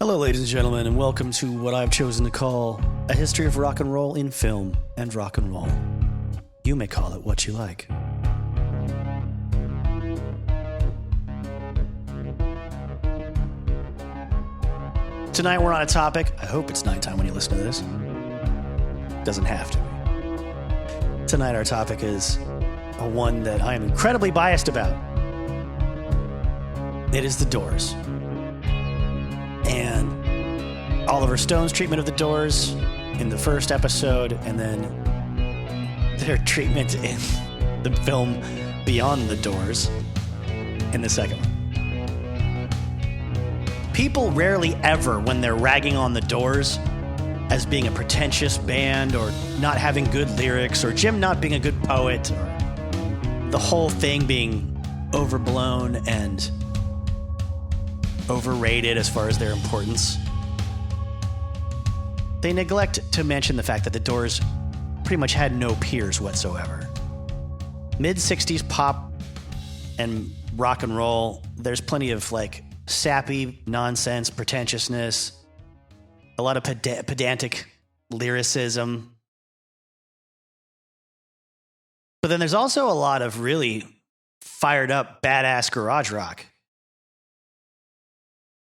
Hello, ladies and gentlemen, and welcome to what I've chosen to call a history of rock and roll in film and rock and roll. You may call it what you like. Tonight we're on a topic. I hope it's nighttime when you listen to this. Doesn't have to be. Tonight our topic is one that I am incredibly biased about. It is the Doors. And Oliver Stone's treatment of the Doors in the first episode, and then their treatment in the film Beyond the Doors in the second one. People rarely ever, when they're ragging on the Doors as being a pretentious band or not having good lyrics or Jim not being a good poet or the whole thing being overblown and overrated as far as their importance, they neglect to mention the fact that the Doors pretty much had no peers whatsoever. Mid-60s pop and rock and roll, there's plenty of like sappy nonsense, pretentiousness, a lot of pedantic lyricism. But then there's also a lot of really fired up, badass garage rock.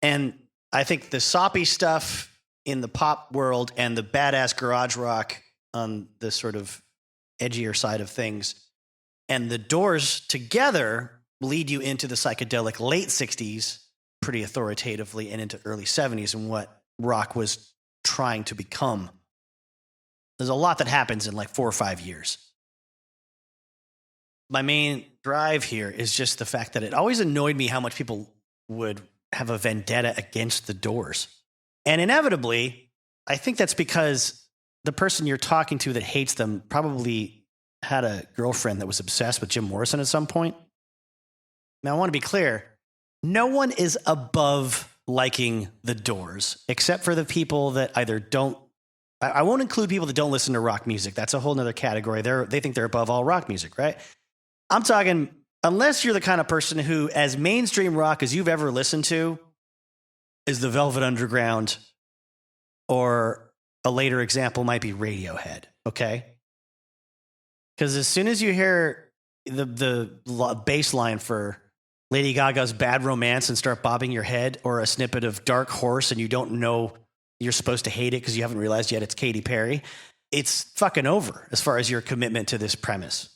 And I think the soppy stuff in the pop world and the badass garage rock on the sort of edgier side of things and the Doors together lead you into the psychedelic late 60s pretty authoritatively and into early 70s and what rock was trying to become. There's a lot that happens in like 4 or 5 years. My main drive here is just the fact that it always annoyed me how much people would have a vendetta against the Doors. And inevitably, I think that's because the person you're talking to that hates them probably had a girlfriend that was obsessed with Jim Morrison at some point. Now, I want to be clear. No one is above liking the Doors, except for the people that either don't. I won't include people that don't listen to rock music. That's a whole nother category. They think they're above all rock music, right? I'm talking, unless you're the kind of person who, as mainstream rock as you've ever listened to, is the Velvet Underground, or a later example might be Radiohead, okay? Because as soon as you hear the bass line for Lady Gaga's Bad Romance and start bobbing your head, or a snippet of Dark Horse and you don't know you're supposed to hate it because you haven't realized yet it's Katy Perry, it's fucking over as far as your commitment to this premise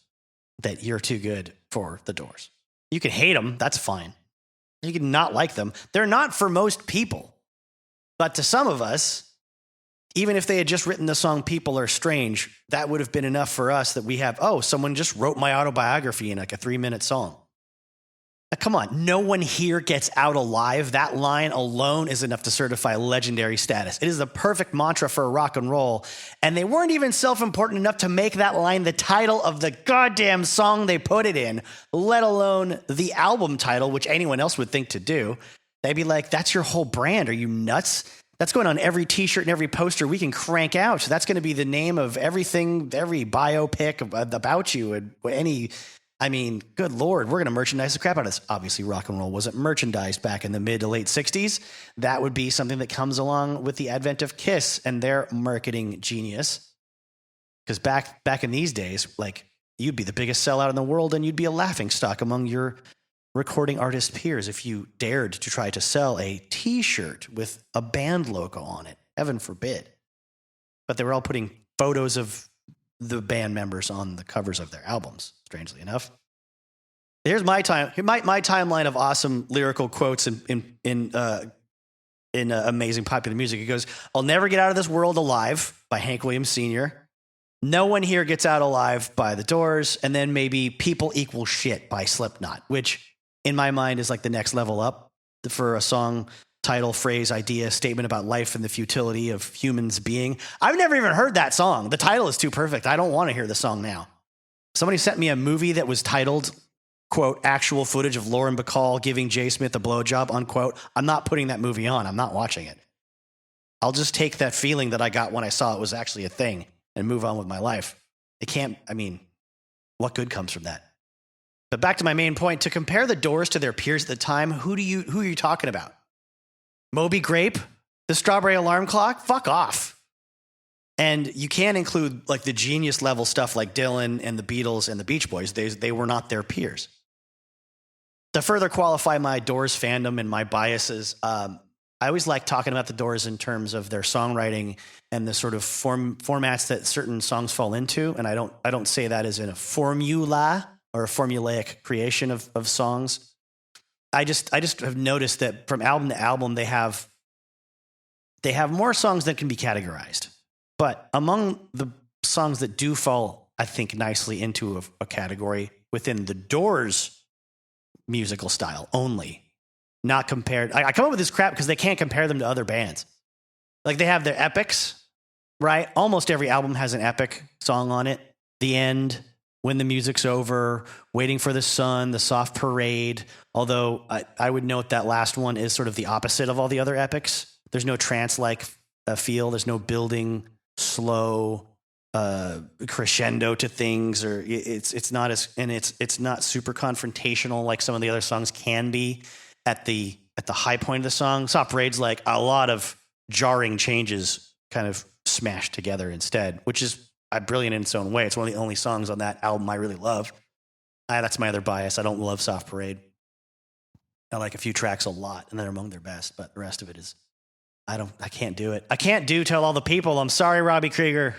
that you're too good for the Doors. You can hate them, that's fine. You can not like them. They're not for most people. But to some of us, even if they had just written the song People Are Strange, that would have been enough for us that we have, oh, someone just wrote my autobiography in like a 3-minute song. Now, come on, no one here gets out alive. That line alone is enough to certify legendary status. It is the perfect mantra for rock and roll. And they weren't even self-important enough to make that line the title of the goddamn song they put it in, let alone the album title, which anyone else would think to do. They'd be like, that's your whole brand. Are you nuts? That's going on every t-shirt and every poster we can crank out. So that's going to be the name of everything, every biopic about you. And I mean, good Lord, we're going to merchandise the crap out of this. Obviously, rock and roll wasn't merchandised back in the mid to late 60s. That would be something that comes along with the advent of Kiss and their marketing genius. Because back in these days, like, you'd be the biggest sellout in the world and you'd be a laughingstock among your recording artist peers if you dared to try to sell a t-shirt with a band logo on it. Heaven forbid. But they were all putting photos of the band members on the covers of their albums, strangely enough. Here's my timeline of awesome lyrical quotes in amazing popular music. It goes, "I'll never get out of this world alive" by Hank Williams Sr. "No one here gets out alive" by the Doors, and then maybe "People Equal Shit" by Slipknot, which in my mind is like the next level up for a song title, phrase, idea, statement about life and the futility of humans being. I've never even heard that song. The title is too perfect. I don't want to hear the song now. Somebody sent me a movie that was titled, quote, "Actual footage of Lauren Bacall giving Jay Smith a blowjob," unquote. I'm not putting that movie on. I'm not watching it. I'll just take that feeling that I got when I saw it was actually a thing and move on with my life. What good comes from that? But back to my main point, to compare the Doors to their peers at the time, who are you talking about? Moby Grape, The Strawberry Alarm Clock? Fuck off. And you can't include like the genius level stuff like Dylan and the Beatles and the Beach Boys. They were not their peers. To further qualify my Doors fandom and my biases, I always like talking about the Doors in terms of their songwriting and the sort of formats that certain songs fall into. And I don't say that as in a formula or a formulaic creation of songs. I just have noticed that from album to album, they have more songs that can be categorized. But among the songs that do fall, I think, nicely into a category within the Doors musical style only, not compared. I come up with this crap because they can't compare them to other bands. Like they have their epics, right? Almost every album has an epic song on it. The End, When the Music's Over, Waiting for the Sun, The Soft Parade. Although I would note that last one is sort of the opposite of all the other epics. There's no trance-like feel. There's no building slow crescendo to things, or it's not super confrontational like some of the other songs can be at the high point of the song. Soft Parade's like a lot of jarring changes kind of smashed together instead, which is brilliant in its own way. It's one of the only songs on that album I really love. That's my other bias. I don't love Soft Parade. I like a few tracks a lot, and they're among their best, but the rest of it is I can't do it. I can't do Tell All the People. I'm sorry, Robbie Krieger.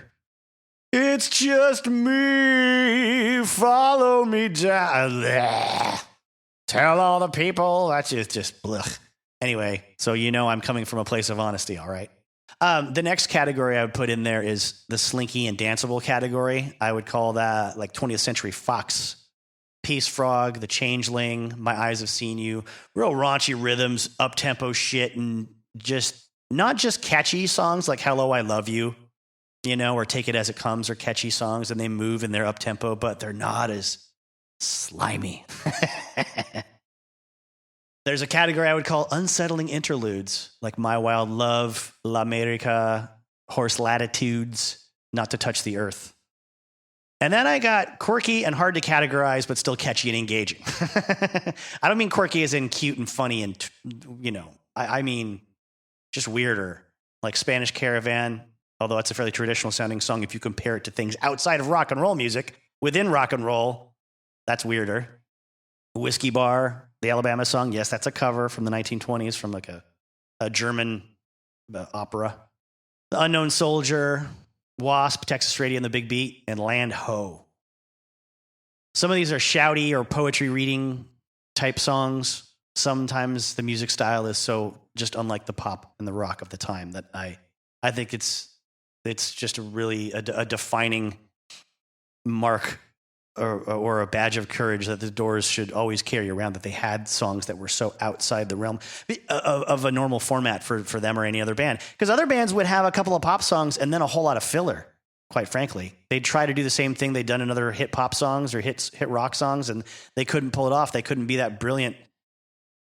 It's just me. Follow me down. Tell all the people. That's just blech. Anyway, so I'm coming from a place of honesty, all right? The next category I would put in there is the slinky and danceable category. I would call that like 20th Century Fox. Peace Frog, The Changeling, My Eyes Have Seen You. Real raunchy rhythms, up-tempo shit, and not just catchy songs like Hello, I Love You, or Take It As It Comes, or catchy songs, and they move and they're up-tempo, but they're not as slimy. There's a category I would call unsettling interludes, like My Wild Love, L'America, Horse Latitudes, Not to Touch the Earth. And then I got quirky and hard to categorize, but still catchy and engaging. I don't mean quirky as in cute and funny and, I mean just weirder, like Spanish Caravan, although it's a fairly traditional sounding song if you compare it to things outside of rock and roll music. Within rock and roll, that's weirder. Whiskey Bar, the Alabama song, yes, that's a cover from the 1920s from like a German opera. The Unknown Soldier, Wasp, Texas Radio and the Big Beat, and Land Ho. Some of these are shouty or poetry reading type songs. Sometimes the music style is so just unlike the pop and the rock of the time that I think it's just a defining mark or a badge of courage that the Doors should always carry around, that they had songs that were so outside the realm of a normal format for them or any other band. Because other bands would have a couple of pop songs and then a whole lot of filler, quite frankly. They'd try to do the same thing they'd done in other hit pop songs or hit rock songs, and they couldn't pull it off. They couldn't be that brilliant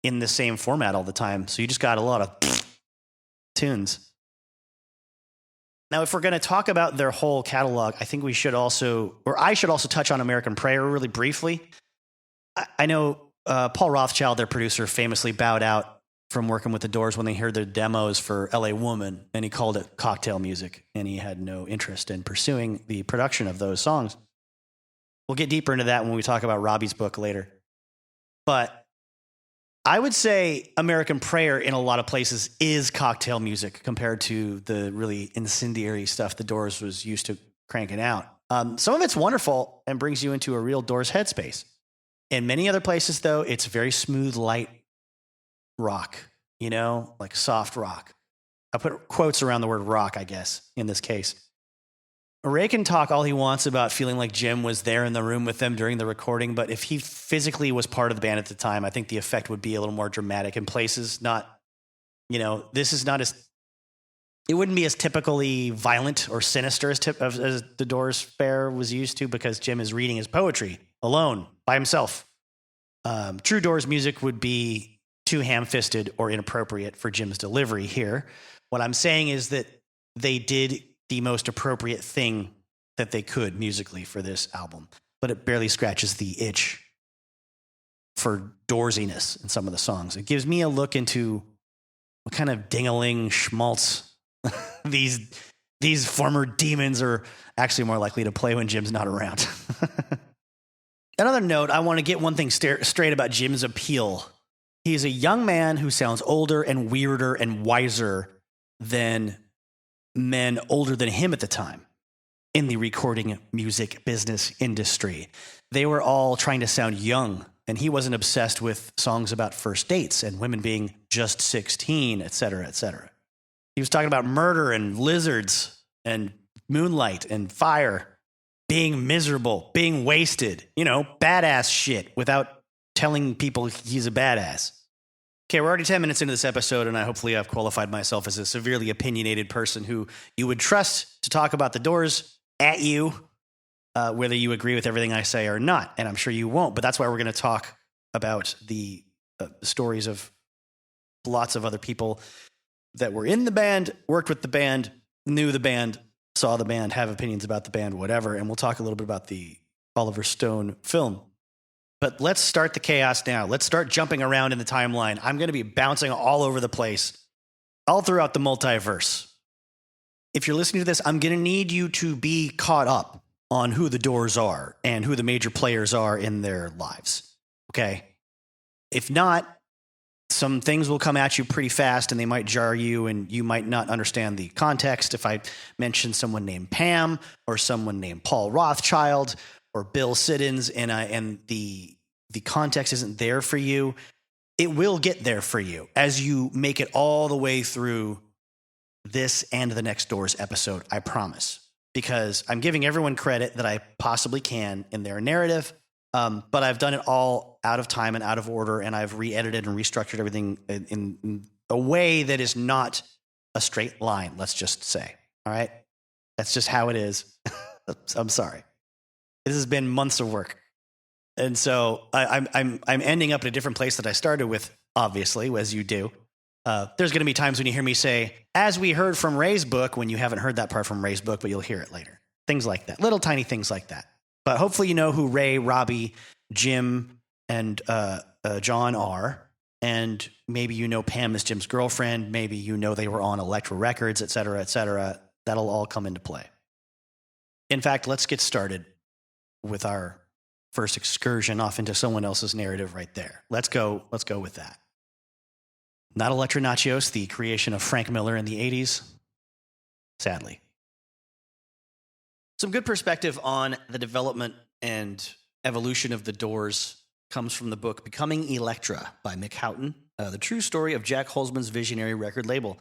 in the same format all the time. So you just got a lot of tunes. Now, if we're going to talk about their whole catalog, I think I should also touch on American Prayer really briefly. I know Paul Rothchild, their producer, famously bowed out from working with the Doors when they heard their demos for L.A. Woman, and he called it cocktail music, and he had no interest in pursuing the production of those songs. We'll get deeper into that when we talk about Robbie's book later. But I would say American Prayer in a lot of places is cocktail music compared to the really incendiary stuff the Doors was used to cranking out. Some of it's wonderful and brings you into a real Doors headspace. In many other places, though, it's very smooth, light rock, like soft rock. I put quotes around the word rock, I guess, in this case. Ray can talk all he wants about feeling like Jim was there in the room with them during the recording, but if he physically was part of the band at the time, I think the effect would be a little more dramatic in places. It wouldn't be as typically violent or sinister as the Doors fare was used to, because Jim is reading his poetry alone by himself. True Doors music would be too ham-fisted or inappropriate for Jim's delivery here. What I'm saying is that they did the most appropriate thing that they could musically for this album, but it barely scratches the itch for Doorsiness in some of the songs. It gives me a look into what kind of ding-a-ling schmaltz these former demons are actually more likely to play when Jim's not around. Another note, I want to get one thing straight about Jim's appeal. He's a young man who sounds older and weirder and wiser than men older than him at the time in the recording music business industry. They were all trying to sound young, and he wasn't obsessed with songs about first dates and women being just 16, et cetera, et cetera. He was talking about murder and lizards and moonlight and fire, being miserable, being wasted, badass shit without telling people he's a badass. Okay, we're already 10 minutes into this episode, and hopefully I've qualified myself as a severely opinionated person who you would trust to talk about the Doors at you, whether you agree with everything I say or not. And I'm sure you won't, but that's why we're going to talk about the stories of lots of other people that were in the band, worked with the band, knew the band, saw the band, have opinions about the band, whatever. And we'll talk a little bit about the Oliver Stone film. But let's start the chaos now. Let's start jumping around in the timeline. I'm going to be bouncing all over the place, all throughout the multiverse. If you're listening to this, I'm going to need you to be caught up on who the Doors are and who the major players are in their lives. Okay? If not, some things will come at you pretty fast and they might jar you and you might not understand the context. If I mention someone named Pam or someone named Paul Rothschild or Bill Siddons and the context isn't there for you, it will get there for you as you make it all the way through this and the next Doors episode, I promise. Because I'm giving everyone credit that I possibly can in their narrative, but I've done it all out of time and out of order, and I've re-edited and restructured everything in a way that is not a straight line, let's just say. All right? That's just how it is. I'm sorry. This has been months of work. And so I'm ending up in a different place that I started with, obviously, as you do. There's going to be times when you hear me say, as we heard from Ray's book, when you haven't heard that part from Ray's book, but you'll hear it later. Things like that. Little tiny things like that. But hopefully you know who Ray, Robbie, Jim, and John are. And maybe you know Pam is Jim's girlfriend. Maybe you know they were on Elektra Records, et cetera, et cetera. That'll all come into play. In fact, let's get started with our first excursion off into someone else's narrative right there. Let's go with that. Not Electra Nachos, the creation of Frank Miller in the 80s, sadly. Some good perspective on the development and evolution of the Doors comes from the book Becoming Electra by Mick Houghton, the true story of Jack Holzman's visionary record label.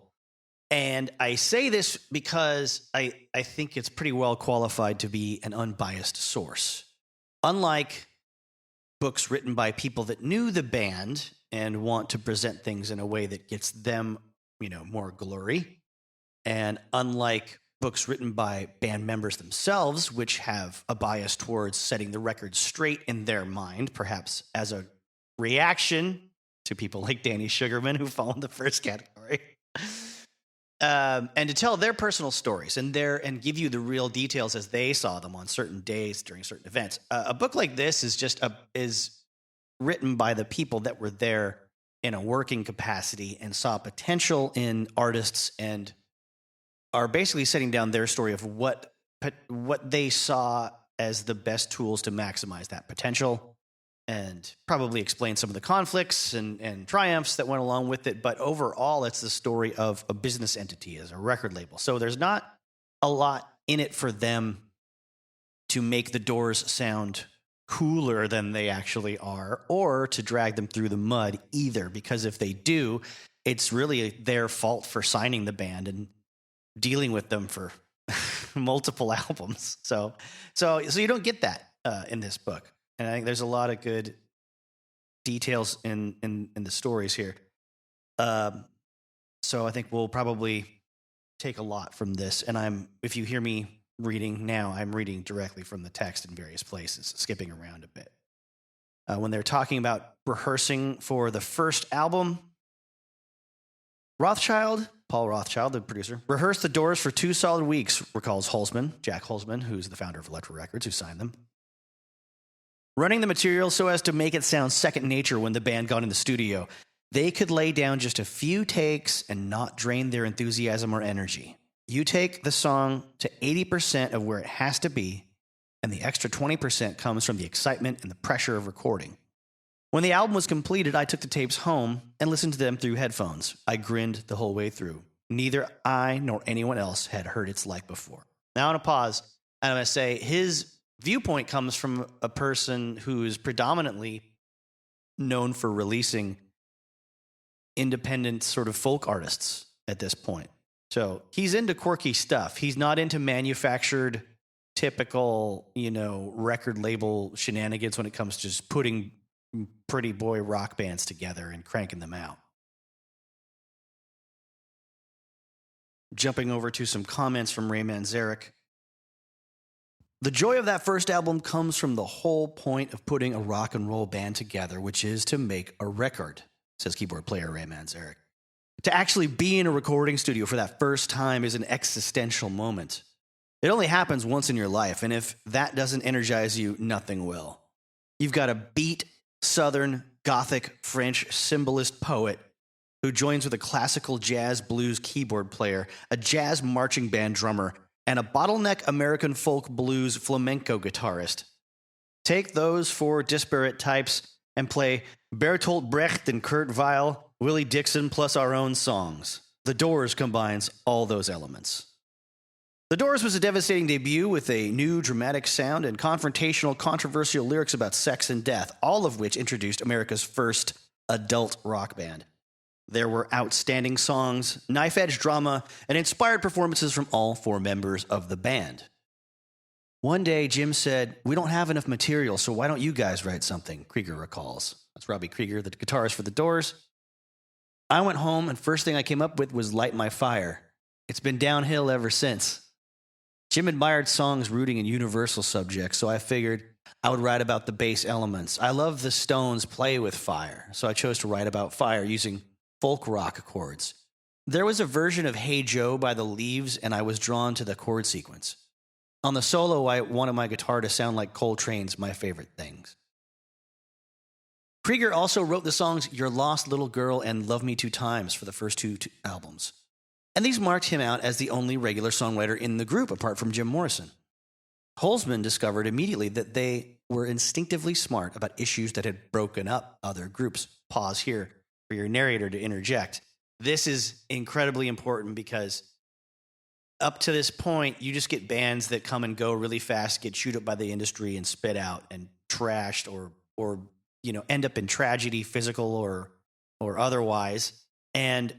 And I say this because I think it's pretty well qualified to be an unbiased source. Unlike books written by people that knew the band and want to present things in a way that gets them, more glory. And unlike books written by band members themselves, which have a bias towards setting the record straight in their mind, perhaps as a reaction to people like Danny Sugarman, who fall in the first category, and to tell their personal stories and give you the real details as they saw them on certain days during certain events. A book like this is written by the people that were there in a working capacity and saw potential in artists and are basically setting down their story of what they saw as the best tools to maximize that potential and probably explain some of the conflicts and triumphs that went along with it. But overall, it's the story of a business entity as a record label. So there's not a lot in it for them to make the Doors sound cooler than they actually are, or to drag them through the mud either, because if they do, it's really their fault for signing the band and dealing with them for multiple albums. So you don't get that in this book, and I think there's a lot of good details in the stories here. So I think we'll probably take a lot from this, and if you hear me reading now, I'm reading directly from the text in various places, skipping around a bit. When they're talking about rehearsing for the first album, Paul Rothschild, the producer, rehearsed the Doors for 2 solid weeks, recalls Jack Holzman, who's the founder of Elektra Records, who signed them. Running the material so as to make it sound second nature when the band got in the studio. They could lay down just a few takes and not drain their enthusiasm or energy. You take the song to 80% of where it has to be, and the extra 20% comes from the excitement and the pressure of recording. When the album was completed, I took the tapes home and listened to them through headphones. I grinned the whole way through. Neither I nor anyone else had heard its like before. Now I'm going to pause, and I'm going to say his viewpoint comes from a person who is predominantly known for releasing independent sort of folk artists at this point. So he's into quirky stuff. He's not into manufactured, typical, record label shenanigans when it comes to just putting pretty boy rock bands together and cranking them out. Jumping over to some comments from Ray Manzarek. The joy of that first album comes from the whole point of putting a rock and roll band together, which is to make a record, says keyboard player Ray Manzarek. To actually be in a recording studio for that first time is an existential moment. It only happens once in your life, and if that doesn't energize you, nothing will. You've got a beat, Southern, Gothic, French symbolist poet who joins with a classical jazz blues keyboard player, a jazz marching band drummer, and a bottleneck American folk blues flamenco guitarist. Take those four disparate types and play Bertolt Brecht and Kurt Weill, Willie Dixon, plus our own songs. The Doors combines all those elements. The Doors was a devastating debut with a new dramatic sound and confrontational, controversial lyrics about sex and death, all of which introduced America's first adult rock band. There were outstanding songs, knife-edge drama, and inspired performances from all four members of the band. One day, Jim said, "We don't have enough material, so why don't you guys write something?" Krieger recalls. That's Robbie Krieger, the guitarist for the Doors. I went home, and first thing I came up with was Light My Fire. It's been downhill ever since. Jim admired songs rooting in universal subjects, so I figured I would write about the bass elements. I love the Stones' Play with Fire, so I chose to write about fire using folk rock chords. There was a version of Hey Joe by The Leaves, and I was drawn to the chord sequence. On the solo, I wanted my guitar to sound like Coltrane's My Favorite Things. Krieger also wrote the songs Your Lost Little Girl and Love Me Two Times for the first two albums. And these marked him out as the only regular songwriter in the group, apart from Jim Morrison. Holzman discovered immediately that they were instinctively smart about issues that had broken up other groups. Pause here for your narrator to interject. This is incredibly important because up to this point, you just get bands that come and go really fast, get chewed up by the industry and spit out and trashed or end up in tragedy, physical or otherwise. And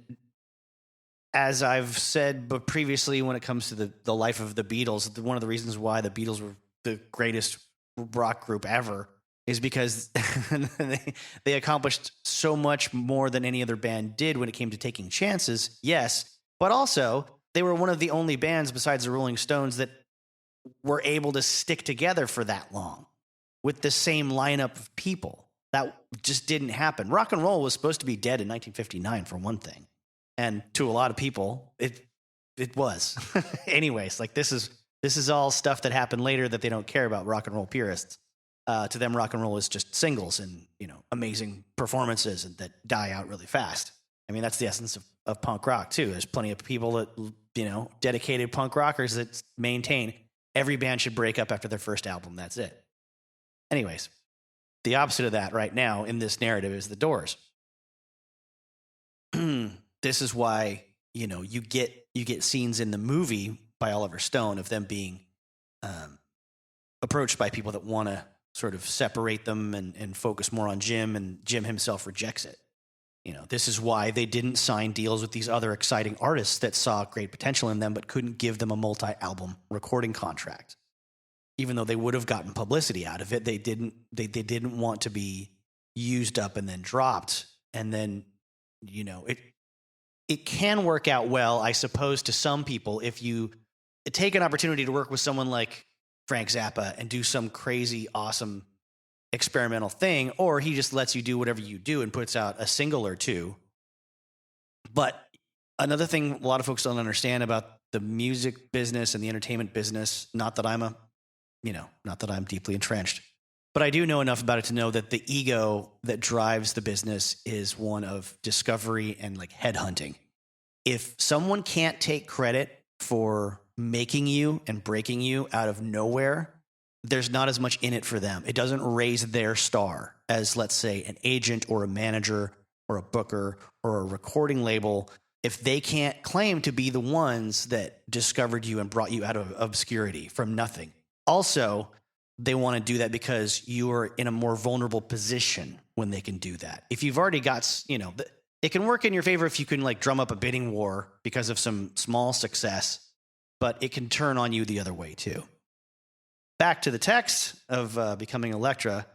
as I've said but previously, when it comes to the life of the Beatles, one of the reasons why the Beatles were the greatest rock group ever is because they accomplished so much more than any other band did when it came to taking chances, yes, but also they were one of the only bands besides the Rolling Stones that were able to stick together for that long with the same lineup of people. That just didn't happen. Rock and roll was supposed to be dead in 1959 for one thing. And to a lot of people, it was. Anyways, like this is all stuff that happened later that they don't care about, rock and roll purists. To them, rock and roll is just singles and amazing performances that die out really fast. I mean, that's the essence of punk rock too. There's plenty of people that dedicated punk rockers that maintain every band should break up after their first album. That's it. Anyways, the opposite of that right now in this narrative is the Doors. This is why, you get scenes in the movie by Oliver Stone of them being approached by people that want to sort of separate them and focus more on Jim, and Jim himself rejects it. This is why they didn't sign deals with these other exciting artists that saw great potential in them but couldn't give them a multi-album recording contract. Even though they would have gotten publicity out of it, they didn't want to be used up and then dropped. And then, it can work out well, I suppose, to some people if you take an opportunity to work with someone like Frank Zappa and do some crazy, awesome experimental thing, or he just lets you do whatever you do and puts out a single or two. But another thing a lot of folks don't understand about the music business and the entertainment business, not that I'm deeply entrenched, But I do know enough about it to know that the ego that drives the business is one of discovery and like headhunting. If someone can't take credit for making you and breaking you out of nowhere, there's not as much in it for them. It doesn't raise their star as, let's say, an agent or a manager or a booker or a recording label. If they can't claim to be the ones that discovered you and brought you out of obscurity from nothing. Also, they want to do that because you are in a more vulnerable position when they can do that. If you've already got, it can work in your favor if you can like drum up a bidding war because of some small success, but it can turn on you the other way too. Back to the text of Becoming Elektra.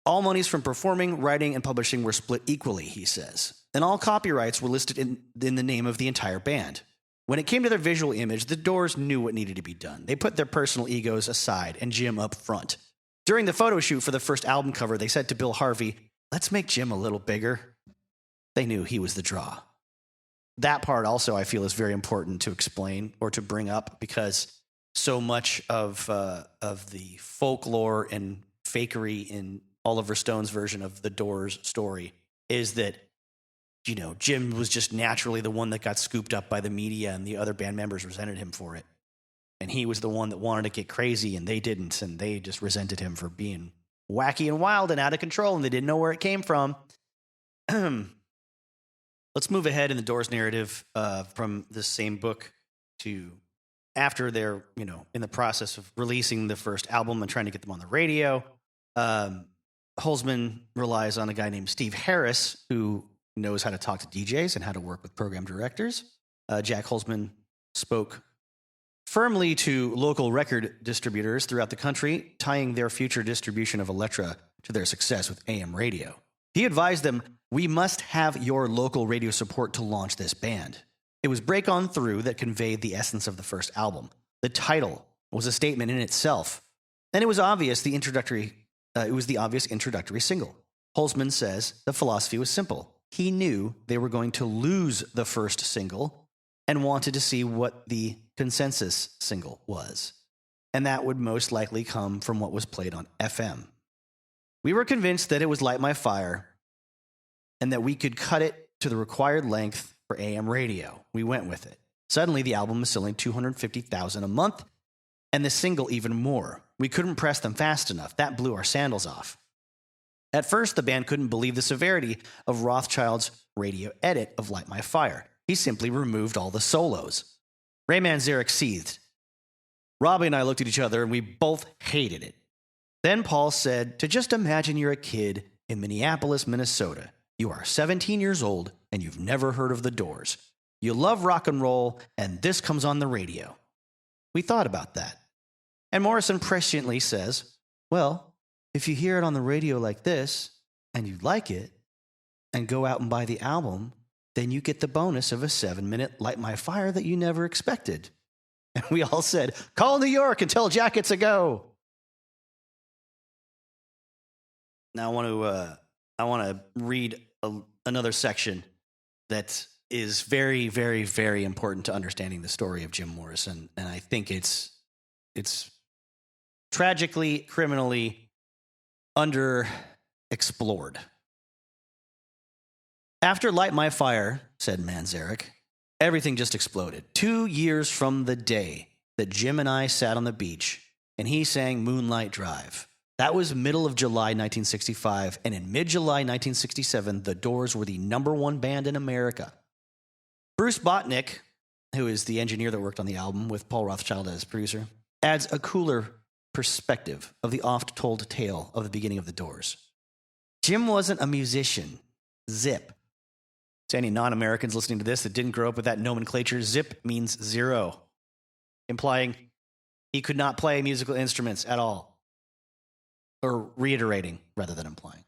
All monies from performing, writing, and publishing were split equally, he says. And all copyrights were listed in the name of the entire band. When it came to their visual image, the Doors knew what needed to be done. They put their personal egos aside and Jim up front. During the photo shoot for the first album cover, they said to Bill Harvey, "Let's make Jim a little bigger." They knew he was the draw. That part also I feel is very important to explain or to bring up because so much of the folklore and fakery in Oliver Stone's version of the Doors story is that, Jim was just naturally the one that got scooped up by the media and the other band members resented him for it. And he was the one that wanted to get crazy and they didn't. And they just resented him for being wacky and wild and out of control and they didn't know where it came from. Let's move ahead in the Doors narrative from this same book to after they're, in the process of releasing the first album and trying to get them on the radio. Holzman relies on a guy named Steve Harris, who knows how to talk to DJs and how to work with program directors. Jack Holzman spoke firmly to local record distributors throughout the country, tying their future distribution of Elektra to their success with AM radio. He advised them, "We must have your local radio support to launch this band." It was Break On Through that conveyed the essence of the first album. The title was a statement in itself, and it was obvious the obvious introductory single. Holzman says the philosophy was simple. He knew they were going to lose the first single and wanted to see what the consensus single was, and that would most likely come from what was played on FM. We were convinced that it was Light My Fire and that we could cut it to the required length for AM radio. We went with it. Suddenly, the album was selling 250,000 a month, and the single even more. We couldn't press them fast enough. That blew our sandals off. At first, the band couldn't believe the severity of Rothschild's radio edit of Light My Fire. He simply removed all the solos. Ray Manzarek seethed. Robbie and I looked at each other, and we both hated it. Then Paul said, to just imagine you're a kid in Minneapolis, Minnesota. You are 17 years old, and you've never heard of the Doors. You love rock and roll, and this comes on the radio. We thought about that. And Morrison presciently says, well, if you hear it on the radio like this, and you like it, and go out and buy the album, then you get the bonus of a 7-minute Light My Fire that you never expected. And we all said, call New York and tell Jack it's a go. Now I want to read another section that is very, very, very important to understanding the story of Jim Morrison, and I think it's tragically, criminally underexplored. After Light My Fire, said Manzarek, everything just exploded. 2 years from the day that Jim and I sat on the beach and he sang Moonlight Drive. That was middle of July 1965, and in mid-July 1967, the Doors were the #1 band in America. Bruce Botnick, who is the engineer that worked on the album with Paul Rothschild as producer, adds a cooler perspective of the oft-told tale of the beginning of the Doors. Jim wasn't a musician. Zip. To any non-Americans listening to this that didn't grow up with that nomenclature, zip means zero, implying he could not play musical instruments at all. Or reiterating rather than implying.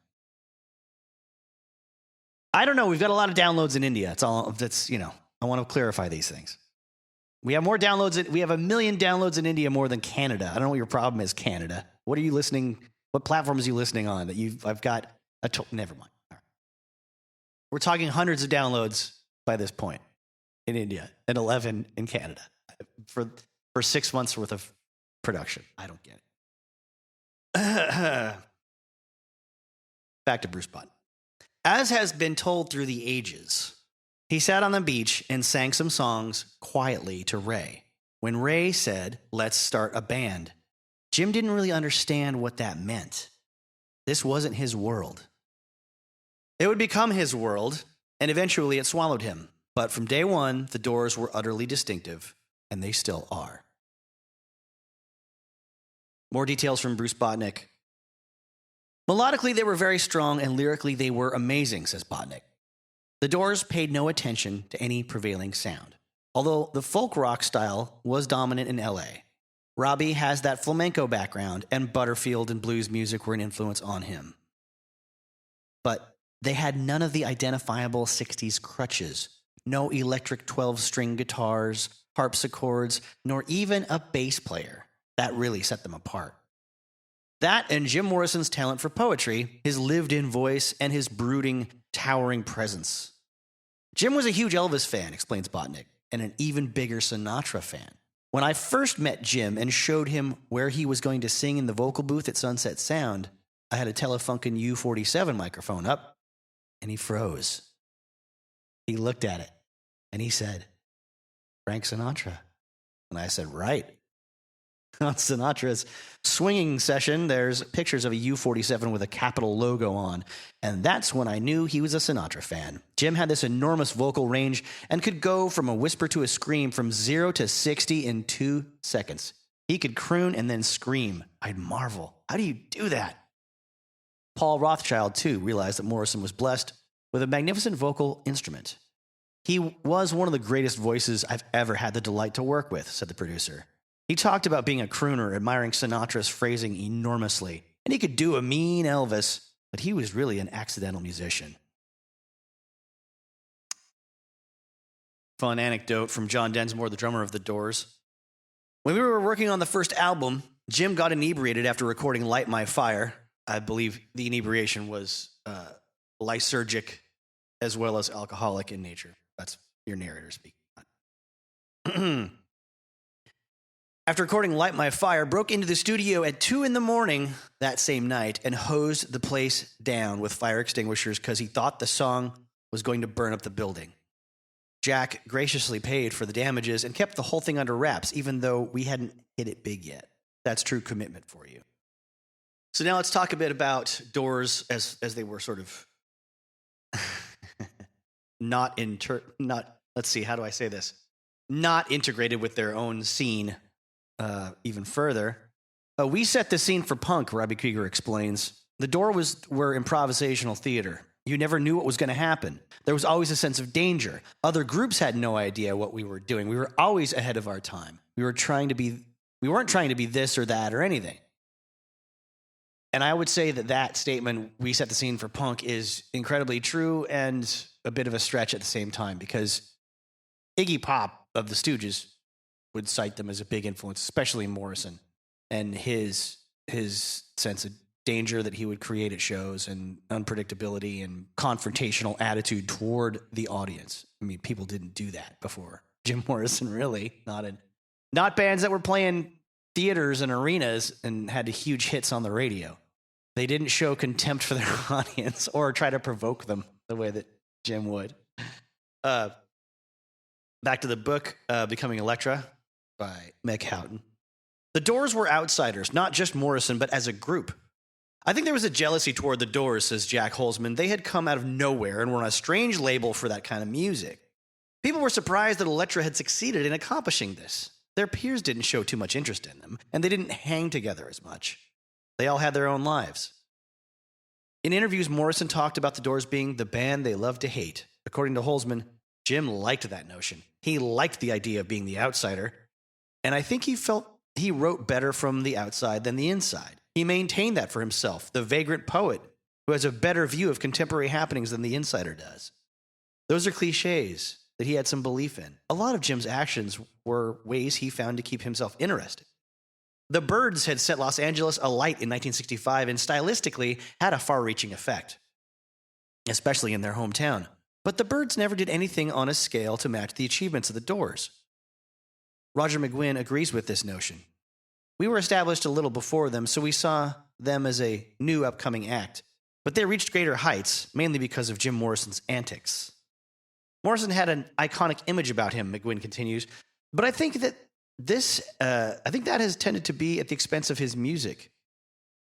I don't know. We've got a lot of downloads in India. I want to clarify these things. We have more downloads. We have 1 million downloads in India more than Canada. I don't know what your problem is, Canada. What are you listening? What platforms are you listening on? I've got never mind. All right. We're talking hundreds of downloads by this point in India and 11 in Canada for 6 months worth of production. I don't get it. Back to Bruce Button. As has been told through the ages, he sat on the beach and sang some songs quietly to Ray. When Ray said, "Let's start a band," Jim didn't really understand what that meant. This wasn't his world. It would become his world, and eventually it swallowed him. But from day one, the Doors were utterly distinctive, and they still are. More details from Bruce Botnick. Melodically, they were very strong, and lyrically, they were amazing, says Botnick. The Doors paid no attention to any prevailing sound, although the folk rock style was dominant in LA. Robbie has that flamenco background, and Butterfield and blues music were an influence on him. But they had none of the identifiable 60s crutches, no electric 12-string guitars, harpsichords, nor even a bass player. That really set them apart. That and Jim Morrison's talent for poetry, his lived-in voice, and his brooding, towering presence. Jim was a huge Elvis fan, explains Botnick, and an even bigger Sinatra fan. When I first met Jim and showed him where he was going to sing in the vocal booth at Sunset Sound, I had a Telefunken U47 microphone up, and he froze. He looked at it, and he said, "Frank Sinatra." And I said, "Right." On Sinatra's swinging session, there's pictures of a U47 with a capital logo on, and that's when I knew he was a Sinatra fan. Jim had this enormous vocal range and could go from a whisper to a scream from 0 to 60 in 2 seconds. He could croon and then scream. I'd marvel. How do you do that? Paul Rothschild, too, realized that Morrison was blessed with a magnificent vocal instrument. He was one of the greatest voices I've ever had the delight to work with, said the producer. He talked about being a crooner, admiring Sinatra's phrasing enormously, and he could do a mean Elvis, but he was really an accidental musician. Fun anecdote from John Densmore, the drummer of the Doors. When we were working on the first album, Jim got inebriated after recording Light My Fire. I believe the inebriation was lysergic as well as alcoholic in nature. That's your narrator speaking. After recording Light My Fire, broke into the studio at 2 a.m. that same night and hosed the place down with fire extinguishers because he thought the song was going to burn up the building. Jack graciously paid for the damages and kept the whole thing under wraps, even though we hadn't hit it big yet. That's true commitment for you. So now let's talk a bit about Doors as they were sort of not integrated with their own scene. Even further, we set the scene for punk, Robbie Krieger explains. The Doors were improvisational theater. You never knew what was going to happen. There was always a sense of danger. Other groups had no idea what we were doing. We were always ahead of our time. We weren't trying to be this or that or anything. And I would say that statement, we set the scene for punk, is incredibly true and a bit of a stretch at the same time, because Iggy Pop of the Stooges would cite them as a big influence, especially Morrison, and his sense of danger that he would create at shows and unpredictability and confrontational attitude toward the audience. I mean, people didn't do that before Jim Morrison, really. Not bands that were playing theaters and arenas and had huge hits on the radio. They didn't show contempt for their audience or try to provoke them the way that Jim would. Back to the book, Becoming Elektra, by Meg Houghton. The Doors were outsiders, not just Morrison, but as a group. I think there was a jealousy toward the Doors, says Jack Holzman. They had come out of nowhere and were on a strange label for that kind of music. People were surprised that Elektra had succeeded in accomplishing this. Their peers didn't show too much interest in them, and they didn't hang together as much. They all had their own lives. In interviews, Morrison talked about the Doors being the band they loved to hate. According to Holzman, Jim liked that notion. He liked the idea of being the outsider, and I think he felt he wrote better from the outside than the inside. He maintained that for himself, the vagrant poet who has a better view of contemporary happenings than the insider does. Those are cliches that he had some belief in. A lot of Jim's actions were ways he found to keep himself interested. The Byrds had set Los Angeles alight in 1965 and stylistically had a far-reaching effect, especially in their hometown. But the Byrds never did anything on a scale to match the achievements of the Doors. Roger McGuinn agrees with this notion. We were established a little before them, so we saw them as a new upcoming act, but they reached greater heights, mainly because of Jim Morrison's antics. Morrison had an iconic image about him, McGuinn continues, but I think that that has tended to be at the expense of his music.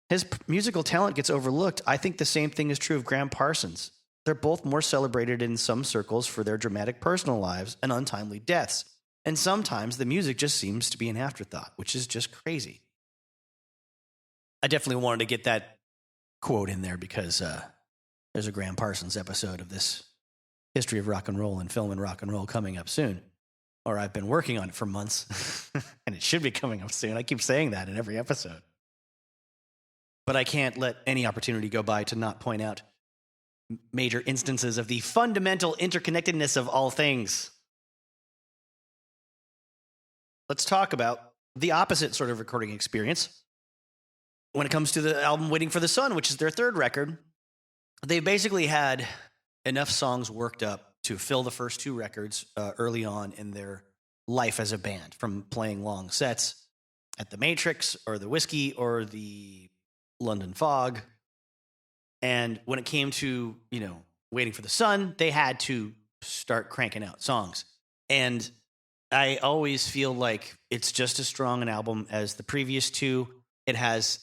His musical talent gets overlooked. I think the same thing is true of Graham Parsons. They're both more celebrated in some circles for their dramatic personal lives and untimely deaths. And sometimes the music just seems to be an afterthought, which is just crazy. I definitely wanted to get that quote in there because there's a Graham Parsons episode of this history of rock and roll and film and rock and roll coming up soon. Or I've been working on it for months, and it should be coming up soon. I keep saying that in every episode. But I can't let any opportunity go by to not point out major instances of the fundamental interconnectedness of all things. Let's talk about the opposite sort of recording experience. When it comes to the album Waiting for the Sun, which is their third record, they basically had enough songs worked up to fill the first two records early on in their life as a band, from playing long sets at the Matrix or the Whiskey or the London Fog. And when it came to, Waiting for the Sun, they had to start cranking out songs. And I always feel like it's just as strong an album as the previous two. It has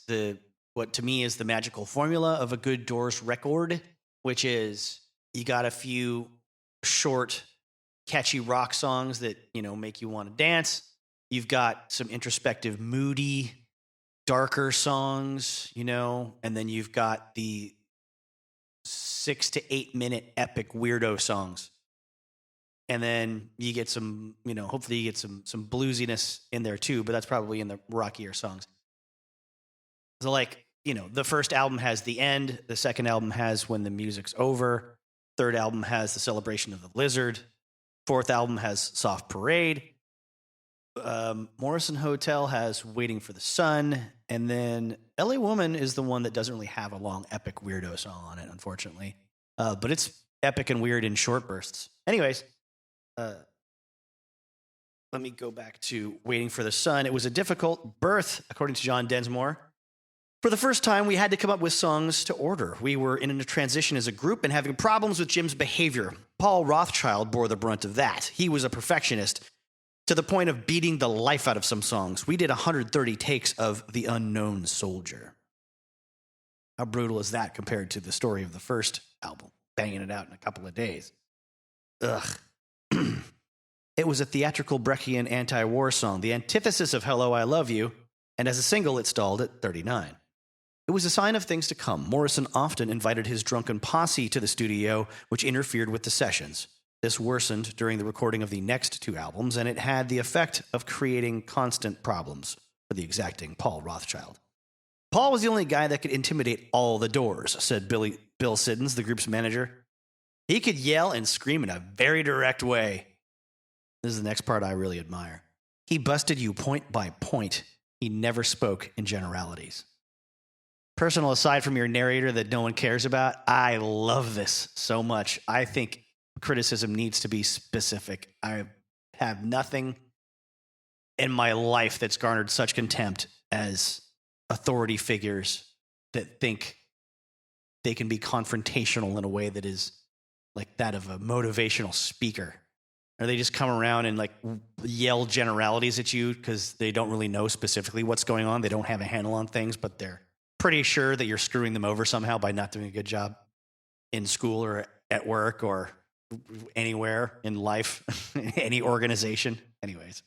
what to me is the magical formula of a good Doors record, which is you got a few short, catchy rock songs that, make you want to dance. You've got some introspective, moody, darker songs, and then you've got the 6 to 8 minute epic weirdo songs. And then you get some, hopefully you get some bluesiness in there too, but that's probably in the rockier songs. So the first album has The End. The second album has When the Music's Over. Third album has The Celebration of the Blizzard. Fourth album has Soft Parade. Morrison Hotel has Waiting for the Sun. And then LA Woman is the one that doesn't really have a long epic weirdo song on it, unfortunately. But it's epic and weird in short bursts. Anyways, let me go back to Waiting for the Sun. It was a difficult birth, according to John Densmore. For the first time, we had to come up with songs to order. We were in a transition as a group and having problems with Jim's behavior. Paul Rothchild bore the brunt of that. He was a perfectionist to the point of beating the life out of some songs. We did 130 takes of The Unknown Soldier. How brutal is that compared to the story of the first album, banging it out in a couple of days? Ugh. It was a theatrical Brechian anti-war song, the antithesis of Hello, I Love You, and as a single, it stalled at 39. It was a sign of things to come. Morrison often invited his drunken posse to the studio, which interfered with the sessions. This worsened during the recording of the next two albums, and it had the effect of creating constant problems for the exacting Paul Rothchild. Paul was the only guy that could intimidate all the Doors, said Bill Siddons, the group's manager. He could yell and scream in a very direct way. This is the next part I really admire. He busted you point by point. He never spoke in generalities. Personal aside from your narrator that no one cares about, I love this so much. I think criticism needs to be specific. I have nothing in my life that's garnered such contempt as authority figures that think they can be confrontational in a way that is like that of a motivational speaker. Or they just come around and yell generalities at you because they don't really know specifically what's going on. They don't have a handle on things, but they're pretty sure that you're screwing them over somehow by not doing a good job in school or at work or anywhere in life, any organization. Anyways,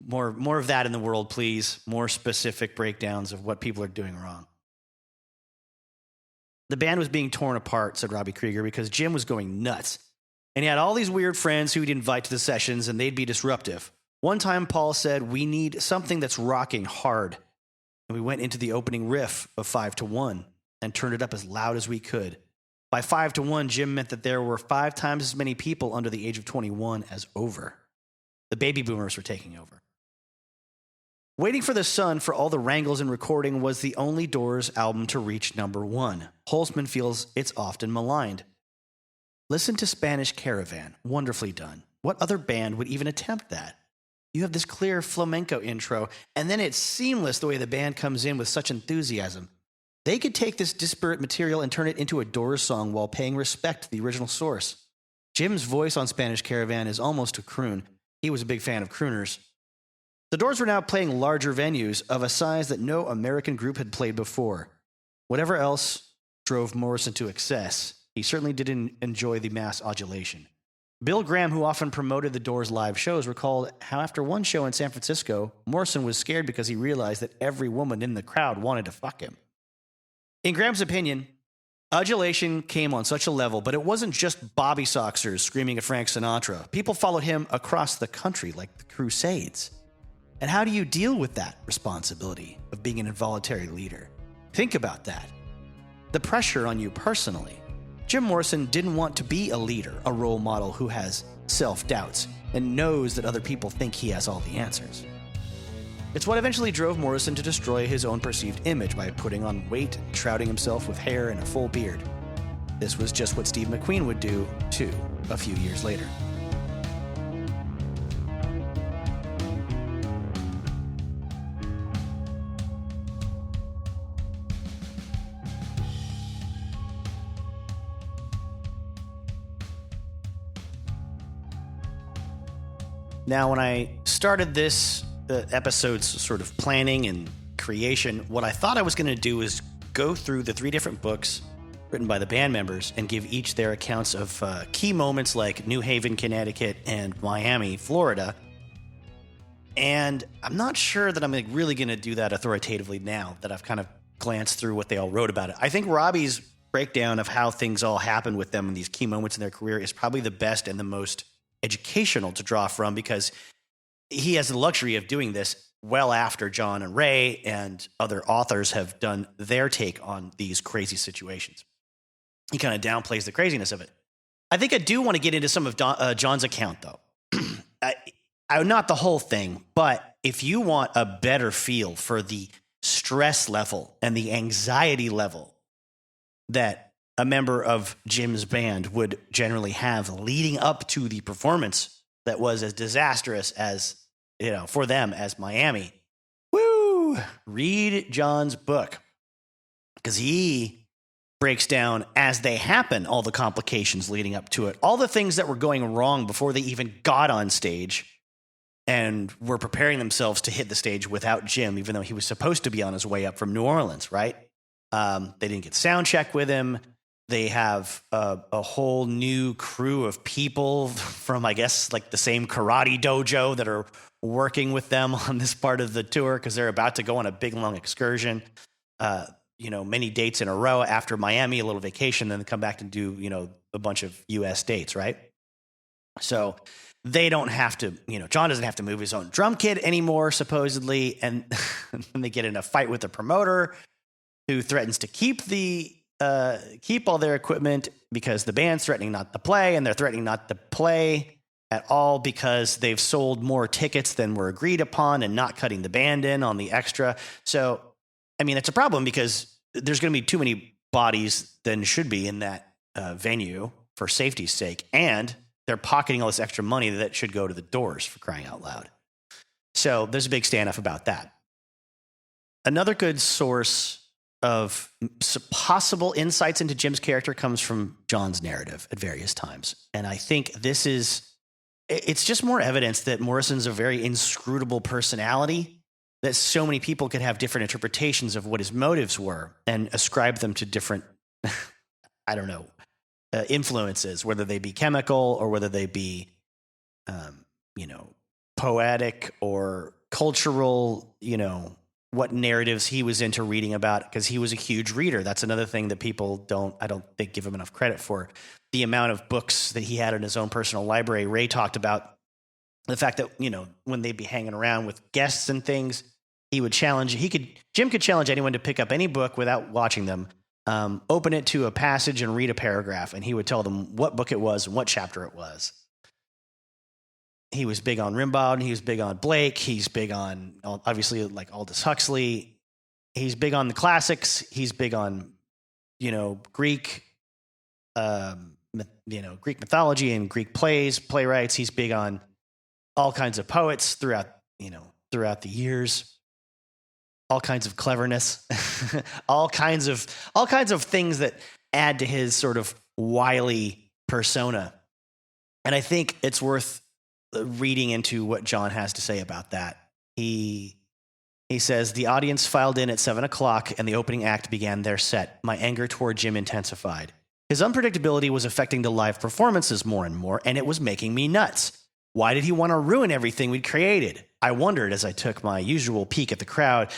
more of that in the world, please. More specific breakdowns of what people are doing wrong. The band was being torn apart, said Robbie Krieger, because Jim was going nuts. And he had all these weird friends who he'd invite to the sessions, and they'd be disruptive. One time, Paul said, "We need something that's rocking hard." And we went into the opening riff of 5 to 1 and turned it up as loud as we could. By 5 to 1, Jim meant that there were 5 times as many people under the age of 21 as over. The baby boomers were taking over. Waiting for the Sun, for all the wrangles and recording, was the only Doors album to reach number 1. Holzman feels it's often maligned. Listen to Spanish Caravan. Wonderfully done. What other band would even attempt that? You have this clear flamenco intro, and then it's seamless the way the band comes in with such enthusiasm. They could take this disparate material and turn it into a Doors song while paying respect to the original source. Jim's voice on Spanish Caravan is almost a croon. He was a big fan of crooners. The Doors were now playing larger venues of a size that no American group had played before. Whatever else drove Morrison to excess, he certainly didn't enjoy the mass adulation. Bill Graham, who often promoted the Doors' live shows, recalled how after one show in San Francisco, Morrison was scared because he realized that every woman in the crowd wanted to fuck him. In Graham's opinion, adulation came on such a level, but it wasn't just Bobby Soxers screaming at Frank Sinatra. People followed him across the country like the Crusades. And how do you deal with that responsibility of being an involuntary leader? Think about that. The pressure on you personally. Jim Morrison didn't want to be a leader, a role model who has self-doubts and knows that other people think he has all the answers. It's what eventually drove Morrison to destroy his own perceived image by putting on weight and shrouding himself with hair and a full beard. This was just what Steve McQueen would do, too, a few years later. Now, when I started this episode's sort of planning and creation, what I thought I was going to do is go through the 3 different books written by the band members and give each their accounts of key moments like New Haven, Connecticut, and Miami, Florida. And I'm not sure that I'm really going to do that authoritatively now that I've kind of glanced through what they all wrote about it. I think Robbie's breakdown of how things all happened with them in these key moments in their career is probably the best and the most educational to draw from, because he has the luxury of doing this well after John and Ray and other authors have done their take on these crazy situations. He kind of downplays the craziness of it. I think I do want to get into some of John's account, though. Not the whole thing, but if you want a better feel for the stress level and the anxiety level that a member of Jim's band would generally have leading up to the performance that was as disastrous as, for them as Miami. Woo! Read John's book, because he breaks down as they happen all the complications leading up to it, all the things that were going wrong before they even got on stage and were preparing themselves to hit the stage without Jim, even though he was supposed to be on his way up from New Orleans, right? They didn't get sound check with him. They have a whole new crew of people from, I guess, like the same karate dojo that are working with them on this part of the tour because they're about to go on a big, long excursion, many dates in a row after Miami, a little vacation, then come back and do, a bunch of U.S. dates, right? So they don't have to, John doesn't have to move his own drum kit anymore, supposedly, and then they get in a fight with the promoter who threatens to keep all their equipment because the band's threatening not to play, and they're threatening not to play at all because they've sold more tickets than were agreed upon and not cutting the band in on the extra. So, it's a problem because there's going to be too many bodies than should be in that venue for safety's sake, and they're pocketing all this extra money that should go to the Doors, for crying out loud. So there's a big standoff about that. Another good source of possible insights into Jim's character comes from John's narrative at various times. And I think it's just more evidence that Morrison's a very inscrutable personality, that so many people could have different interpretations of what his motives were and ascribe them to different, influences, whether they be chemical or whether they be, poetic or cultural, what narratives he was into reading about, because he was a huge reader. That's another thing that people I don't think give him enough credit for. The amount of books that he had in his own personal library. Ray talked about the fact that, when they'd be hanging around with guests and things, Jim could challenge anyone to pick up any book without watching them, open it to a passage and read a paragraph, and he would tell them what book it was and what chapter it was. He was big on Rimbaud, and he was big on Blake. He's big on, obviously, like Aldous Huxley. He's big on the classics. He's big on, Greek, Greek mythology and Greek playwrights. He's big on all kinds of poets throughout the years, all kinds of cleverness, all kinds of things that add to his sort of wily persona. And I think it's worth reading into what John has to say about that. He says, the audience filed in at 7:00 and the opening act began their set. My anger toward Jim intensified. His unpredictability was affecting the live performances more and more, and it was making me nuts. Why did he want to ruin everything we'd created? I wondered as I took my usual peek at the crowd.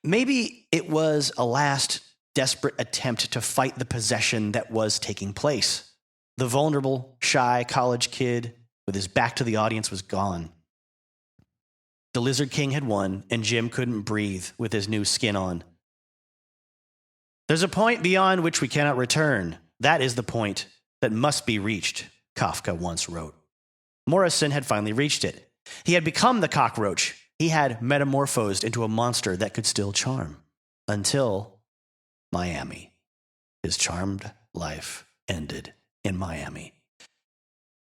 Maybe it was a last desperate attempt to fight the possession that was taking place. The vulnerable, shy college kid with his back to the audience was gone. The Lizard King had won, and Jim couldn't breathe with his new skin on. There's a point beyond which we cannot return. That is the point that must be reached, Kafka once wrote. Morrison had finally reached it. He had become the cockroach. He had metamorphosed into a monster that could still charm. Until Miami. His charmed life ended in Miami.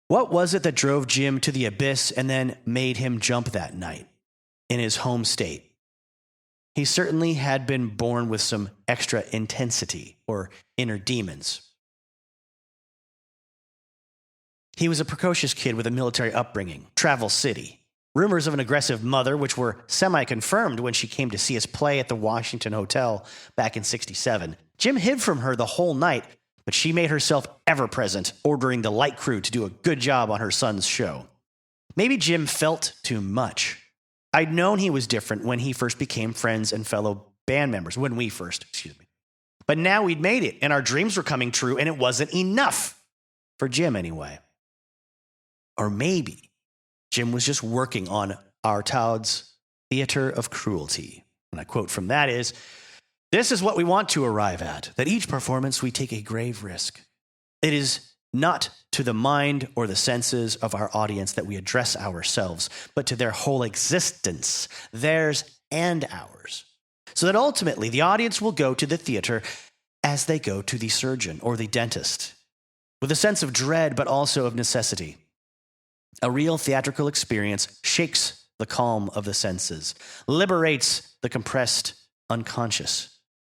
What was it that drove Jim to the abyss and then made him jump that night in his home state? He certainly had been born with some extra intensity or inner demons. He was a precocious kid with a military upbringing, Travel City. Rumors of an aggressive mother, which were semi-confirmed when she came to see us play at the Washington Hotel back in '67. Jim hid from her the whole night, but she made herself ever present, ordering the light crew to do a good job on her son's show. Maybe Jim felt too much. I'd known he was different when he first became friends and fellow band members, But now we'd made it, and our dreams were coming true, and it wasn't enough. For Jim, anyway. Or maybe Jim was just working on Artaud's theater of cruelty. And I quote from that is, this is what we want to arrive at, that each performance we take a grave risk. It is not to the mind or the senses of our audience that we address ourselves, but to their whole existence, theirs and ours. So that ultimately the audience will go to the theater as they go to the surgeon or the dentist, with a sense of dread but also of necessity. A real theatrical experience shakes the calm of the senses, liberates the compressed unconscious,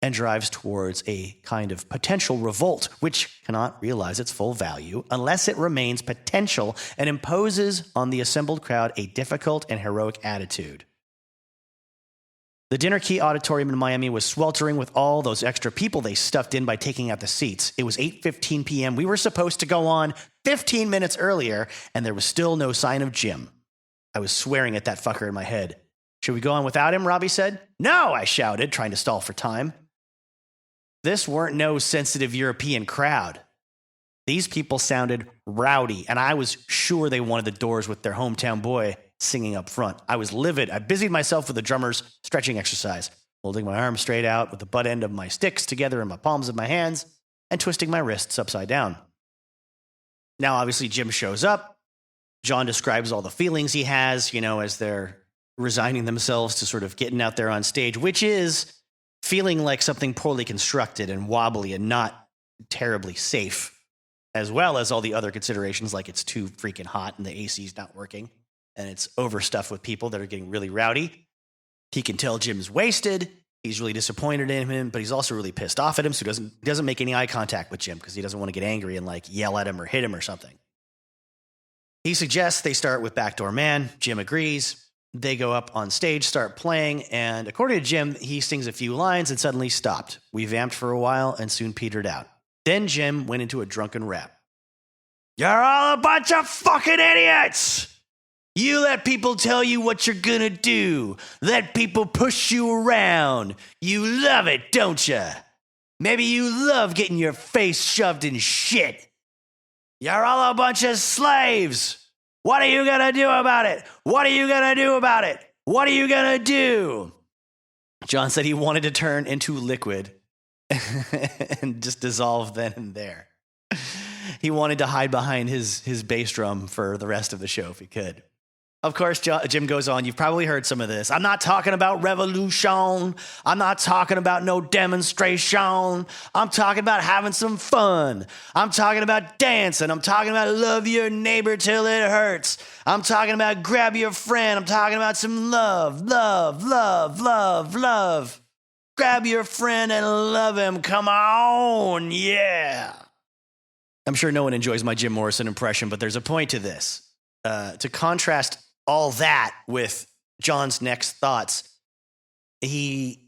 and drives towards a kind of potential revolt, which cannot realize its full value unless it remains potential and imposes on the assembled crowd a difficult and heroic attitude. The Dinner Key Auditorium in Miami was sweltering with all those extra people they stuffed in by taking out the seats. It was 8:15 p.m. We were supposed to go on 15 minutes earlier, and there was still no sign of Jim. I was swearing at that fucker in my head. Should we go on without him, Robbie said. No, I shouted, trying to stall for time. This weren't no sensitive European crowd. These people sounded rowdy, and I was sure they wanted the Doors with their hometown boy singing up front. I was livid. I busied myself with the drummer's stretching exercise, holding my arms straight out with the butt end of my sticks together in my palms of my hands and twisting my wrists upside down. Now, obviously, Jim shows up. John describes all the feelings he has, as they're resigning themselves to sort of getting out there on stage, which is feeling like something poorly constructed and wobbly and not terribly safe, as well as all the other considerations like it's too freaking hot and the AC's not working. And it's overstuffed with people that are getting really rowdy. He can tell Jim's wasted. He's really disappointed in him, but he's also really pissed off at him, so he doesn't make any eye contact with Jim because he doesn't want to get angry and yell at him or hit him or something. He suggests they start with Backdoor Man. Jim agrees. They go up on stage, start playing, and according to Jim, he sings a few lines and suddenly stopped. We vamped for a while and soon petered out. Then Jim went into a drunken rap. You're all a bunch of fucking idiots! You let people tell you what you're gonna do. Let people push you around. You love it, don't you? Maybe you love getting your face shoved in shit. You're all a bunch of slaves. What are you gonna do about it? What are you gonna do about it? What are you gonna do? John said he wanted to turn into liquid and just dissolve then and there. He wanted to hide behind his bass drum for the rest of the show if he could. Of course, Jim goes on. You've probably heard some of this. I'm not talking about revolution. I'm not talking about no demonstration. I'm talking about having some fun. I'm talking about dancing. I'm talking about love your neighbor till it hurts. I'm talking about grab your friend. I'm talking about some love, love, love, love, love. Grab your friend and love him. Come on. Yeah. I'm sure no one enjoys my Jim Morrison impression, but there's a point to this. To contrast all that with John's next thoughts, he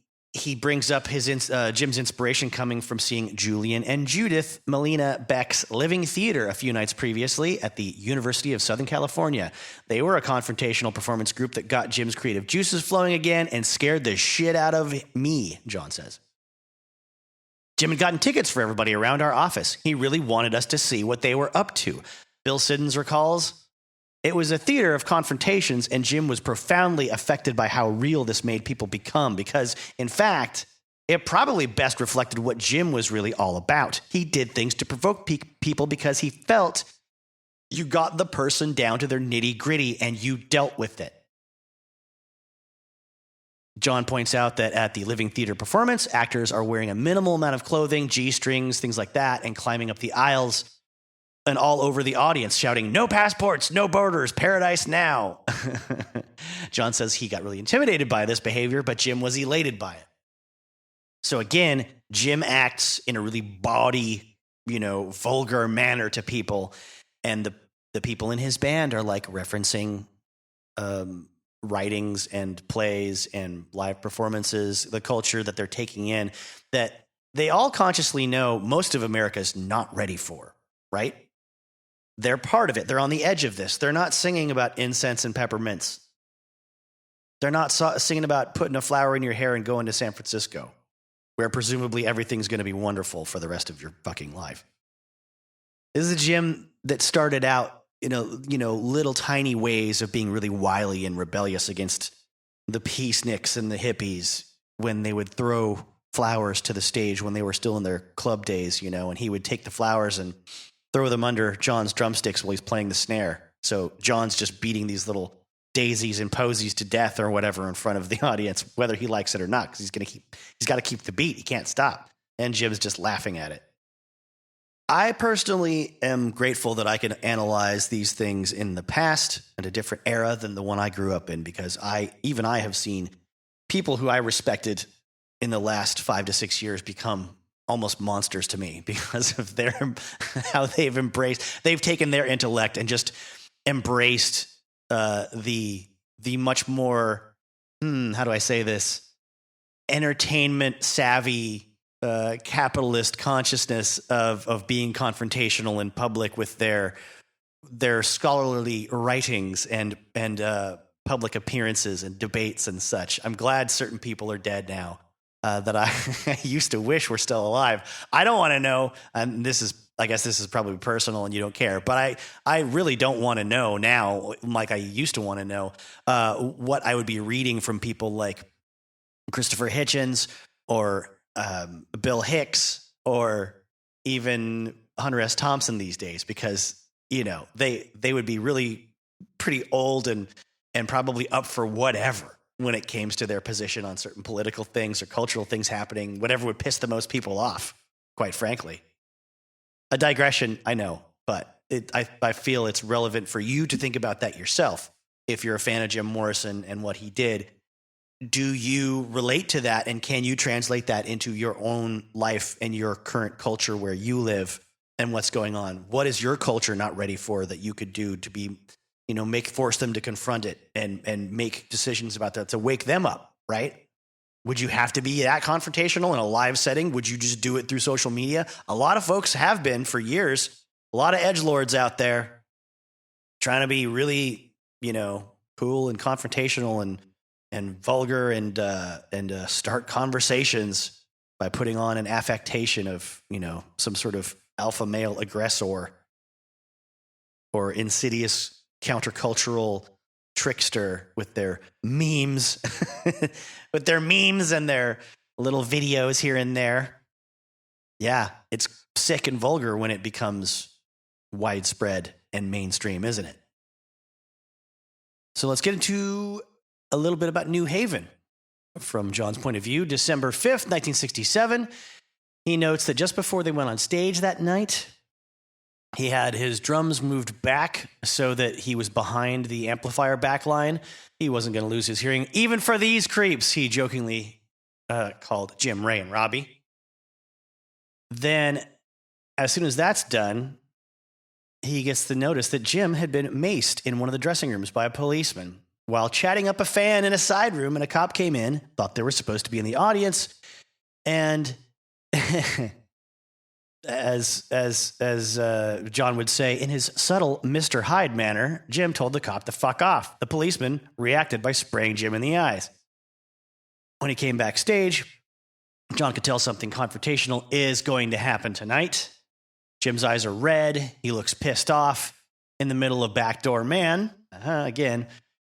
brings up his Jim's inspiration coming from seeing Julian and Judith Melina Beck's Living Theater a few nights previously at the University of Southern California. They were a confrontational performance group that got Jim's creative juices flowing again and scared the shit out of me, John says. Jim had gotten tickets for everybody around our office. He really wanted us to see what they were up to. Bill Siddons recalls, it was a theater of confrontations, and Jim was profoundly affected by how real this made people become because, in fact, it probably best reflected what Jim was really all about. He did things to provoke people because he felt you got the person down to their nitty-gritty and you dealt with it. John points out that at the Living Theater performance, actors are wearing a minimal amount of clothing, G-strings, things like that, and climbing up the aisles and all over the audience, shouting, "No passports, no borders, paradise now." John says he got really intimidated by this behavior, but Jim was elated by it. So again, Jim acts in a really bawdy, vulgar manner to people, and the people in his band are like referencing writings and plays and live performances, the culture that they're taking in, that they all consciously know most of America's not ready for, right? They're part of it. They're on the edge of this. They're not singing about incense and peppermints. They're not singing about putting a flower in your hair and going to San Francisco, where presumably everything's going to be wonderful for the rest of your fucking life. This is a Jim that started out little tiny ways of being really wily and rebellious against the peaceniks and the hippies when they would throw flowers to the stage when they were still in their club days, and he would take the flowers and throw them under John's drumsticks while he's playing the snare. So John's just beating these little daisies and posies to death or whatever in front of the audience, whether he likes it or not, because he's got to keep the beat. He can't stop. And Jim's just laughing at it. I personally am grateful that I can analyze these things in the past and a different era than the one I grew up in, because I have seen people who I respected in the last 5 to 6 years become almost monsters to me because of how they've taken their intellect and just embraced the much more, how do I say this, entertainment savvy capitalist consciousness of being confrontational in public with their scholarly writings and public appearances and debates and such. I'm glad certain people are dead now that I used to wish were still alive. I don't want to know, and I guess this is probably personal and you don't care, but I really don't want to know now, like I used to want to know, what I would be reading from people like Christopher Hitchens or Bill Hicks or even Hunter S. Thompson these days, because they would be really pretty old and probably up for whatever when it came to their position on certain political things or cultural things happening, whatever would piss the most people off, quite frankly. A digression, I know, but I feel it's relevant for you to think about that yourself. If you're a fan of Jim Morrison and what he did, do you relate to that, and can you translate that into your own life and your current culture where you live and what's going on? What is your culture not ready for that you could do to be, force them to confront it and make decisions about that to wake them up, right? Would you have to be that confrontational in a live setting? Would you just do it through social media? A lot of folks have been for years. A lot of edgelords out there trying to be really, cool and confrontational and vulgar and start conversations by putting on an affectation of, some sort of alpha male aggressor or insidious countercultural trickster with their memes, and their little videos here and there. Yeah, it's sick and vulgar when it becomes widespread and mainstream, isn't it? So let's get into a little bit about New Haven. From John's point of view, December 5th, 1967, he notes that just before they went on stage that night, he had his drums moved back so that he was behind the amplifier backline. He wasn't going to lose his hearing, even for these creeps, he jokingly called Jim, Ray, and Robbie. Then, as soon as that's done, he gets the notice that Jim had been maced in one of the dressing rooms by a policeman while chatting up a fan in a side room, and a cop came in, thought they were supposed to be in the audience, and as John would say, in his subtle Mr. Hyde manner, Jim told the cop to fuck off. The policeman reacted by spraying Jim in the eyes. When he came backstage, John could tell something confrontational is going to happen tonight. Jim's eyes are red. He looks pissed off. In the middle of Backdoor Man, again,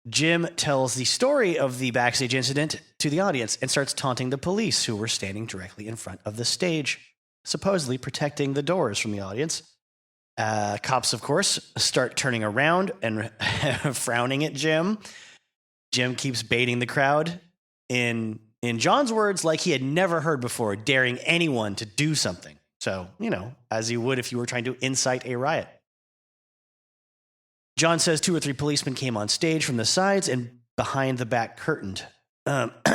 Jim tells the story of the backstage incident to the audience and starts taunting the police who were standing directly in front of the stage, supposedly protecting the doors from the audience. Cops, of course, start turning around and frowning at Jim. Jim keeps baiting the crowd, in John's words, like he had never heard before, daring anyone to do something. So, as you would if you were trying to incite a riot. John says 2 or 3 policemen came on stage from the sides and behind the back curtain.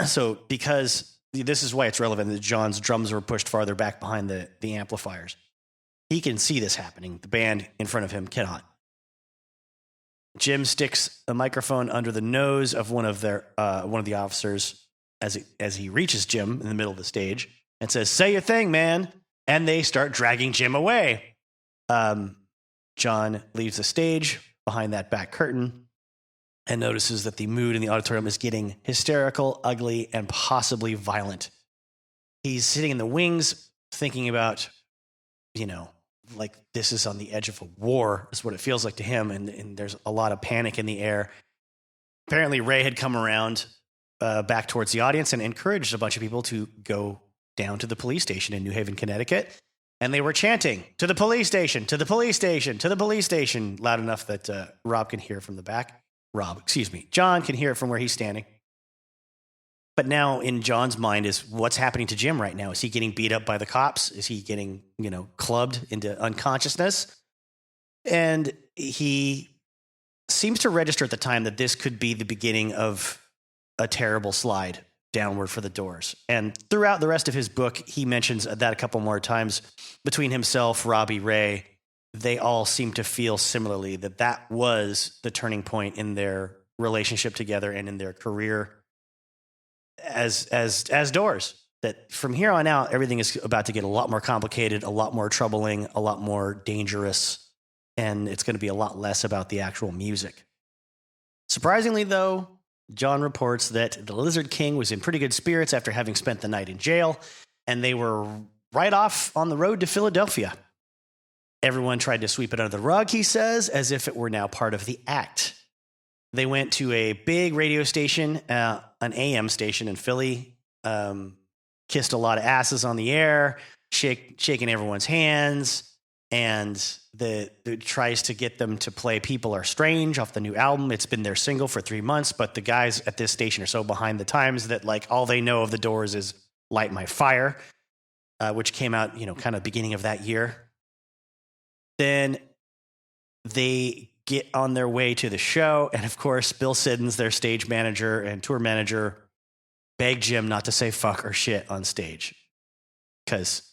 So because this is why it's relevant that John's drums were pushed farther back behind the amplifiers. He can see this happening. The band in front of him cannot. Jim sticks a microphone under the nose of one of the officers as he reaches Jim in the middle of the stage and says, "Say your thing, man." And they start dragging Jim away. John leaves the stage behind that back curtain and notices that the mood in the auditorium is getting hysterical, ugly, and possibly violent. He's sitting in the wings thinking about, like this is on the edge of a war, is what it feels like to him, and there's a lot of panic in the air. Apparently, Ray had come around back towards the audience and encouraged a bunch of people to go down to the police station in New Haven, Connecticut. And they were chanting, "To the police station, to the police station, to the police station," loud enough that John can hear it from where he's standing. But now in John's mind is what's happening to Jim right now? Is he getting beat up by the cops? Is he getting, clubbed into unconsciousness? And he seems to register at the time that this could be the beginning of a terrible slide downward for the Doors. And throughout the rest of his book, he mentions that a couple more times. Between himself, Robbie, Ray, they all seem to feel similarly that was the turning point in their relationship together and in their career as Doors. That from here on out, everything is about to get a lot more complicated, a lot more troubling, a lot more dangerous, and it's going to be a lot less about the actual music. Surprisingly, though, John reports that the Lizard King was in pretty good spirits after having spent the night in jail, and they were right off on the road to Philadelphia. Everyone tried to sweep it under the rug, he says, as if it were now part of the act. They went to a big radio station, an AM station in Philly, kissed a lot of asses on the air, shaking everyone's hands, and it tries to get them to play People Are Strange off the new album. It's been their single for 3 months, but the guys at this station are so behind the times that all they know of the Doors is Light My Fire, which came out, kind of beginning of that year. Then they get on their way to the show, and of course, Bill Siddons, their stage manager and tour manager, begged Jim not to say fuck or shit on stage because,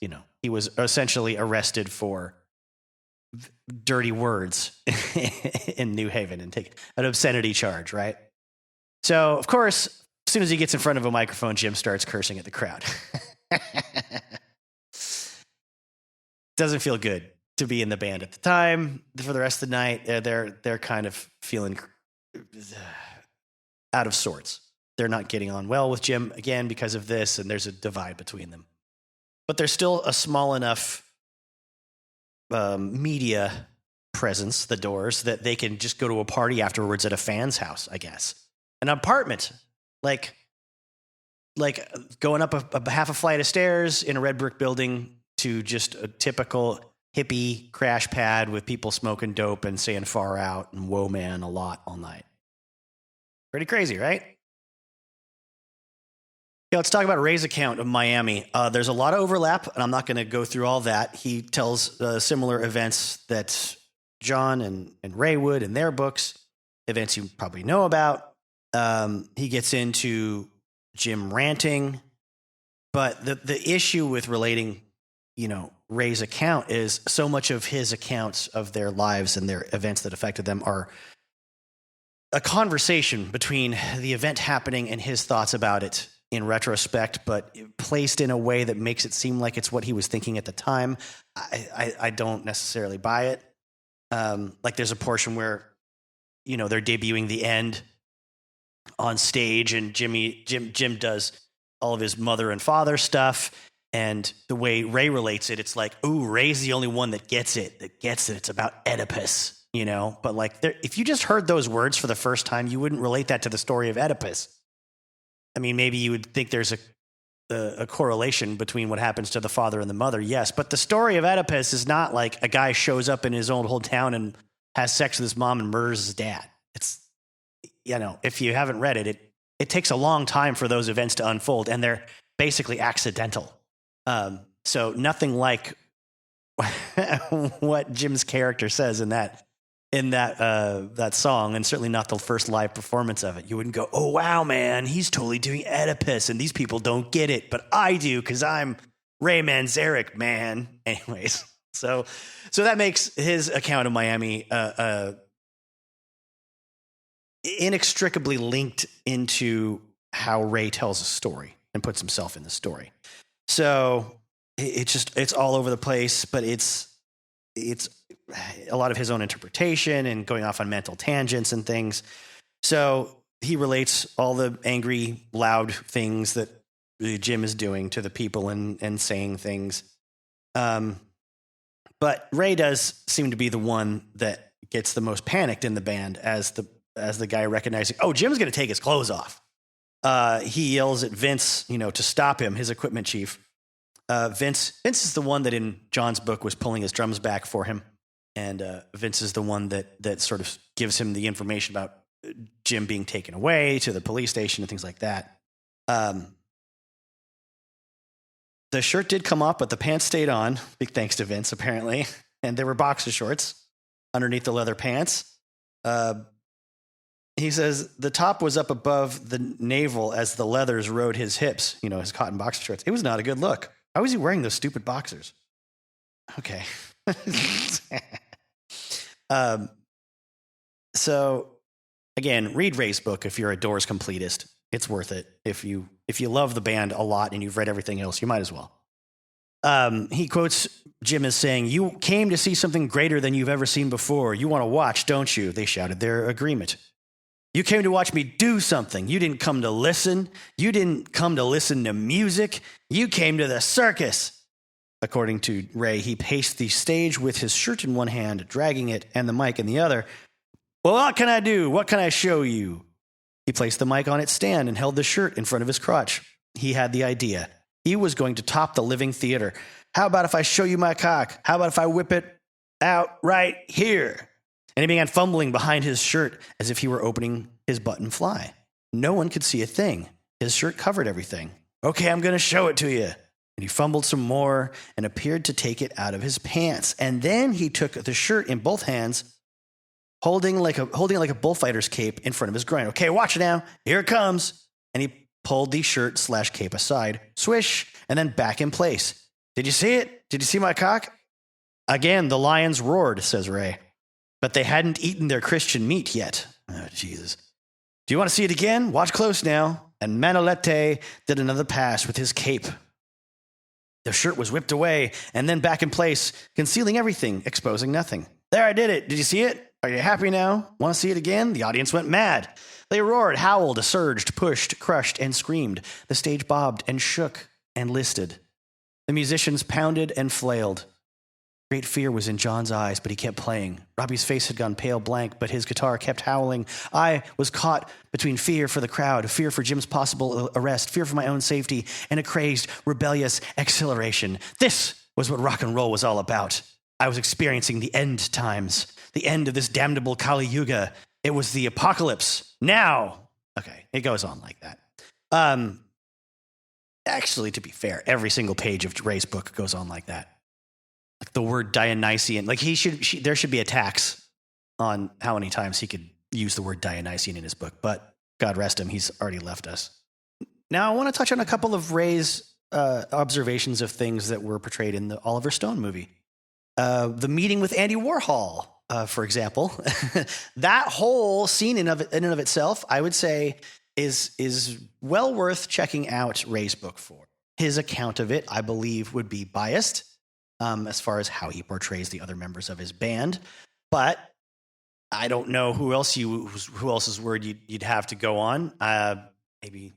he was essentially arrested for dirty words in New Haven and take an obscenity charge, right? So, of course, as soon as he gets in front of a microphone, Jim starts cursing at the crowd. Doesn't feel good to be in the band at the time. For the rest of the night, they're kind of feeling out of sorts. They're not getting on well with Jim again because of this, and there's a divide between them. But there's still a small enough media presence, the Doors, that they can just go to a party afterwards at a fan's house, I guess. An apartment, like going up a half a flight of stairs in a red brick building to just a typical hippie crash pad with people smoking dope and saying far out and whoa man a lot all night. Pretty crazy, right? Yeah, let's talk about Ray's account of Miami. There's a lot of overlap, and I'm not going to go through all that. He tells similar events that John and Ray would in their books, events you probably know about. He gets into Jim ranting, but the issue with relating, Ray's account is so much of his accounts of their lives and their events that affected them are a conversation between the event happening and his thoughts about it in retrospect, but placed in a way that makes it seem like it's what he was thinking at the time. I don't necessarily buy it. Like there's a portion where, they're debuting The End on stage, and Jim does all of his mother and father stuff. And the way Ray relates it, it's like, ooh, Ray's the only one that gets it. It's about Oedipus, But like, if you just heard those words for the first time, you wouldn't relate that to the story of Oedipus. I mean, maybe you would think there's a correlation between what happens to the father and the mother, yes. But the story of Oedipus is not like a guy shows up in his own whole town and has sex with his mom and murders his dad. It's, if you haven't read it, it takes a long time for those events to unfold, and they're basically accidental. So nothing like what Jim's character says in that song, and certainly not the first live performance of it. You wouldn't go, oh, wow, man, he's totally doing Oedipus, and these people don't get it, but I do because I'm Ray Manzarek, man. Anyways, so that makes his account of Miami inextricably linked into how Ray tells a story and puts himself in the story. So it's all over the place, but it's a lot of his own interpretation and going off on mental tangents and things. So he relates all the angry, loud things that Jim is doing to the people and saying things. But Ray does seem to be the one that gets the most panicked in the band as the guy recognizing, oh, Jim's going to take his clothes off. He yells at Vince, to stop him, his equipment chief. Vince is the one that in John's book was pulling his drums back for him. And Vince is the one that sort of gives him the information about Jim being taken away to the police station and things like that. The shirt did come off, but the pants stayed on. Big thanks to Vince, apparently. And there were boxer shorts underneath the leather pants. He says the top was up above the navel as the leathers rode his hips, his cotton boxer shorts. It was not a good look. Why was he wearing those stupid boxers? Okay. So again, read Ray's book if you're a Doors completist. It's worth it. If you love the band a lot and you've read everything else, you might as well. He quotes Jim as saying, "You came to see something greater than you've ever seen before. You want to watch, don't you?" They shouted their agreement. "You came to watch me do something. You didn't come to listen. You didn't come to listen to music. You came to the circus." According to Ray, he paced the stage with his shirt in one hand, dragging it, and the mic in the other. "Well, what can I do? What can I show you?" He placed the mic on its stand and held the shirt in front of his crotch. He had the idea. He was going to top the living theater. "How about if I show you my cock? How about if I whip it out right here?" And he began fumbling behind his shirt as if he were opening his button fly. No one could see a thing. His shirt covered everything. "Okay, I'm going to show it to you." And he fumbled some more and appeared to take it out of his pants. And then he took the shirt in both hands, holding like a bullfighter's cape in front of his groin. "Okay, watch it now. Here it comes." And he pulled the shirt/cape aside, swish, and then back in place. "Did you see it? Did you see my cock?" Again, the lions roared, says Ray. But they hadn't eaten their Christian meat yet. Oh, Jesus. "Do you want to see it again? Watch close now." And Manolete did another pass with his cape. The shirt was whipped away and then back in place, concealing everything, exposing nothing. "There, I did it. Did you see it? Are you happy now? Want to see it again?" The audience went mad. They roared, howled, surged, pushed, crushed, and screamed. The stage bobbed and shook and listed. The musicians pounded and flailed. Great fear was in John's eyes, but he kept playing. Robbie's face had gone pale blank, but his guitar kept howling. I was caught between fear for the crowd, fear for Jim's possible arrest, fear for my own safety, and a crazed, rebellious exhilaration. This was what rock and roll was all about. I was experiencing the end times, the end of this damnable Kali Yuga. It was the apocalypse. Now, Okay, it goes on like that. Actually, to be fair, every single page of Ray's book goes on like that. Like the word Dionysian, like there should be a tax on how many times he could use the word Dionysian in his book. But God rest him, he's already left us. Now, I want to touch on a couple of Ray's observations of things that were portrayed in the Oliver Stone movie. The meeting with Andy Warhol, for example. That whole scene in and of itself, I would say, is well worth checking out Ray's book for. His account of it, I believe, would be biased as far as how he portrays the other members of his band. But I don't know who else's word you'd have to go on. Maybe,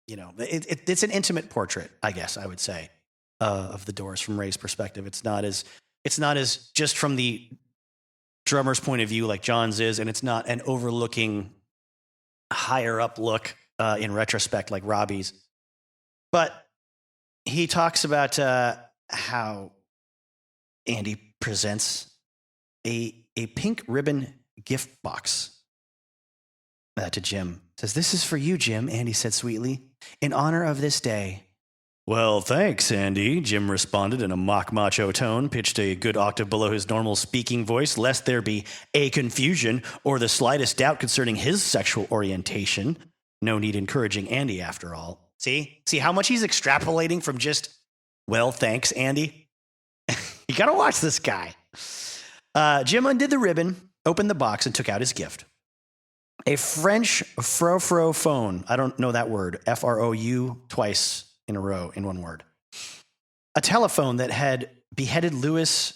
it's an intimate portrait, I guess I would say, of the Doors from Ray's perspective. It's not as just from the drummer's point of view like John's is, and it's not an overlooking higher up look in retrospect like Robbie's. But he talks about how Andy presents a pink ribbon gift box to Jim. Says, "This is for you, Jim," Andy said sweetly, "in honor of this day." "Well, thanks, Andy," Jim responded in a mock macho tone, pitched a good octave below his normal speaking voice, lest there be a confusion or the slightest doubt concerning his sexual orientation. No need encouraging Andy, after all. See how much he's extrapolating from just, "Well, thanks, Andy." You gotta watch this guy. Jim undid the ribbon, opened the box, and took out his gift. A French frou-frou phone. I don't know that word. F-R-O-U twice in a row in one word. A telephone that had beheaded Louis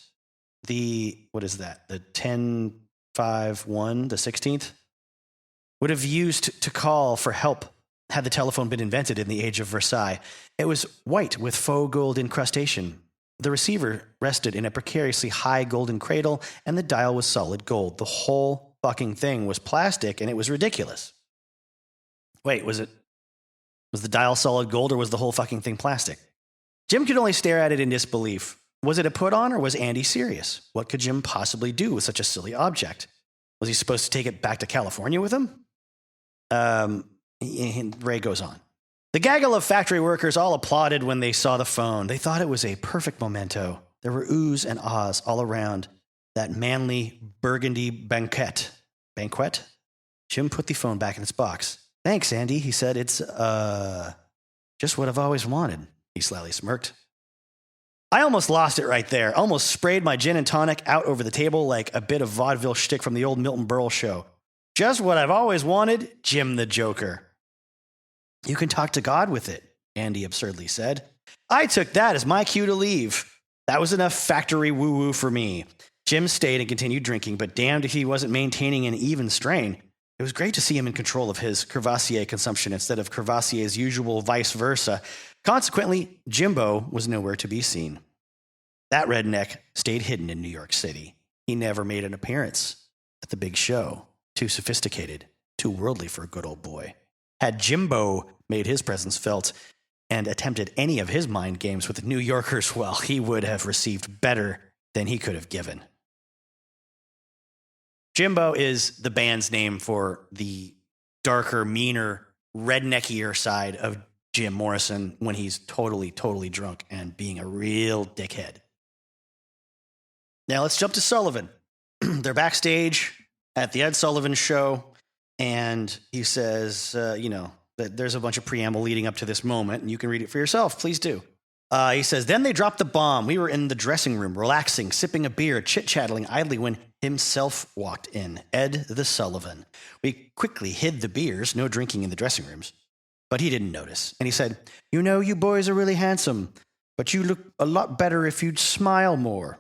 the 1051, the 16th, would have used to call for help had the telephone been invented in the age of Versailles. It was white with faux gold incrustation. The receiver rested in a precariously high golden cradle, and the dial was solid gold. The whole fucking thing was plastic, and it was ridiculous. Wait, was the dial solid gold, or was the whole fucking thing plastic? Jim could only stare at it in disbelief. Was it a put on, or was Andy serious? What could Jim possibly do with such a silly object? Was he supposed to take it back to California with him? Ray goes on. The gaggle of factory workers all applauded when they saw the phone. They thought it was a perfect memento. There were oohs and ahs all around that manly burgundy banquet. Banquet? Jim put the phone back in its box. "Thanks, Andy," he said. "It's, just what I've always wanted." He slyly smirked. I almost lost it right there. Almost sprayed my gin and tonic out over the table like a bit of vaudeville shtick from the old Milton Berle show. "Just what I've always wanted, Jim the Joker." "You can talk to God with it," Andy absurdly said. I took that as my cue to leave. That was enough factory woo-woo for me. Jim stayed and continued drinking, but damned if he wasn't maintaining an even strain. It was great to see him in control of his Crevassier consumption instead of Crevassier's usual vice versa. Consequently, Jimbo was nowhere to be seen. That redneck stayed hidden in New York City. He never made an appearance at the big show. Too sophisticated, too worldly for a good old boy. Had Jimbo made his presence felt and attempted any of his mind games with the New Yorkers, well, he would have received better than he could have given. Jimbo is the band's name for the darker, meaner, redneckier side of Jim Morrison when he's totally drunk and being a real dickhead. Now let's jump to Sullivan. They're backstage at the Ed Sullivan show, and he says, that there's a bunch of preamble leading up to this moment, and you can read it for yourself. Please do. He says, "Then they dropped the bomb. We were in the dressing room, relaxing, sipping a beer, chit-chatting idly when himself walked in, Ed the Sullivan. We quickly hid the beers, no drinking in the dressing rooms. But he didn't notice. And he said, 'You boys are really handsome, but you look a lot better if you'd smile more.'"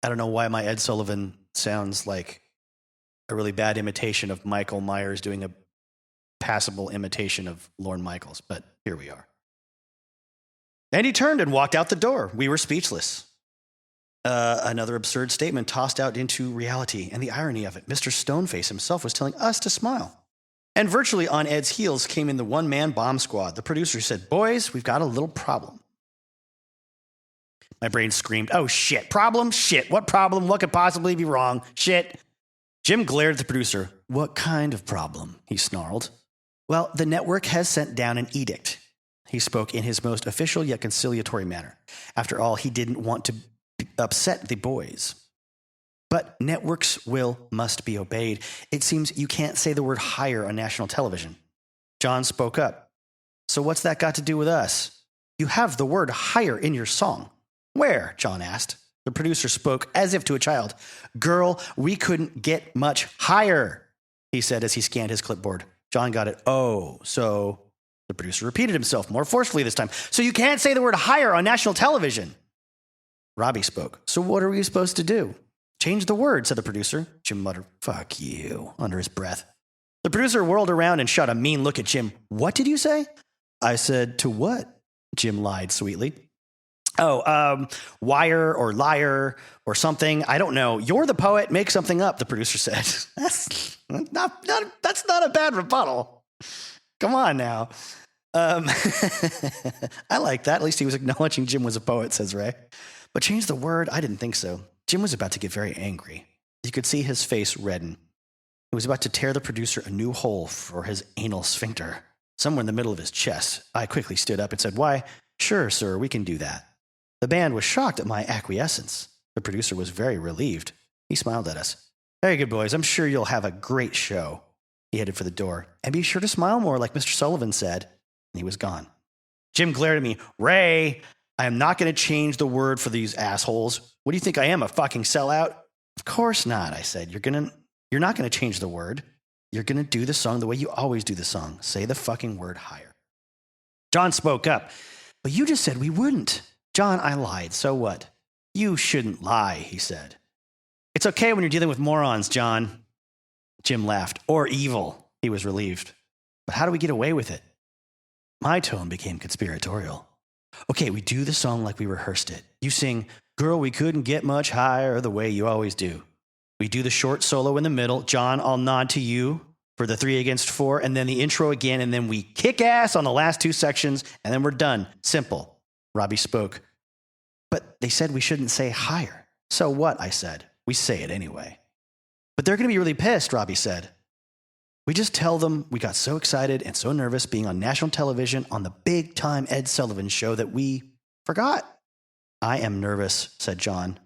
I don't know why my Ed Sullivan sounds like a really bad imitation of Michael Myers doing a passable imitation of Lorne Michaels, but here we are. And he turned and walked out the door. We were speechless. Another absurd statement tossed out into reality, and the irony of it. Mr. Stoneface himself was telling us to smile. And virtually on Ed's heels came in the one-man bomb squad. The producer said, "Boys, we've got a little problem." My brain screamed, "Oh, shit. Problem? Shit. What problem? What could possibly be wrong? Shit." Jim glared at the producer. What kind of problem? He snarled. Well, the network has sent down an edict. He spoke in his most official yet conciliatory manner. After all, he didn't want to upset the boys. But networks' must be obeyed. It seems you can't say the word higher on national television. John spoke up. So what's that got to do with us? You have the word higher in your song. Where? John asked. The producer spoke as if to a child. Girl, we couldn't get much higher, he said as he scanned his clipboard. John got it. Oh, so the producer repeated himself more forcefully this time. So you can't say the word higher on national television. Robbie spoke. So what are we supposed to do? Change the word, said the producer. Jim muttered, fuck you, under his breath. The producer whirled around and shot a mean look at Jim. What did you say? I said, to what? Jim lied sweetly. Oh, wire or liar or something. I don't know. You're the poet. Make something up, the producer said. That's not a bad rebuttal. Come on now. I like that. At least he was acknowledging Jim was a poet, says Ray. But change the word? I didn't think so. Jim was about to get very angry. You could see his face redden. He was about to tear the producer a new hole for his anal sphincter, somewhere in the middle of his chest. I quickly stood up and said, why, sure, sir, we can do that. The band was shocked at my acquiescence. The producer was very relieved. He smiled at us. Very good, boys. I'm sure you'll have a great show. He headed for the door. And be sure to smile more, like Mr. Sullivan said. And he was gone. Jim glared at me. Ray, I am not going to change the word for these assholes. What do you think I am, a fucking sellout? Of course not, I said. You're not going to change the word. You're going to do the song the way you always do the song. Say the fucking word higher. John spoke up. But you just said we wouldn't. John, I lied. So what? You shouldn't lie, he said. It's okay when you're dealing with morons, John. Jim laughed. Or evil. He was relieved. But how do we get away with it? My tone became conspiratorial. Okay, we do the song like we rehearsed it. You sing, Girl, we couldn't get much higher the way you always do. We do the short solo in the middle. John, I'll nod to you for the 3 against 4, and then the intro again, and then we kick ass on the last 2 sections, and then we're done. Simple. Robbie spoke. But they said we shouldn't say higher. So what, I said. We say it anyway. But they're going to be really pissed, Robbie said. We just tell them we got so excited and so nervous being on national television on the big-time Ed Sullivan show that we forgot. I am nervous, said John.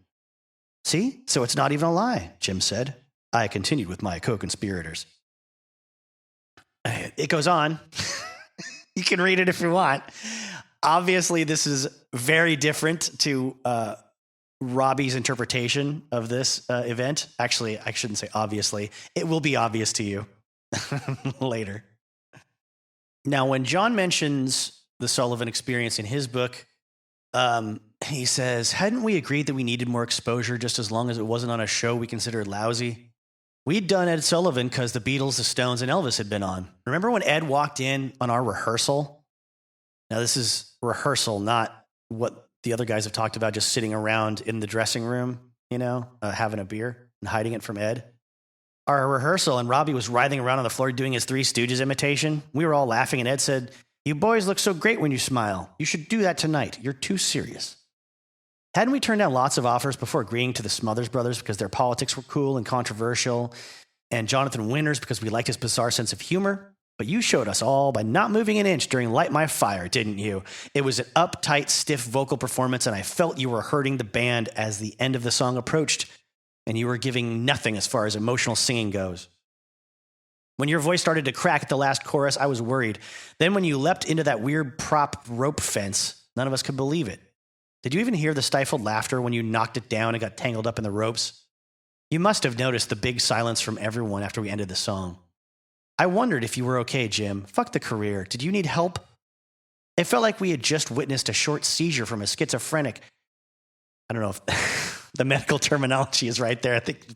See? So it's not even a lie, Jim said. I continued with my co-conspirators. It goes on. You can read it if you want. Obviously, this is very different to Robbie's interpretation of this event. Actually, I shouldn't say obviously. It will be obvious to you later. Now, when John mentions the Sullivan experience in his book, he says, hadn't we agreed that we needed more exposure just as long as it wasn't on a show we considered lousy? We'd done Ed Sullivan because the Beatles, the Stones, and Elvis had been on. Remember when Ed walked in on our rehearsal? Now, this is rehearsal, not what the other guys have talked about, just sitting around in the dressing room, having a beer and hiding it from Ed. Our rehearsal, and Robbie was writhing around on the floor doing his Three Stooges imitation. We were all laughing, and Ed said, you boys look so great when you smile. You should do that tonight. You're too serious. Hadn't we turned down lots of offers before agreeing to the Smothers Brothers because their politics were cool and controversial, and Jonathan Winters because we liked his bizarre sense of humor? But you showed us all by not moving an inch during Light My Fire, didn't you? It was an uptight, stiff vocal performance, and I felt you were hurting the band as the end of the song approached, and you were giving nothing as far as emotional singing goes. When your voice started to crack at the last chorus, I was worried. Then when you leapt into that weird prop rope fence, none of us could believe it. Did you even hear the stifled laughter when you knocked it down and got tangled up in the ropes? You must have noticed the big silence from everyone after we ended the song. I wondered if you were okay, Jim. Fuck the career. Did you need help? It felt like we had just witnessed a short seizure from a schizophrenic. I don't know if the medical terminology is right there. I think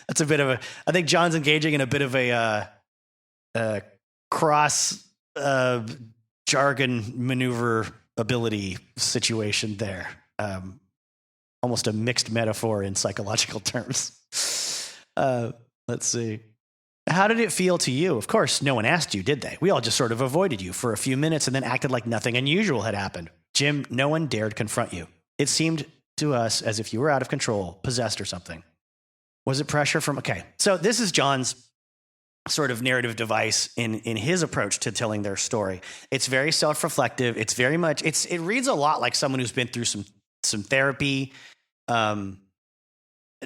that's a bit of I think John's engaging in a bit of a cross jargon maneuver ability situation there. Almost a mixed metaphor in psychological terms. Let's see. How did it feel to you? Of course, no one asked you, did they? We all just sort of avoided you for a few minutes and then acted like nothing unusual had happened. Jim, no one dared confront you. It seemed to us as if you were out of control, possessed or something. Was it pressure from? Okay. So this is John's sort of narrative device in his approach to telling their story. It's very self-reflective. It's very much, it reads a lot like someone who's been through some therapy. And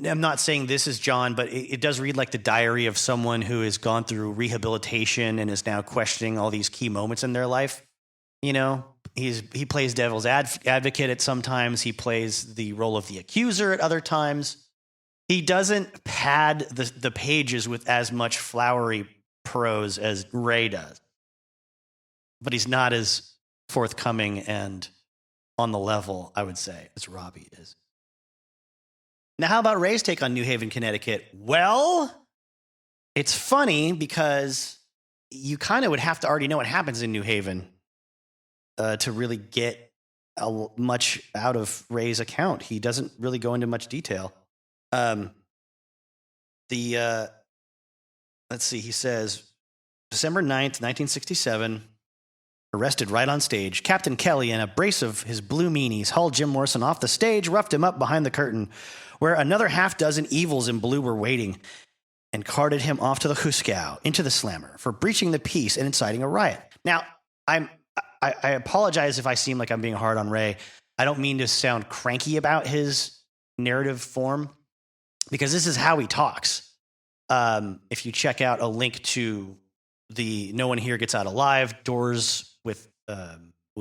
I'm not saying this is John, but it does read like the diary of someone who has gone through rehabilitation and is now questioning all these key moments in their life. You know, he plays devil's advocate at sometimes. He plays the role of the accuser at other times. He doesn't pad the pages with as much flowery prose as Ray does. But he's not as forthcoming and on the level, I would say, as Robbie is. Now, how about Ray's take on New Haven, Connecticut? Well, it's funny because you kind of would have to already know what happens in New Haven to really get much out of Ray's account. He doesn't really go into much detail. Let's see, he says, December 9th, 1967, arrested right on stage. Captain Kelly and a brace of his blue meanies hauled Jim Morrison off the stage, roughed him up behind the curtain, where another half dozen evils in blue were waiting, and carted him off to the Huskow, into the Slammer, for breaching the peace and inciting a riot. Now, I apologize if I seem like I'm being hard on Ray. I don't mean to sound cranky about his narrative form, because this is how he talks. If you check out a link to the No One Here Gets Out Alive, Doors with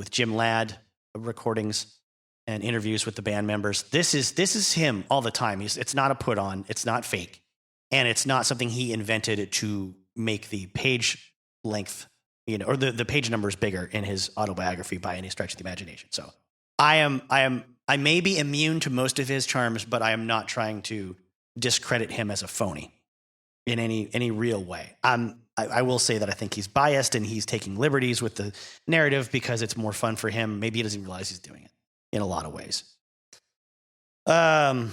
Jim Ladd recordings and interviews with the band members, this is him all the time. It's not a put on, it's not fake, and it's not something he invented to make the page length, or the page numbers bigger in his autobiography by any stretch of the imagination. So I may be immune to most of his charms, but I am not trying to discredit him as a phony in any real way. I will say that I think he's biased and he's taking liberties with the narrative because it's more fun for him. Maybe he doesn't realize he's doing it in a lot of ways. For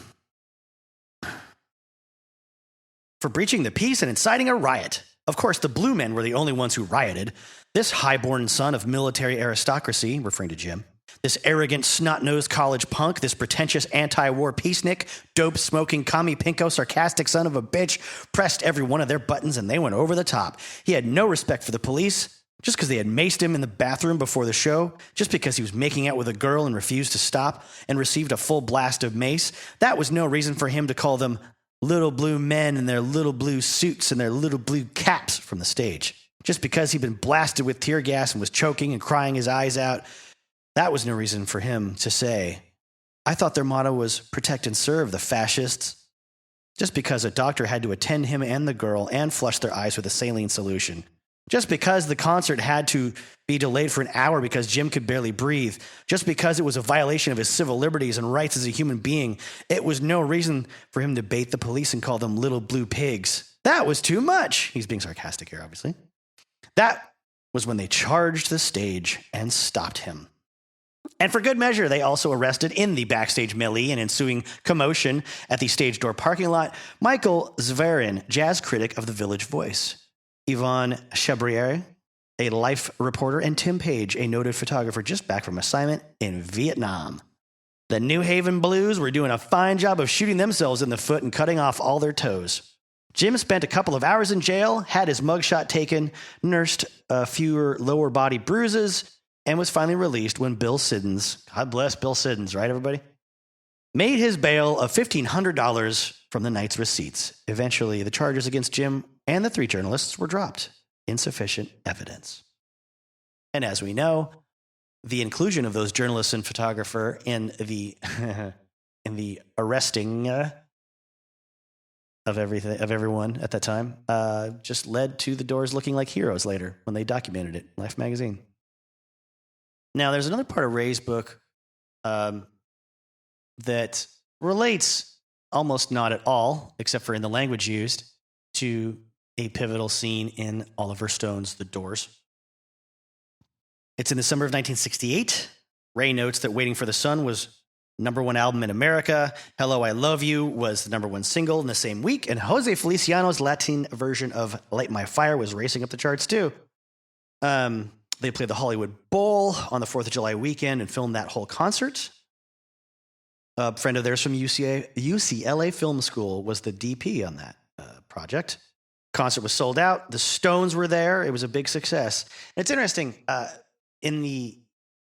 breaching the peace and inciting a riot. Of course, the Blue Men were the only ones who rioted. This high-born son of military aristocracy, referring to Jim, this arrogant, snot-nosed college punk, this pretentious anti-war peacenik, dope-smoking, commie pinko, sarcastic son of a bitch, pressed every one of their buttons and they went over the top. He had no respect for the police, just because they had maced him in the bathroom before the show, just because he was making out with a girl and refused to stop and received a full blast of mace. That was no reason for him to call them little blue men in their little blue suits and their little blue caps from the stage. Just because he'd been blasted with tear gas and was choking and crying his eyes out, that was no reason for him to say, I thought their motto was protect and serve the fascists. Just because a doctor had to attend him and the girl and flush their eyes with a saline solution. Just because the concert had to be delayed for an hour because Jim could barely breathe. Just because it was a violation of his civil liberties and rights as a human being. It was no reason for him to bait the police and call them little blue pigs. That was too much. He's being sarcastic here, obviously. That was when they charged the stage and stopped him. And for good measure, they also arrested in the backstage melee and ensuing commotion at the stage door parking lot, Michael Zverin, jazz critic of the Village Voice, Yvonne Chabrier, a life reporter, and Tim Page, a noted photographer just back from assignment in Vietnam. The New Haven Blues were doing a fine job of shooting themselves in the foot and cutting off all their toes. Jim spent a couple of hours in jail, had his mugshot taken, nursed a few lower body bruises, and was finally released when Bill Siddons, God bless Bill Siddons, right, everybody? Made his bail of $1,500 from the night's receipts. Eventually, the charges against Jim and the three journalists were dropped. Insufficient evidence. And as we know, the inclusion of those journalists and photographer in the arresting of everyone at that time just led to the Doors looking like heroes later when they documented it in Life magazine. Now, there's another part of Ray's book that relates almost not at all, except for in the language used, to a pivotal scene in Oliver Stone's The Doors. It's in the summer of 1968. Ray notes that Waiting for the Sun was #1 album in America. Hello, I Love You was the #1 single in the same week. And Jose Feliciano's Latin version of Light My Fire was racing up the charts too. They played the Hollywood Bowl on the 4th of July weekend and filmed that whole concert. A friend of theirs from UCLA Film School was the DP on that project. Concert was sold out. The Stones were there. It was a big success. And it's interesting. In the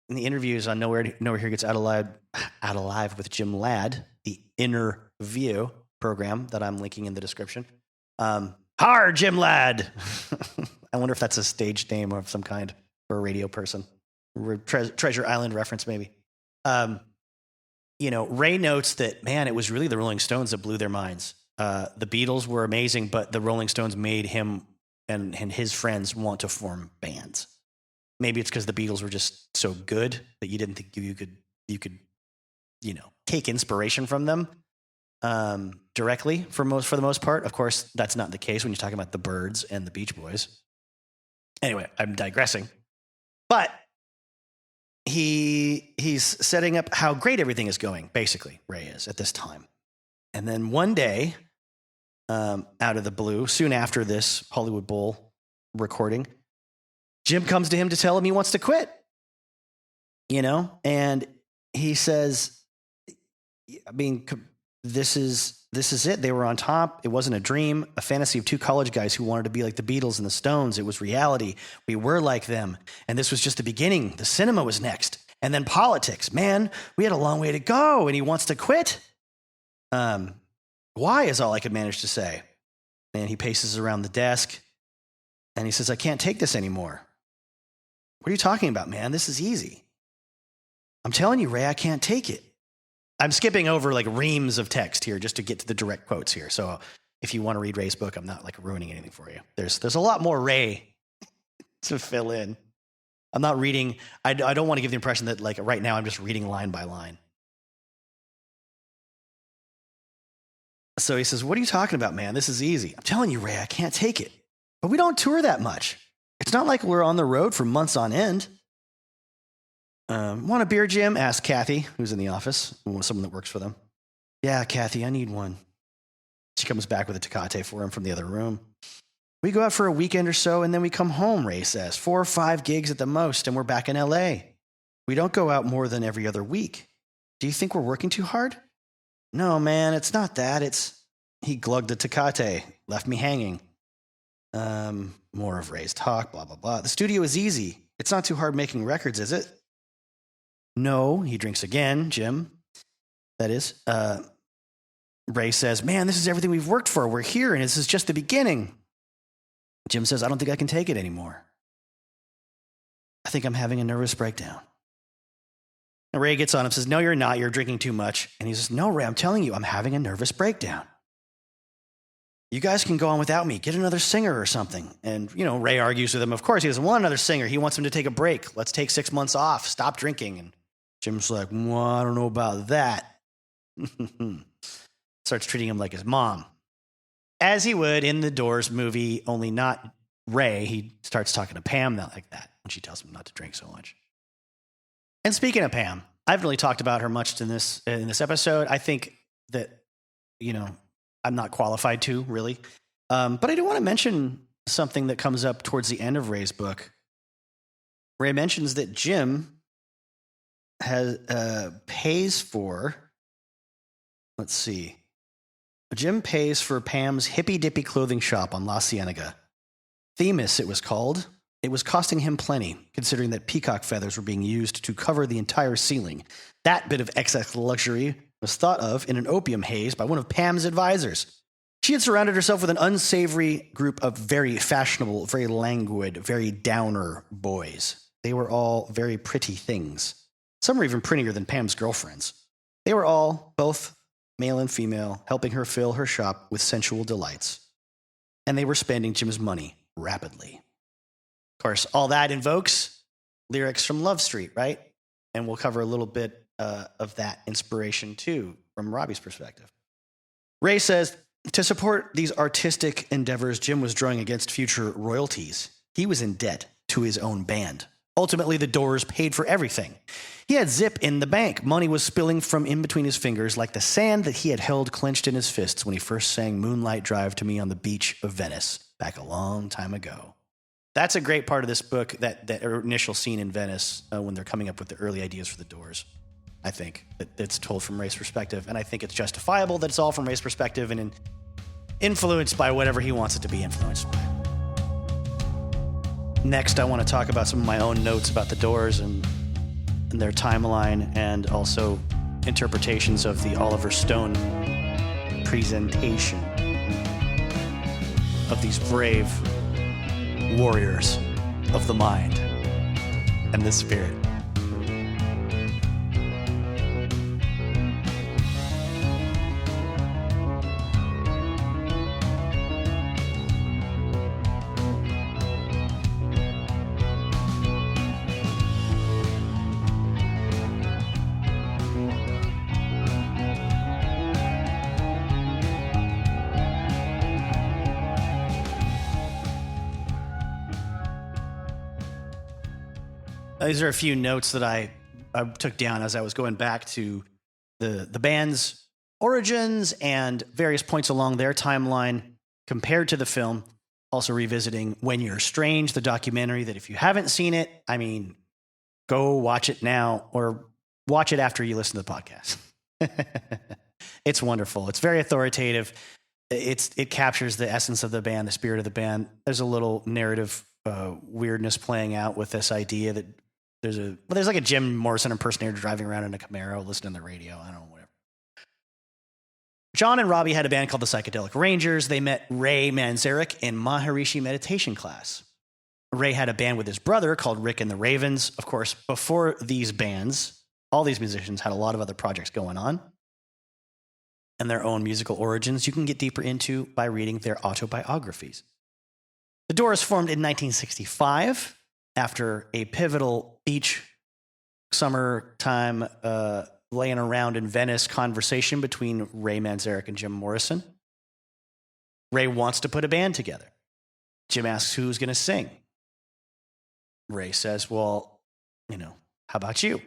interviews on Nowhere Here Gets Out Alive with Jim Ladd, the Inner View program that I'm linking in the description. Har, Jim Ladd. I wonder if that's a stage name of some kind or a radio person. Treasure Island reference, maybe. Ray notes that, man, it was really the Rolling Stones that blew their minds. The Beatles were amazing, but the Rolling Stones made him and his friends want to form bands. Maybe it's because the Beatles were just so good that you didn't think you could take inspiration from them directly for the most part. Of course, that's not the case when you're talking about the Byrds and the Beach Boys. Anyway, I'm digressing. But he's setting up how great everything is going, basically, Ray is at this time. And then one day, out of the blue, soon after this Hollywood Bowl recording, Jim comes to him to tell him he wants to quit. And he says, I mean, this is it. They were on top. It wasn't a dream, a fantasy of two college guys who wanted to be like the Beatles and the Stones. It was reality. We were like them. And this was just the beginning. The cinema was next. And then politics. Man, we had a long way to go. And he wants to quit. Why is all I could manage to say. And he paces around the desk. And he says, I can't take this anymore. What are you talking about, man? This is easy. I'm telling you, Ray, I can't take it. I'm skipping over like reams of text here just to get to the direct quotes here. So if you want to read Ray's book, I'm not like ruining anything for you. There's a lot more Ray to fill in. I'm not reading. I don't want to give the impression that like right now I'm just reading line by line. So he says, what are you talking about, man? This is easy. I'm telling you, Ray, I can't take it. But we don't tour that much. It's not like we're on the road for months on end. Want a beer, Jim? Asked Kathy, who's in the office, someone that works for them. Yeah, Kathy, I need one. She comes back with a Tecate for him from the other room. We go out for a weekend or so, and then we come home, Ray says. 4 or 5 gigs at the most, and we're back in L.A. We don't go out more than every other week. Do you think we're working too hard? No, man, it's not that. He glugged a Tecate, left me hanging. More of Ray's talk, blah, blah, blah. The studio is easy. It's not too hard making records, is it? No, he drinks again, Jim. That is. Ray says, man, this is everything we've worked for. We're here, and this is just the beginning. Jim says, I don't think I can take it anymore. I think I'm having a nervous breakdown. And Ray gets on him and says, no, you're not. You're drinking too much. And he says, no, Ray, I'm telling you, I'm having a nervous breakdown. You guys can go on without me. Get another singer or something. And, Ray argues with him. Of course, he doesn't want another singer. He wants him to take a break. Let's take 6 months off. Stop drinking. And Jim's like, well, I don't know about that. Starts treating him like his mom. As he would in the Doors movie, only not Ray. He starts talking to Pam like that when she tells him not to drink so much. And speaking of Pam, I haven't really talked about her much in this episode. I think that, I'm not qualified to, really. But I do want to mention something that comes up towards the end of Ray's book. Ray mentions that Jim pays for, let's see. Jim pays for Pam's hippy-dippy clothing shop on La Cienega. Themis, it was called. It was costing him plenty, considering that peacock feathers were being used to cover the entire ceiling. That bit of excess luxury was thought of in an opium haze by one of Pam's advisors. She had surrounded herself with an unsavory group of very fashionable, very languid, very downer boys. They were all very pretty things. Some were even prettier than Pam's girlfriends. They were all, both male and female, helping her fill her shop with sensual delights. And they were spending Jim's money rapidly. Of course, all that invokes lyrics from Love Street, right? And we'll cover a little bit of that inspiration, too, from Robbie's perspective. Ray says, to support these artistic endeavors, Jim was drawing against future royalties. He was in debt to his own band. Ultimately, the Doors paid for everything. He had zip in the bank. Money was spilling from in between his fingers like the sand that he had held clenched in his fists when he first sang Moonlight Drive to Me on the beach of Venice back a long time ago. That's a great part of this book, that initial scene in Venice when they're coming up with the early ideas for the Doors. I think, that it's told from Ray's perspective. And I think it's justifiable that it's all from Ray's perspective and influenced by whatever he wants it to be influenced by. Next, I want to talk about some of my own notes about the Doors and their timeline, and also interpretations of the Oliver Stone presentation of these brave warriors of the mind and the spirit. These are a few notes that I took down as I was going back to the band's origins and various points along their timeline compared to the film. Also revisiting When You're Strange, the documentary that if you haven't seen it, I mean, go watch it now or watch it after you listen to the podcast. It's wonderful. It's very authoritative. It captures the essence of the band, the spirit of the band. There's a little narrative weirdness playing out with this idea that there's like a Jim Morrison impersonator driving around in a Camaro, listening to the radio. I don't know, whatever. John and Robbie had a band called the Psychedelic Rangers. They met Ray Manzarek in Maharishi meditation class. Ray had a band with his brother called Rick and the Ravens. Of course, before these bands, all these musicians had a lot of other projects going on and their own musical origins you can get deeper into by reading their autobiographies. The Doors formed in 1965 after a pivotal beach summertime laying around in Venice conversation between Ray Manzarek and Jim Morrison. Ray wants to put a band together. Jim asks who's going to sing. Ray says, well, how about you?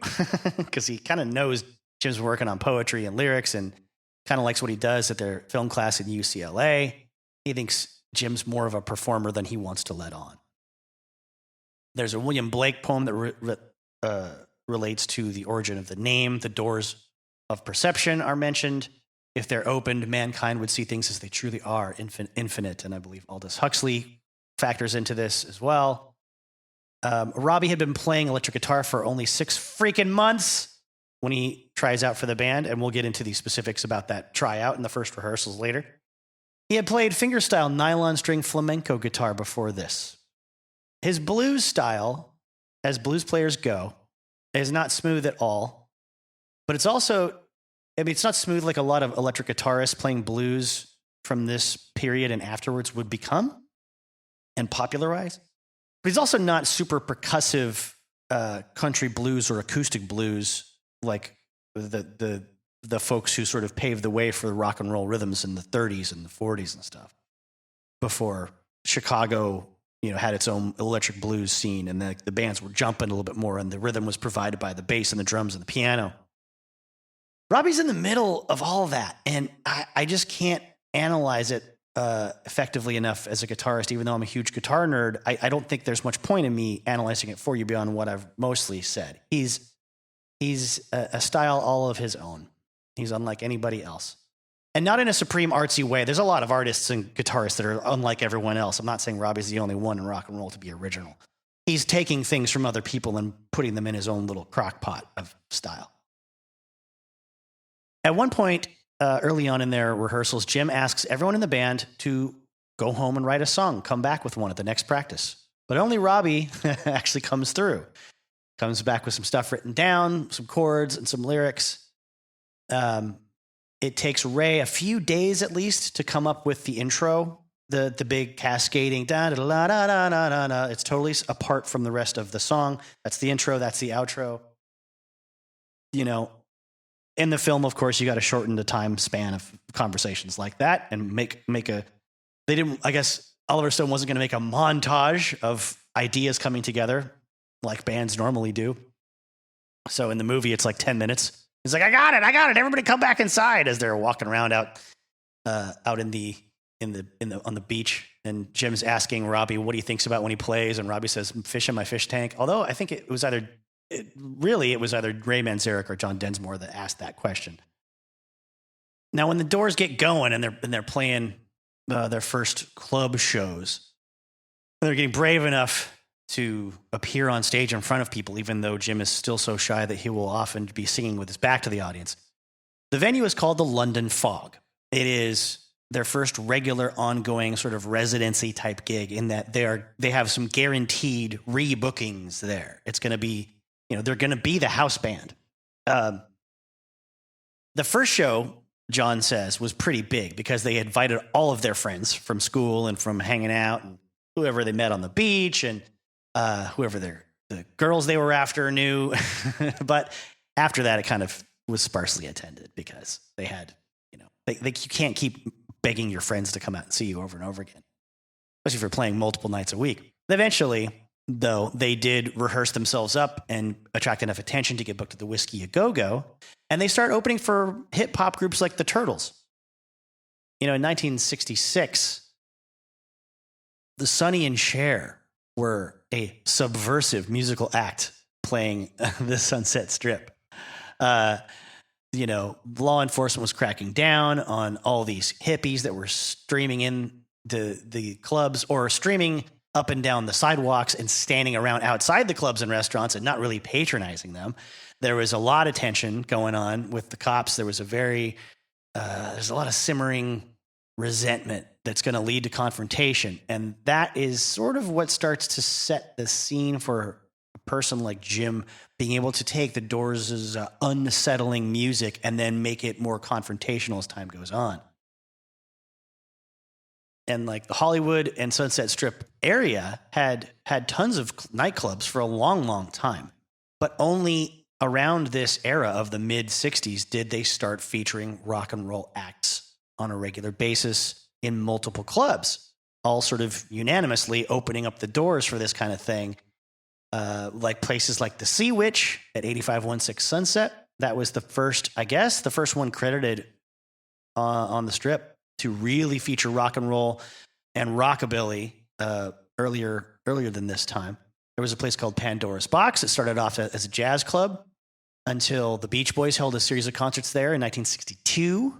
Because he kind of knows Jim's working on poetry and lyrics and kind of likes what he does at their film class at UCLA. He thinks Jim's more of a performer than he wants to let on. There's a William Blake poem that relates to the origin of the name. The doors of perception are mentioned. If they're opened, mankind would see things as they truly are, infinite. And I believe Aldous Huxley factors into this as well. Robbie had been playing electric guitar for only 6 freaking months when he tries out for the band, and we'll get into the specifics about that tryout in the first rehearsals later. He had played fingerstyle nylon string flamenco guitar before this. His blues style, as blues players go, is not smooth at all, but it's also, it's not smooth like a lot of electric guitarists playing blues from this period and afterwards would become and popularize. But he's also not super percussive country blues or acoustic blues like the folks who sort of paved the way for the rock and roll rhythms in the 30s and the 40s and stuff before Chicago had its own electric blues scene, and the bands were jumping a little bit more, and the rhythm was provided by the bass and the drums and the piano. Robbie's in the middle of all of that, and I just can't analyze it effectively enough as a guitarist, even though I'm a huge guitar nerd. I don't think there's much point in me analyzing it for you beyond what I've mostly said. He's a style all of his own. He's unlike anybody else. And not in a supreme artsy way. There's a lot of artists and guitarists that are unlike everyone else. I'm not saying Robbie's the only one in rock and roll to be original. He's taking things from other people and putting them in his own little crock pot of style. At one point, early on in their rehearsals, Jim asks everyone in the band to go home and write a song, come back with one at the next practice. But only Robbie actually comes through. Comes back with some stuff written down, some chords and some lyrics. It takes Ray a few days at least to come up with the intro, the big cascading da da da da da da da. It's totally apart from the rest of the song. That's the intro. That's the outro. In the film, of course, you got to shorten the time span of conversations like that and make a. They didn't. I guess Oliver Stone wasn't going to make a montage of ideas coming together like bands normally do. So in the movie, it's like 10 minutes. He's like, I got it. Everybody come back inside as they're walking around out on the beach. And Jim's asking Robbie what he thinks about when he plays. And Robbie says, fish in my fish tank. Although I think it was either it was either Ray Manzarek or John Densmore that asked that question. Now, when the Doors get going and they're playing their first club shows, they're getting brave enough to appear on stage in front of people, even though Jim is still so shy that he will often be singing with his back to the audience. The venue is called the London Fog. It is their first regular, ongoing sort of residency type gig in that they have some guaranteed rebookings there. It's going to be, they're going to be the house band. The first show, John says, was pretty big because they invited all of their friends from school and from hanging out, and whoever they met on the beach, and whoever the girls they were after knew. But after that, it kind of was sparsely attended because they had, you can't keep begging your friends to come out and see you over and over again, especially if you're playing multiple nights a week. Eventually, though, they did rehearse themselves up and attract enough attention to get booked at the Whiskey A Go-Go, and they start opening for hip-hop groups like the Turtles. In 1966, the Sonny and Cher were a subversive musical act playing the Sunset Strip. Law enforcement was cracking down on all these hippies that were streaming in the clubs or streaming up and down the sidewalks and standing around outside the clubs and restaurants and not really patronizing them. There was a lot of tension going on with the cops. There was there's a lot of simmering resentment that's going to lead to confrontation. And that is sort of what starts to set the scene for a person like Jim being able to take the Doors' unsettling music and then make it more confrontational as time goes on. And like the Hollywood and Sunset Strip area had tons of nightclubs for a long, long time. But only around this era of the mid-'60s did they start featuring rock and roll acts on a regular basis in multiple clubs, all sort of unanimously opening up the doors for this kind of thing. Like places like the Sea Witch at 8516 Sunset. That was the first one credited on the Strip to really feature rock and roll and rockabilly earlier than this time. There was a place called Pandora's Box. It started off as a jazz club until the Beach Boys held a series of concerts there in 1962,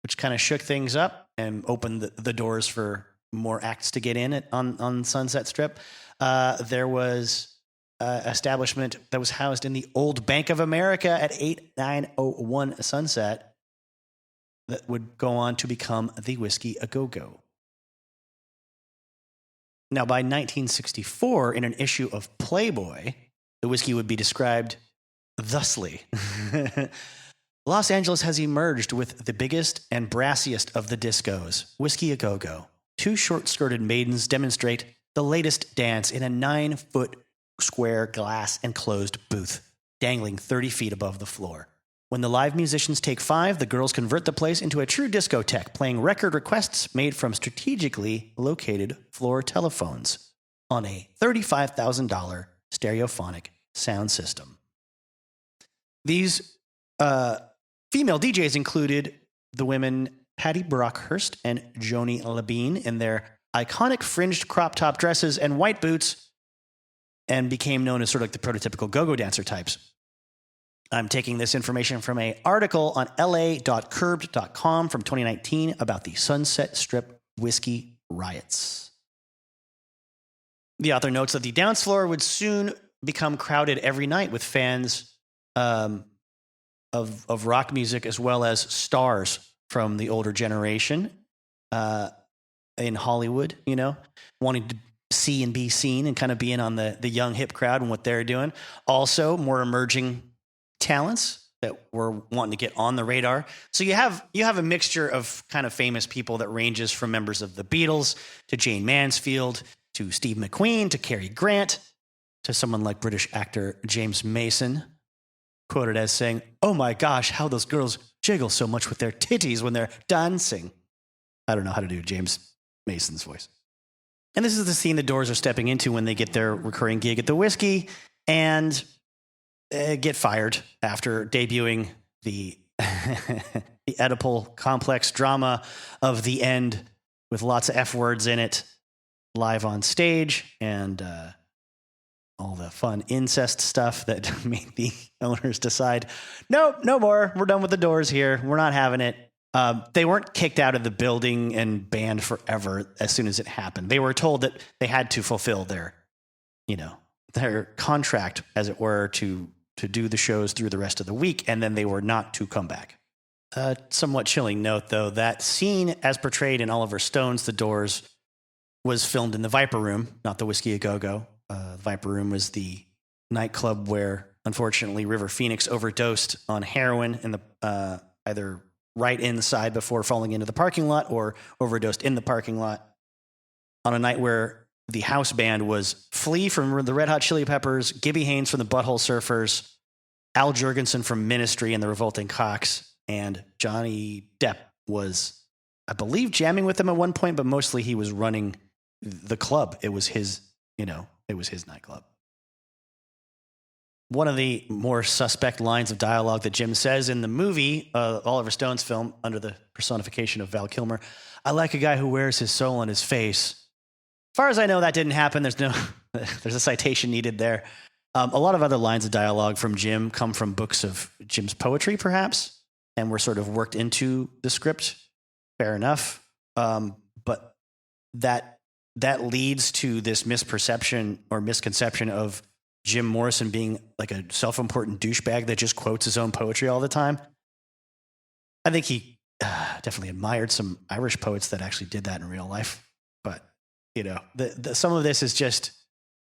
which kind of shook things up and opened the doors for more acts to get in on Sunset Strip. There was an establishment that was housed in the old Bank of America at 8901 Sunset that would go on to become the Whiskey A Go-Go. Now, by 1964, in an issue of Playboy, the whiskey would be described thusly. Los Angeles has emerged with the biggest and brassiest of the discos, Whiskey A Go-Go. Two short-skirted maidens demonstrate the latest dance in a 9-foot square glass enclosed booth, dangling 30 feet above the floor. When the live musicians take 5, the girls convert the place into a true discotheque, playing record requests made from strategically located floor telephones on a $35,000 stereophonic sound system. These female DJs included the women Patty Brockhurst and Joni Labine in their iconic fringed crop top dresses and white boots, and became known as sort of like the prototypical go-go dancer types. I'm taking this information from an article on la.curbed.com from 2019 about the Sunset Strip whiskey riots. The author notes that the dance floor would soon become crowded every night with fans of rock music as well as stars from the older generation in Hollywood, wanting to see and be seen and kind of being on the young hip crowd and what they're doing. Also, more emerging talents that were wanting to get on the radar. So you have a mixture of kind of famous people that ranges from members of the Beatles to Jane Mansfield to Steve McQueen to Cary Grant to someone like British actor James Mason, quoted as saying, "Oh my gosh, how those girls jiggle so much with their titties when they're dancing." I don't know how to do James Mason's voice. And this is the scene the Doors are stepping into when they get their recurring gig at the Whiskey and get fired after debuting the the Oedipal complex drama of The End with lots of F words in it live on stage and all the fun incest stuff that made the owners decide, nope, no more. We're done with the Doors here. We're not having it. They weren't kicked out of the building and banned forever as soon as it happened. They were told that they had to fulfill their contract, as it were, to do the shows through the rest of the week, and then they were not to come back. Somewhat chilling note, though, that scene as portrayed in Oliver Stone's The Doors was filmed in the Viper Room, not the Whiskey A Go-Go. Viper Room was the nightclub where, unfortunately, River Phoenix overdosed on heroin in the either right inside before falling into the parking lot or overdosed in the parking lot on a night where the house band was Flea from the Red Hot Chili Peppers, Gibby Haynes from the Butthole Surfers, Al Jurgensen from Ministry and the Revolting Cocks, and Johnny Depp was, I believe, jamming with them at one point, but mostly he was running the club. It was his, it was his nightclub. One of the more suspect lines of dialogue that Jim says in the movie, Oliver Stone's film, under the personification of Val Kilmer, I like a guy who wears his soul on his face. As far as I know, that didn't happen. There's a citation needed there. A lot of other lines of dialogue from Jim come from books of Jim's poetry, perhaps, and were sort of worked into the script. Fair enough. But that leads to this misperception or misconception of Jim Morrison being like a self-important douchebag that just quotes his own poetry all the time. I think he definitely admired some Irish poets that actually did that in real life. But, some of this is just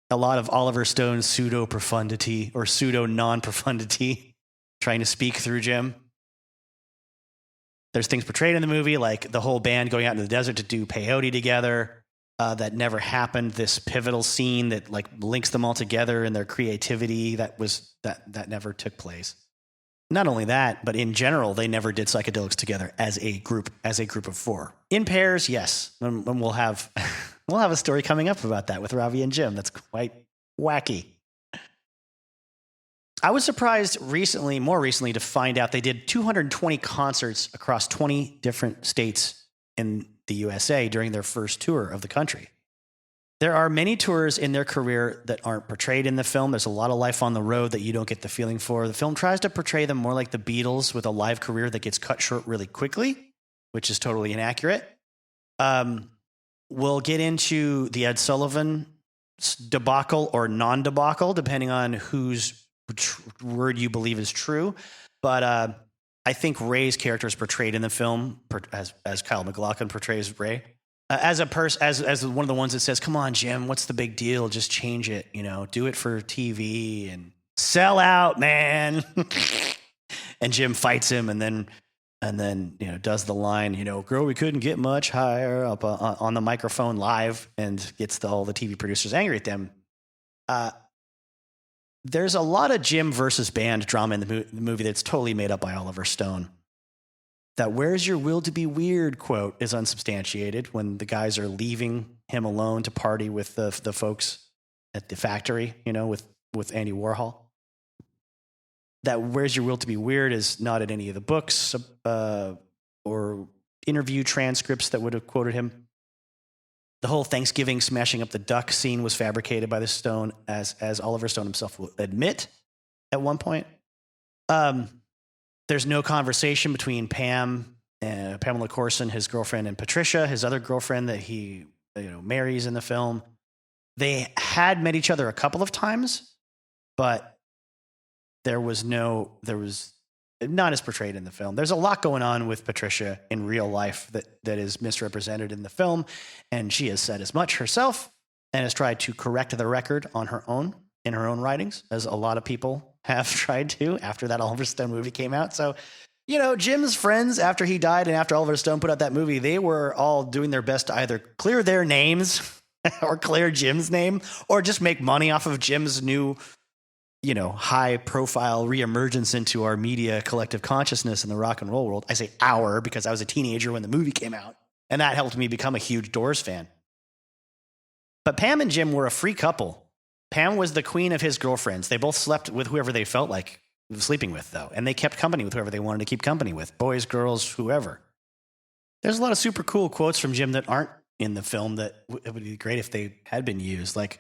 a lot of Oliver Stone's pseudo-profundity or pseudo-non-profundity trying to speak through Jim. There's things portrayed in the movie, like the whole band going out into the desert to do peyote together. That never happened. This pivotal scene that like links them all together in their creativity that never took place. Not only that, but in general, they never did psychedelics together as a group of four. In pairs, yes. And we'll have a story coming up about that with Ravi and Jim. That's quite wacky. I was surprised more recently to find out they did 220 concerts across 20 different states in the USA during their first tour of the country. There are many tours in their career that aren't portrayed in the film. There's a lot of life on the road that you don't get the feeling for. The film tries to portray them more like the Beatles with a live career that gets cut short really quickly, which is totally inaccurate. We'll get into the Ed Sullivan debacle or non-debacle, depending on whose word you believe is true. But I think Ray's character is portrayed in the film as Kyle MacLachlan portrays Ray as one of the ones that says, "Come on, Jim, what's the big deal? Just change it, do it for TV and sell out, man." And Jim fights him, and then does the line, "Girl, we couldn't get much higher," up on the microphone live, and gets all the TV producers angry at them. There's a lot of Jim versus band drama in the movie that's totally made up by Oliver Stone. That "where's your will to be weird" quote is unsubstantiated when the guys are leaving him alone to party with the folks at the factory, with Andy Warhol. That "where's your will to be weird" is not in any of the books or interview transcripts that would have quoted him. The whole Thanksgiving smashing up the duck scene was fabricated by the Stone, as Oliver Stone himself will admit at one point. There's no conversation between Pamela Corson, his girlfriend, and Patricia, his other girlfriend that he marries in the film. They had met each other a couple of times, but there was not as portrayed in the film. There's a lot going on with Patricia in real life that is misrepresented in the film, and she has said as much herself and has tried to correct the record in her own writings, as a lot of people have tried to after that Oliver Stone movie came out. So, Jim's friends, after he died and after Oliver Stone put out that movie, they were all doing their best to either clear their names or clear Jim's name or just make money off of Jim's new high profile reemergence into our media collective consciousness in the rock and roll world. I say our because I was a teenager when the movie came out, and that helped me become a huge Doors fan. But Pam and Jim were a free couple. Pam was the queen of his girlfriends. They both slept with whoever they felt like sleeping with, though, and they kept company with whoever they wanted to keep company with, boys, girls, whoever. There's a lot of super cool quotes from Jim that aren't in the film that it would be great if they had been used. Like,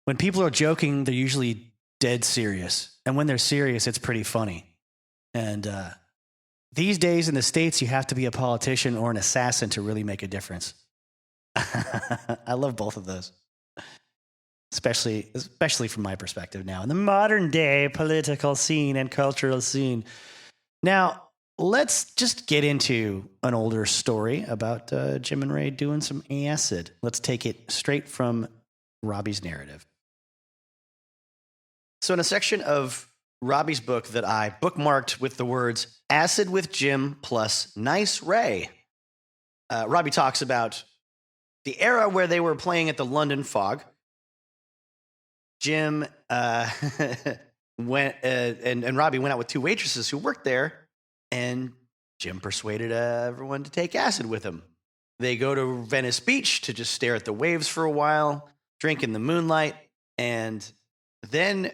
When people are joking, they're usually dead serious. And when they're serious, it's pretty funny. And these days in the States, you have to be a politician or an assassin to really make a difference. I love both of those, especially from my perspective now in the modern day political scene and cultural scene. Now, let's just get into an older story about Jim and Ray doing some acid. Let's take it straight from Robbie's narrative. So in a section of Robbie's book that I bookmarked with the words "Acid with Jim plus Nice Ray," Robbie talks about the era where they were playing at the London Fog. Jim went and Robbie went out with two waitresses who worked there, and Jim persuaded everyone to take acid with him. They go to Venice Beach to just stare at the waves for a while, drink in the moonlight, and then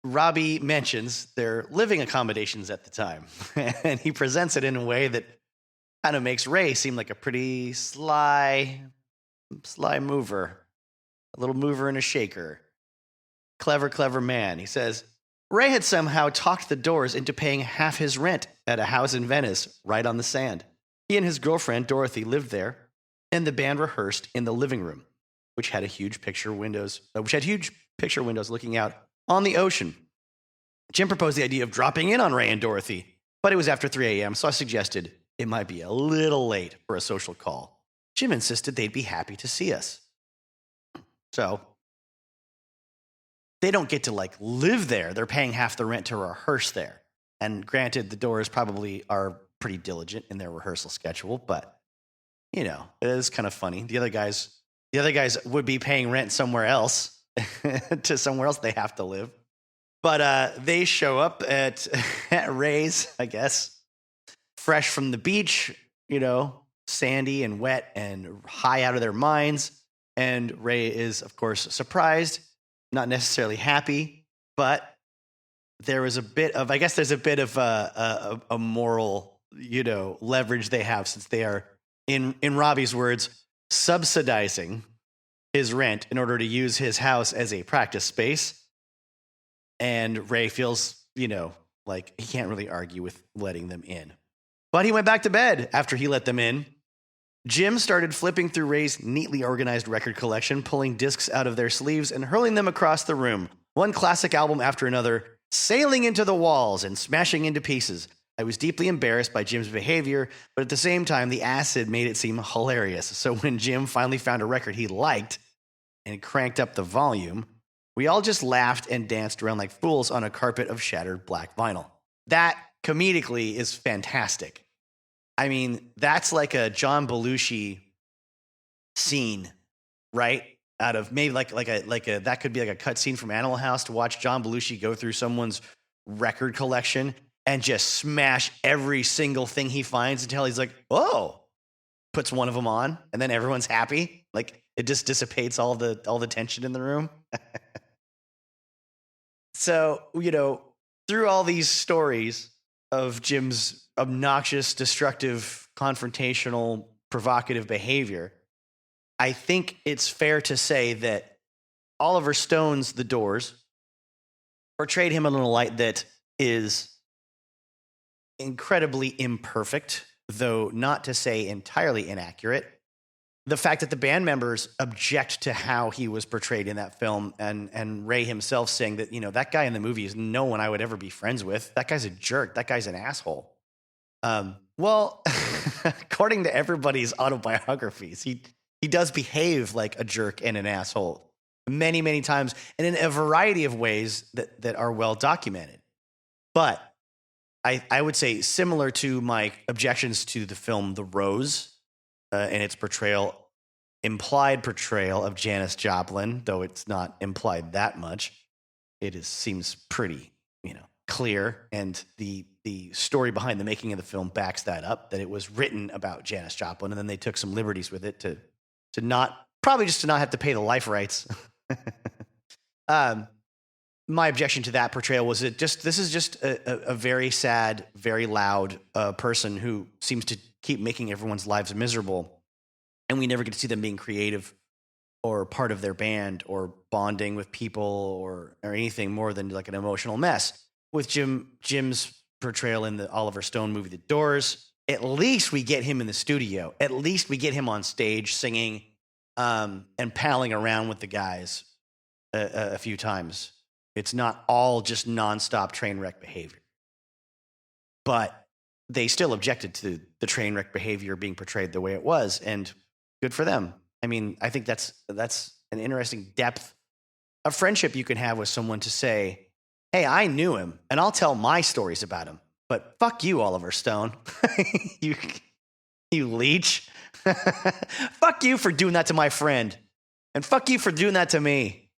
Robbie mentions their living accommodations at the time, and he presents it in a way that kind of makes Ray seem like a pretty sly mover, a little mover and a shaker. Clever man. He says, Ray had somehow talked the Doors into paying half his rent at a house in Venice, right on the sand. He and his girlfriend, Dorothy, lived there, and the band rehearsed in the living room, which had huge picture windows looking out on the ocean. Jim proposed the idea of dropping in on Ray and Dorothy, but it was after 3 a.m., so I suggested it might be a little late for a social call. Jim insisted they'd be happy to see us. So they don't get to live there. They're paying half the rent to rehearse there. And granted, the Doors probably are pretty diligent in their rehearsal schedule, but it is kind of funny. The other guys would be paying rent somewhere else to somewhere else they have to live. But they show up at Ray's, I guess, fresh from the beach, sandy and wet and high out of their minds. And Ray is, of course, surprised, not necessarily happy, but there's a bit of a moral, leverage they have, since they are, in Robbie's words, subsidizing his rent in order to use his house as a practice space. And Ray feels, like he can't really argue with letting them in. But he went back to bed after he let them in. Jim started flipping through Ray's neatly organized record collection, pulling discs out of their sleeves and hurling them across the room, one classic album after another, sailing into the walls and smashing into pieces. I was deeply embarrassed by Jim's behavior, but at the same time, the acid made it seem hilarious. So when Jim finally found a record he liked and cranked up the volume, we all just laughed and danced around like fools on a carpet of shattered black vinyl. That comedically is fantastic. I mean, that's like a John Belushi scene, right? Out of maybe like a that could be like a cut scene from Animal House, to watch John Belushi go through someone's record collection and just smash every single thing he finds until he's like, oh, puts one of them on, and then everyone's happy. Like it just dissipates all the tension in the room. So, through all these stories of Jim's obnoxious, destructive, confrontational, provocative behavior, I think it's fair to say that Oliver Stone's The Doors portrayed him in a light that is incredibly imperfect, though not to say entirely inaccurate. The fact that the band members object to how he was portrayed in that film, and Ray himself saying that, that guy in the movie is no one I would ever be friends with. That guy's a jerk. That guy's an asshole. Well, according to everybody's autobiographies, he does behave like a jerk and an asshole many, many times, and in a variety of ways that are well documented. But I would say, similar to my objections to the film The Rose, and its implied portrayal of Janis Joplin, though it's not implied that much, seems pretty, clear, and the story behind the making of the film backs that up, that it was written about Janis Joplin, and then they took some liberties with it to not have to pay the life rights. My objection to that portrayal was this is just a very sad, very loud person who seems to keep making everyone's lives miserable, and we never get to see them being creative or part of their band or bonding with people or anything more than like an emotional mess. With Jim's portrayal in the Oliver Stone movie, The Doors, at least we get him in the studio. At least we get him on stage singing and palling around with the guys a few times. It's not all just nonstop train wreck behavior. But they still objected to the train wreck behavior being portrayed the way it was, and good for them. I mean, I think that's an interesting depth of friendship you can have with someone to say, hey, I knew him, and I'll tell my stories about him. But fuck you, Oliver Stone. you leech. Fuck you for doing that to my friend. And fuck you for doing that to me.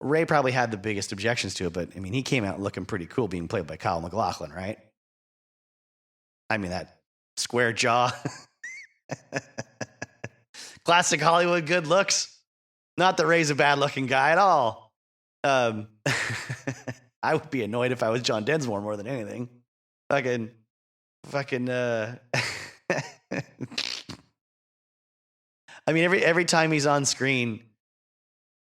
Ray probably had the biggest objections to it, but he came out looking pretty cool being played by Kyle MacLachlan, right? That square jaw. Classic Hollywood good looks. Not that Ray's a bad looking guy at all. I would be annoyed if I was John Densmore more than anything. Every time he's on screen,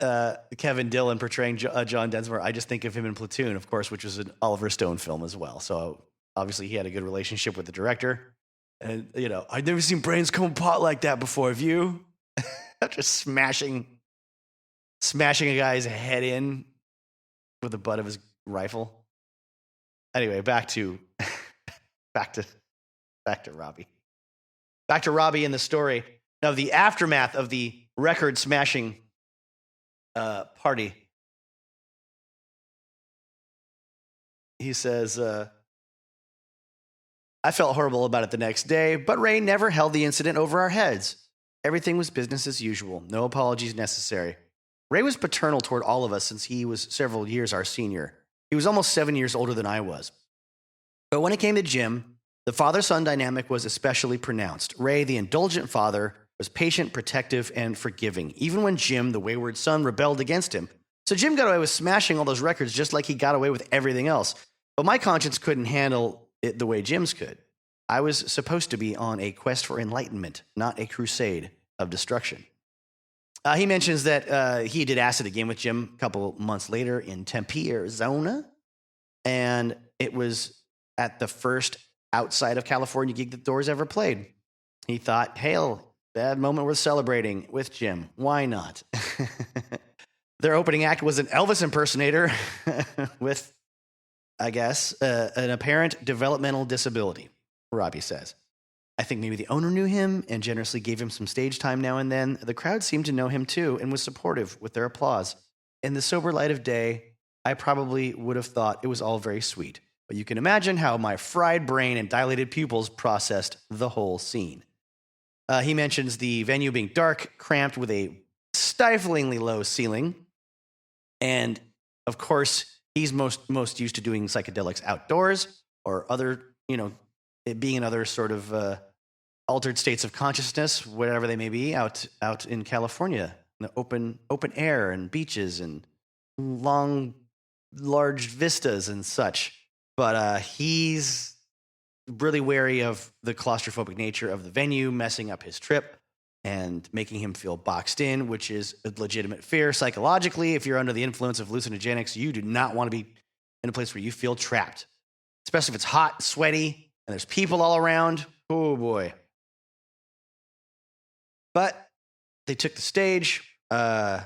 Kevin Dillon portraying John Densmore, I just think of him in Platoon, of course, which was an Oliver Stone film as well. So obviously he had a good relationship with the director. And, I'd never seen brains come apart like that before. Have you? Just smashing a guy's head in with the butt of his rifle. Anyway, back to Robbie. Back to Robbie in the story. Now, the aftermath of the record smashing party. He says, I felt horrible about it the next day, but Ray never held the incident over our heads. Everything was business as usual. No apologies necessary. Ray was paternal toward all of us since he was several years our senior. He was almost 7 years older than I was. But when it came to Jim, the father-son dynamic was especially pronounced. Ray, the indulgent father, was patient, protective, and forgiving, even when Jim, the wayward son, rebelled against him. So Jim got away with smashing all those records just like he got away with everything else. But my conscience couldn't handle it the way Jim's could. I was supposed to be on a quest for enlightenment, not a crusade of destruction. He mentions that he did acid again with Jim a couple months later in Tempe, Arizona. And it was at the first outside of California gig that Doors ever played. He thought, hail, that moment worth celebrating with Jim. Why not? Their opening act was an Elvis impersonator with, I guess, an apparent developmental disability, Robbie says. I think maybe the owner knew him and generously gave him some stage time now and then. The crowd seemed to know him too and was supportive with their applause. In the sober light of day, I probably would have thought it was all very sweet. But you can imagine how my fried brain and dilated pupils processed the whole scene. He mentions the venue being dark, cramped with a stiflingly low ceiling. And, of course, he's most used to doing psychedelics outdoors or other, it being in other sort of altered states of consciousness, whatever they may be, out in California, in the open air and beaches and long, large vistas and such. But he's really wary of the claustrophobic nature of the venue, messing up his trip and making him feel boxed in, which is a legitimate fear. Psychologically, if you're under the influence of hallucinogenics, you do not want to be in a place where you feel trapped, especially if it's hot, sweaty, and there's people all around. Oh, boy. But they took the stage. The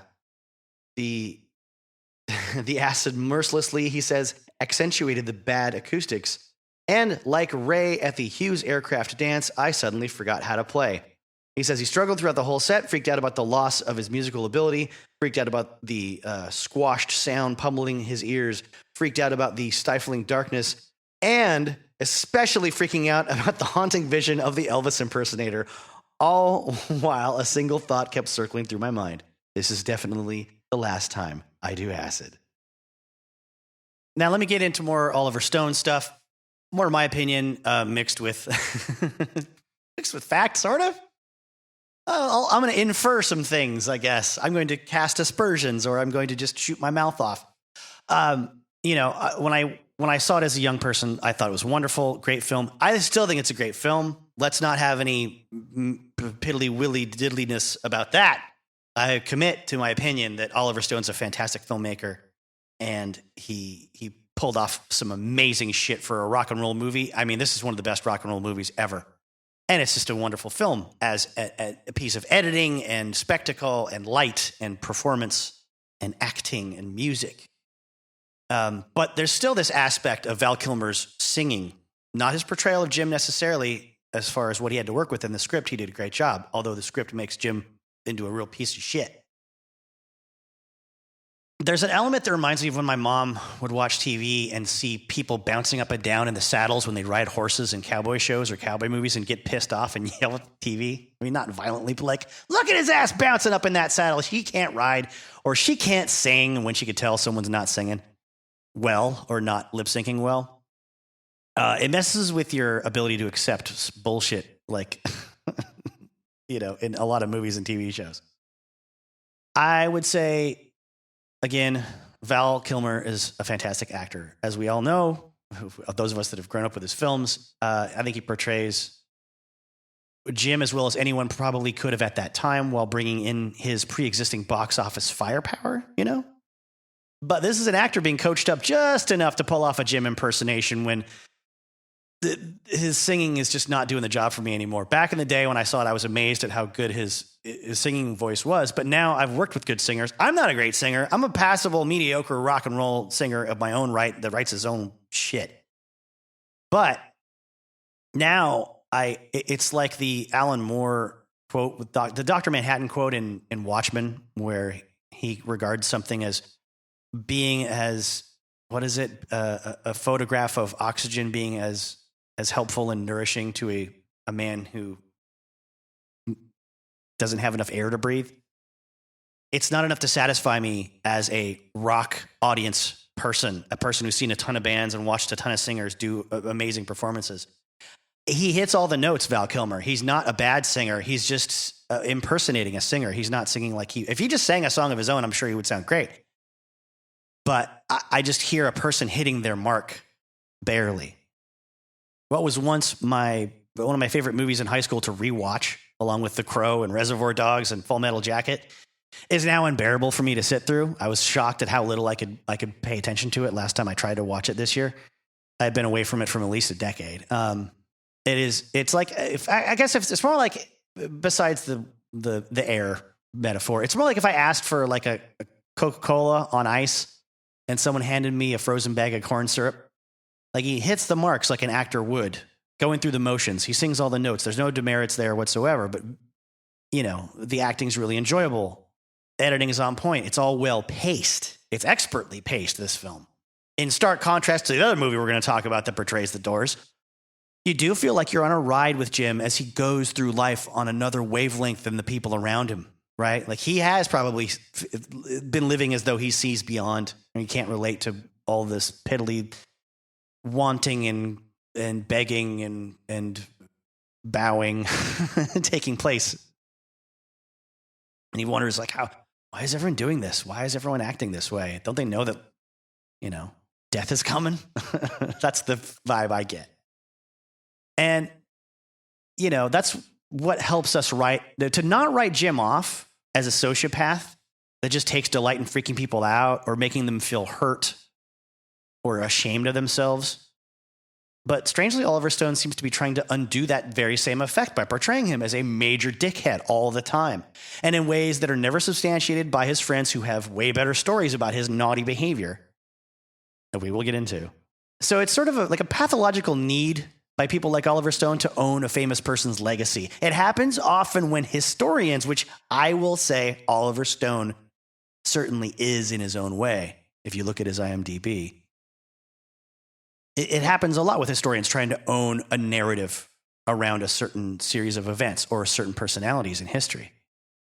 acid mercilessly, he says, accentuated the bad acoustics. And like Ray at the Hughes aircraft dance, I suddenly forgot how to play. He says he struggled throughout the whole set, freaked out about the loss of his musical ability, freaked out about the squashed sound pummeling his ears, freaked out about the stifling darkness, and especially freaking out about the haunting vision of the Elvis impersonator, all while a single thought kept circling through my mind. This is definitely the last time I do acid. Now, let me get into more Oliver Stone stuff. More, in my opinion, mixed with mixed with fact, sort of. I'm going to infer some things, I guess. I'm going to cast aspersions, or I'm going to just shoot my mouth off. When I saw it as a young person, I thought it was wonderful, great film. I still think it's a great film. Let's not have any piddly willy diddliness about that, I commit to my opinion that Oliver Stone's a fantastic filmmaker, and he pulled off some amazing shit for a rock and roll movie. I mean, this is one of the best rock and roll movies ever. And it's just a wonderful film as a piece of editing and spectacle and light and performance and acting and music. But there's still this aspect of Val Kilmer's singing, not his portrayal of Jim necessarily, as far as what he had to work with in the script. He did a great job, although the script makes Jim into a real piece of shit. There's an element that reminds me of when my mom would watch TV and see people bouncing up and down in the saddles when they ride horses in cowboy shows or cowboy movies and get pissed off and yell at the TV. I mean, not violently, but like, look at his ass bouncing up in that saddle. She can't ride, or she can't sing when she could tell someone's not singing well or not lip syncing well. It messes with your ability to accept bullshit, like, in a lot of movies and TV shows. I would say, again, Val Kilmer is a fantastic actor. As we all know, those of us that have grown up with his films, I think he portrays Jim as well as anyone probably could have at that time, while bringing in his pre-existing box office firepower, But this is an actor being coached up just enough to pull off a Jim impersonation when his singing is just not doing the job for me anymore. Back in the day when I saw it, I was amazed at how good his singing voice was. But now I've worked with good singers. I'm not a great singer. I'm a passable, mediocre rock and roll singer of my own right that writes his own shit. But now it's like the Alan Moore quote with the Dr. Manhattan quote in Watchmen, where he regards something as being as, what is it? A photograph of oxygen being as helpful and nourishing to a man who doesn't have enough air to breathe. It's not enough to satisfy me as a rock audience person, a person who's seen a ton of bands and watched a ton of singers do amazing performances. He hits all the notes, Val Kilmer. He's not a bad singer. He's just impersonating a singer. He's not singing like if he just sang a song of his own, I'm sure he would sound great. But I just hear a person hitting their mark barely. What was once one of my favorite movies in high school to rewatch, along with The Crow and Reservoir Dogs and Full Metal Jacket, is now unbearable for me to sit through. I was shocked at how little I could pay attention to it last time I tried to watch it this year. I had been away from it from at least a decade. It's like, I guess if it's more like, besides the air metaphor, it's more like if I asked for like a Coca-Cola on ice and someone handed me a frozen bag of corn syrup. Like, he hits the marks like an actor would, going through the motions. He sings all the notes. There's no demerits there whatsoever, but the acting's really enjoyable. Editing is on point. It's all well paced. It's expertly paced, this film. In stark contrast to the other movie we're going to talk about that portrays The Doors, you do feel like you're on a ride with Jim as he goes through life on another wavelength than the people around him, right? Like, he has probably been living as though he sees beyond, and he can't relate to all this piddly wanting and begging and bowing taking place. And he wonders, like, why is everyone doing this? Why is everyone acting this way? Don't they know that, death is coming? That's the vibe I get. And, that's what helps us to not write Jim off as a sociopath that just takes delight in freaking people out or making them feel hurt or ashamed of themselves. But strangely, Oliver Stone seems to be trying to undo that very same effect by portraying him as a major dickhead all the time, and in ways that are never substantiated by his friends who have way better stories about his naughty behavior that we will get into. So it's sort of like a pathological need by people like Oliver Stone to own a famous person's legacy. It happens often when historians, which I will say Oliver Stone certainly is in his own way, if you look at his IMDb. It happens a lot with historians trying to own a narrative around a certain series of events or certain personalities in history.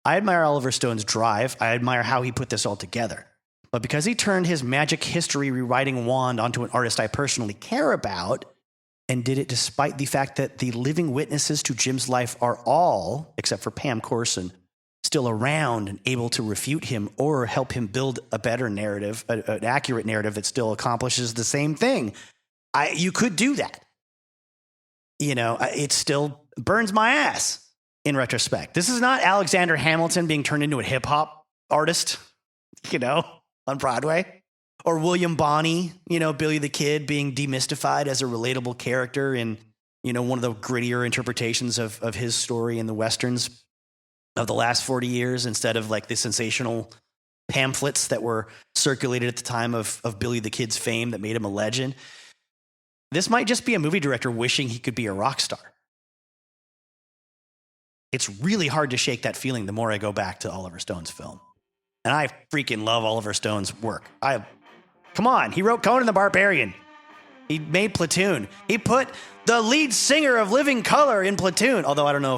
I admire Oliver Stone's drive. I admire how he put this all together. But because he turned his magic history rewriting wand onto an artist I personally care about, and did it despite the fact that the living witnesses to Jim's life are all, except for Pam Corson, still around and able to refute him or help him build a better narrative, an accurate narrative that still accomplishes the same thing. You could do that. It still burns my ass in retrospect. This is not Alexander Hamilton being turned into a hip hop artist, on Broadway, or William Bonney, Billy the Kid being demystified as a relatable character in, one of the grittier interpretations of his story in the Westerns of the last 40 years, instead of like the sensational pamphlets that were circulated at the time of Billy the Kid's fame that made him a legend. This might just be a movie director wishing he could be a rock star. It's really hard to shake that feeling the more I go back to Oliver Stone's film. And I freaking love Oliver Stone's work. Come on, he wrote Conan the Barbarian. He made Platoon. He put the lead singer of Living Colour in Platoon. Although I don't know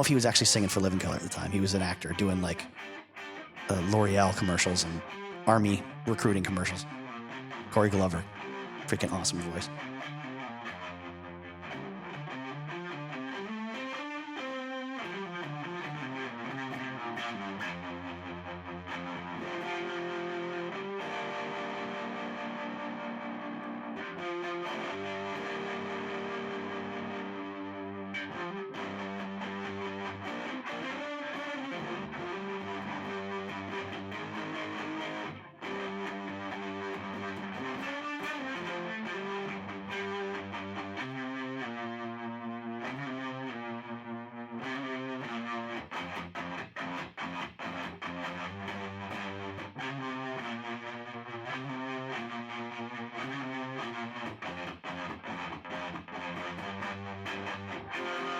if he was actually singing for Living Colour at the time. He was an actor doing like L'Oreal commercials and Army recruiting commercials. Corey Glover, freaking awesome voice.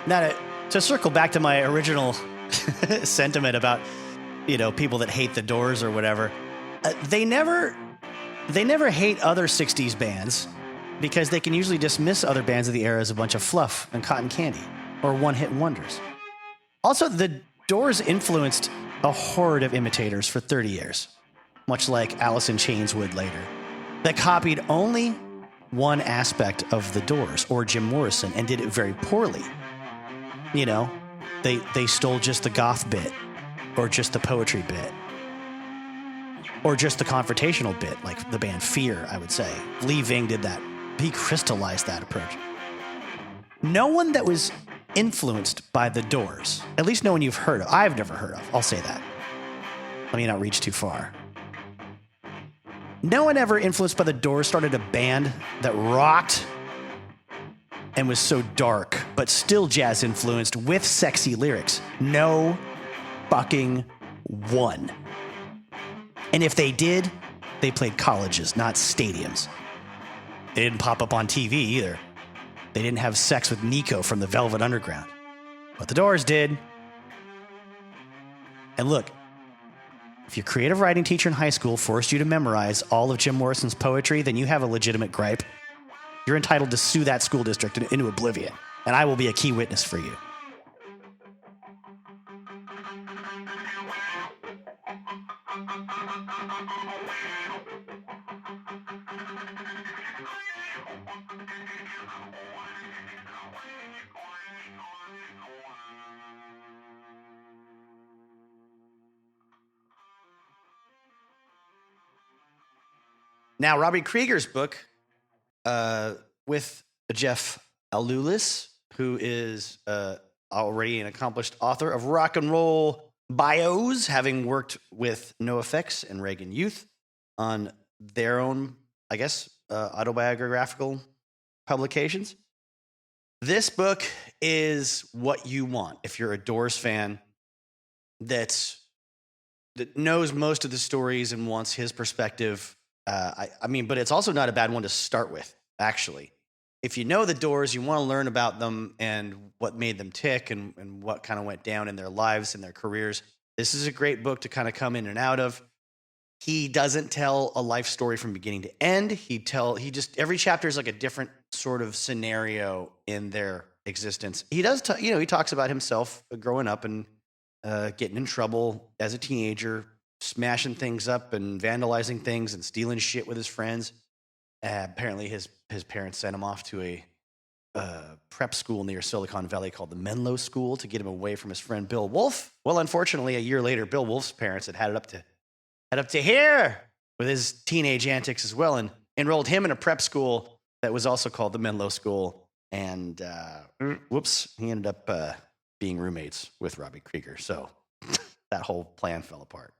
Now, to circle back to my original sentiment about, people that hate the Doors or whatever, they never hate other 60s bands because they can usually dismiss other bands of the era as a bunch of fluff and cotton candy or one-hit wonders. Also, the Doors influenced a horde of imitators for 30 years, much like Alice in Chains would later, that copied only one aspect of the Doors or Jim Morrison and did it very poorly. They stole just the goth bit, or just the poetry bit, or just the confrontational bit, like the band Fear, I would say. Lee Ving did that. He crystallized that approach. No one that was influenced by the Doors, at least no one you've heard of, I've never heard of, I'll say that. Let me not reach too far. No one ever influenced by the Doors started a band that rocked and was so dark, but still jazz influenced with sexy lyrics. No fucking one. And if they did, they played colleges, not stadiums. They didn't pop up on TV either. They didn't have sex with Nico from the Velvet Underground. But the Doors did. And look, if your creative writing teacher in high school forced you to memorize all of Jim Morrison's poetry, then you have a legitimate gripe. You're entitled to sue that school district into oblivion, and I will be a key witness for you. Now, Robbie Krieger's book, with Jeff Alulis, who is already an accomplished author of rock and roll bios, having worked with NoFX and Reagan Youth on their own, autobiographical publications. This book is what you want if you're a Doors fan that knows most of the stories and wants his perspective. But it's also not a bad one to start with, actually. If you know the Doors, you want to learn about them and what made them tick and what kind of went down in their lives and their careers. This is a great book to kind of come in and out of. He doesn't tell a life story from beginning to end. Every chapter is like a different sort of scenario in their existence. He does, he talks about himself growing up and getting in trouble as a teenager, smashing things up and vandalizing things and stealing shit with his friends. Apparently his parents sent him off to a prep school near Silicon Valley called the Menlo School to get him away from his friend Bill Wolf. Well, unfortunately, a year later, Bill Wolf's parents had it up to here with his teenage antics as well, and enrolled him in a prep school that was also called the Menlo School. And he ended up being roommates with Robbie Krieger. So that whole plan fell apart.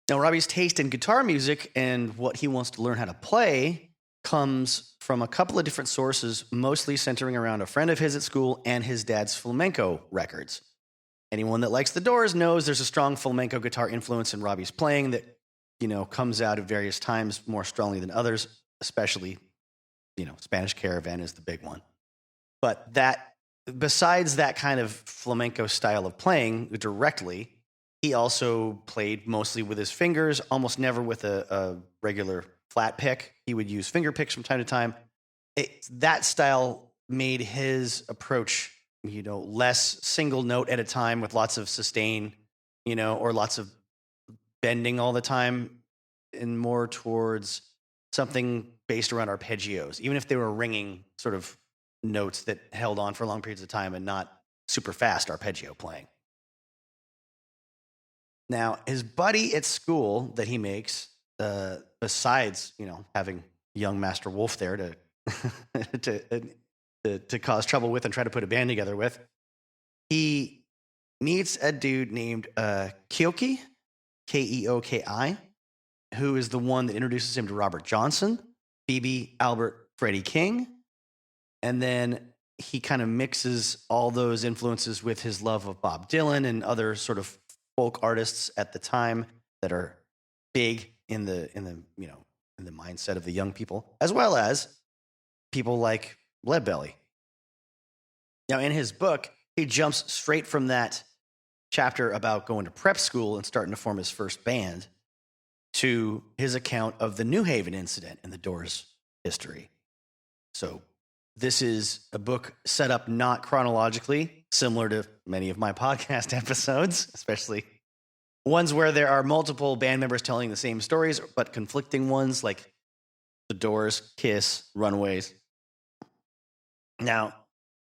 Now, Robbie's taste in guitar music and what he wants to learn how to play comes from a couple of different sources, mostly centering around a friend of his at school and his dad's flamenco records. Anyone that likes the Doors knows there's a strong flamenco guitar influence in Robbie's playing that, comes out at various times more strongly than others, especially, Spanish Caravan is the big one. But besides that kind of flamenco style of playing directly, he also played mostly with his fingers, almost never with a regular flat pick. He would use finger picks from time to time. That style made his approach, less single note at a time with lots of sustain, or lots of bending all the time, and more towards something based around arpeggios, even if they were ringing sort of notes that held on for long periods of time and not super fast arpeggio playing. Now, his buddy at school that he makes, besides, having young Master Wolf there to cause trouble with and try to put a band together with, he meets a dude named Keoki, Keoki, who is the one that introduces him to Robert Johnson, Phoebe, Albert, Freddie King, and then he kind of mixes all those influences with his love of Bob Dylan and other sort of folk artists at the time that are big in the mindset of the young people, as well as people like Leadbelly. Now, in his book, he jumps straight from that chapter about going to prep school and starting to form his first band to his account of the New Haven incident in the Doors' history. So this is a book set up not chronologically, similar to many of my podcast episodes, especially ones where there are multiple band members telling the same stories, but conflicting ones like the Doors, Kiss, Runaways. Now,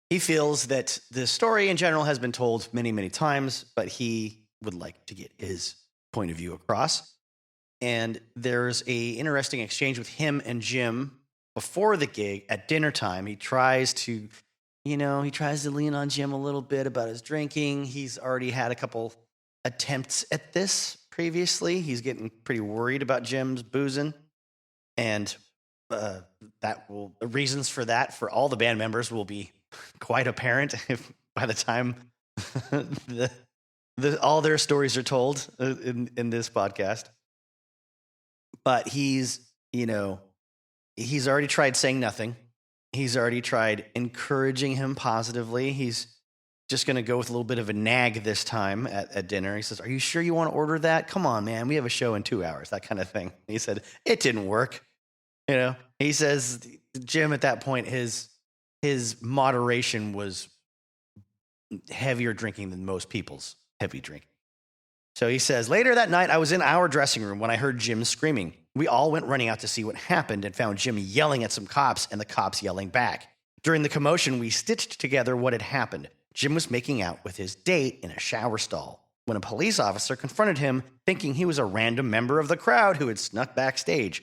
he feels that the story in general has been told many, many times, but he would like to get his point of view across. And there's an interesting exchange with him and Jim before the gig at dinner time. He tries to lean on Jim a little bit about his drinking. He's already had a couple attempts at this previously. He's getting pretty worried about Jim's boozing. And the reasons for that for all the band members will be quite apparent if by the time all their stories are told in this podcast. But he's already tried saying nothing. He's already tried encouraging him positively. He's just going to go with a little bit of a nag this time at dinner. He says, "Are you sure you want to order that? Come on, man. We have a show in 2 hours," that kind of thing. He said, "It didn't work." He says, Jim at that point, his moderation was heavier drinking than most people's heavy drinking. So he says, "Later that night, I was in our dressing room when I heard Jim screaming. We all went running out to see what happened and found Jim yelling at some cops and the cops yelling back. During the commotion, we stitched together what had happened. Jim was making out with his date in a shower stall when a police officer confronted him, thinking he was a random member of the crowd who had snuck backstage.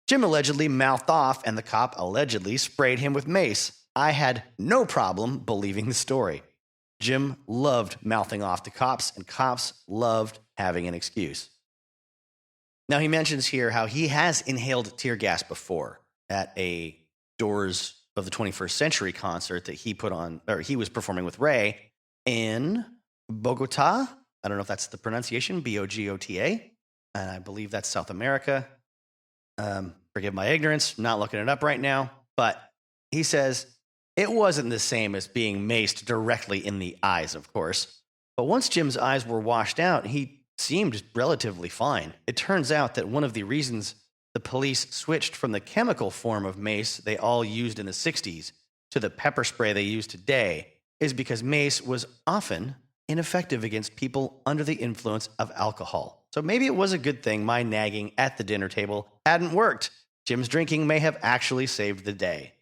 Jim allegedly mouthed off, and the cop allegedly sprayed him with mace. I had no problem believing the story. Jim loved mouthing off to cops, and cops loved having an excuse." Now, he mentions here how he has inhaled tear gas before at a Doors of the 21st Century concert that he put on, or he was performing with Ray in Bogota. I don't know if that's the pronunciation, Bogota, and I believe that's South America. Forgive my ignorance, not looking it up right now, but he says it wasn't the same as being maced directly in the eyes, of course. But once Jim's eyes were washed out, he seemed relatively fine. It turns out that one of the reasons the police switched from the chemical form of mace they all used in the 60s to the pepper spray they use today is because mace was often ineffective against people under the influence of alcohol. So maybe it was a good thing my nagging at the dinner table hadn't worked. Jim's drinking may have actually saved the day.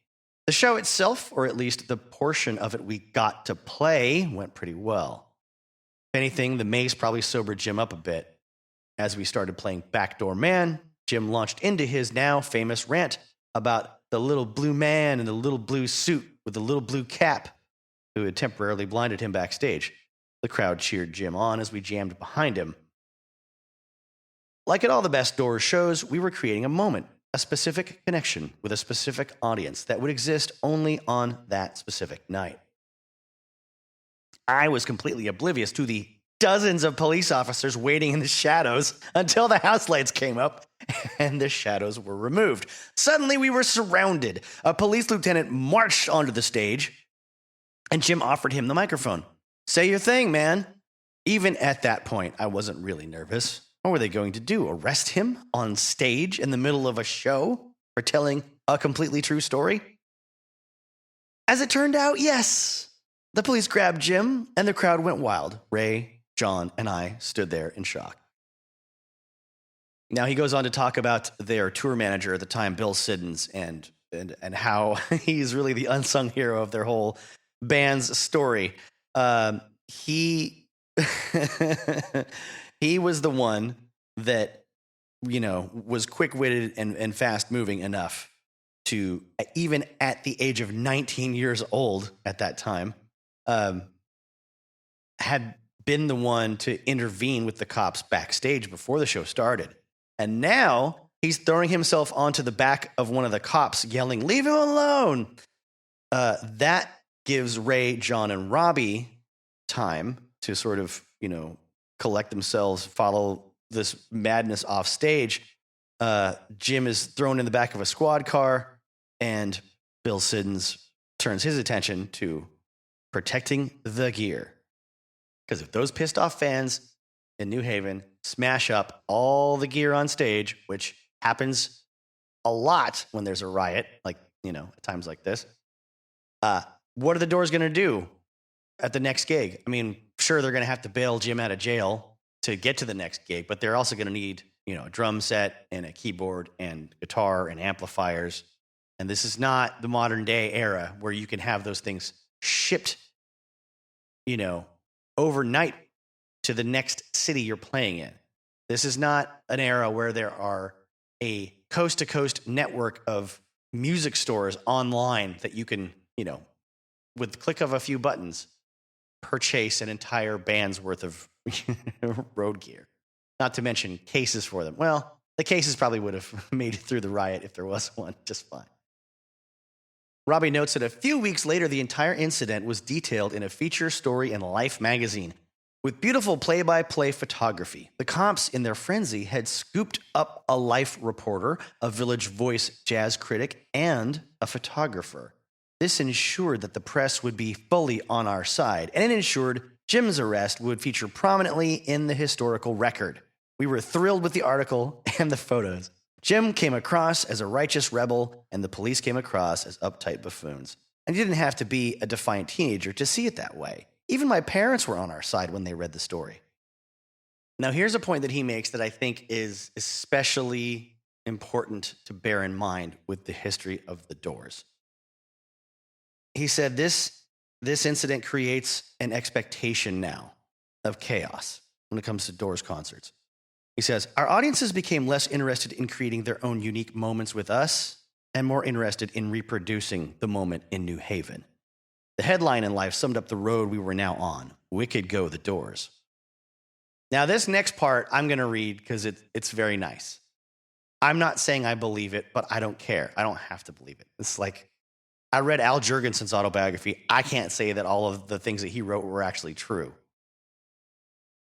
The show itself, or at least the portion of it we got to play, went pretty well. If anything, the mace probably sobered Jim up a bit. As we started playing Backdoor Man, Jim launched into his now famous rant about the little blue man in the little blue suit with the little blue cap. who had temporarily blinded him backstage. The crowd cheered Jim on as we jammed behind him. Like at all the best Doors shows, we were creating a moment, a specific connection with a specific audience that would exist only on that specific night. I was completely oblivious to the dozens of police officers waiting in the shadows until the house lights came up and the shadows were removed. Suddenly, we were surrounded. A police lieutenant marched onto the stage, and Jim offered him the microphone. "Say your thing, man." Even at that point, I wasn't really nervous. What were they going to do? Arrest him on stage in the middle of a show for telling a completely true story? As it turned out, yes. The police grabbed Jim, and the crowd went wild. Ray, John, and I stood there in shock. Now, he goes on to talk about their tour manager at the time, Bill Siddons, and how he's really the unsung hero of their whole band's story. He he was the one that, was quick-witted and fast-moving enough to, even at the age of 19 years old at that time, had been the one to intervene with the cops backstage before the show started. And now he's throwing himself onto the back of one of the cops yelling, "Leave him alone." That gives Ray, John, and Robbie time to sort of, collect themselves, follow this madness off stage. Jim is thrown in the back of a squad car, and Bill Siddons turns his attention to protecting the gear. Because if those pissed off fans in New Haven smash up all the gear on stage, which happens a lot when there's a riot, like, at times like this, what are the Doors going to do at the next gig? I mean, sure, they're going to have to bail Jim out of jail to get to the next gig, but they're also going to need, a drum set and a keyboard and guitar and amplifiers. And this is not the modern day era where you can have those things shipped, overnight to the next city you're playing in. This is not an era where there are a coast-to-coast network of music stores online that you can, with the click of a few buttons, purchase an entire band's worth of road gear. Not to mention cases for them. Well, the cases probably would have made it through the riot if there was one just fine. Robbie notes that a few weeks later, the entire incident was detailed in a feature story in Life magazine with beautiful play-by-play photography. The cops, in their frenzy, had scooped up a Life reporter, a Village Voice jazz critic, and a photographer. This ensured that the press would be fully on our side, and it ensured Jim's arrest would feature prominently in the historical record. We were thrilled with the article and the photos. Jim came across as a righteous rebel, and the police came across as uptight buffoons. And you didn't have to be a defiant teenager to see it that way. Even my parents were on our side when they read the story. Now, here's a point that he makes that I think is especially important to bear in mind with the history of the Doors. He said this incident creates an expectation now of chaos when it comes to Doors concerts. He says, our audiences became less interested in creating their own unique moments with us and more interested in reproducing the moment in New Haven. The headline in Life summed up the road we were now on. Wicked go the Doors. Now, this next part I'm going to read because it's very nice. I'm not saying I believe it, but I don't care. I don't have to believe it. It's like, I read Al Jurgensen's autobiography. I can't say that all of the things that he wrote were actually true.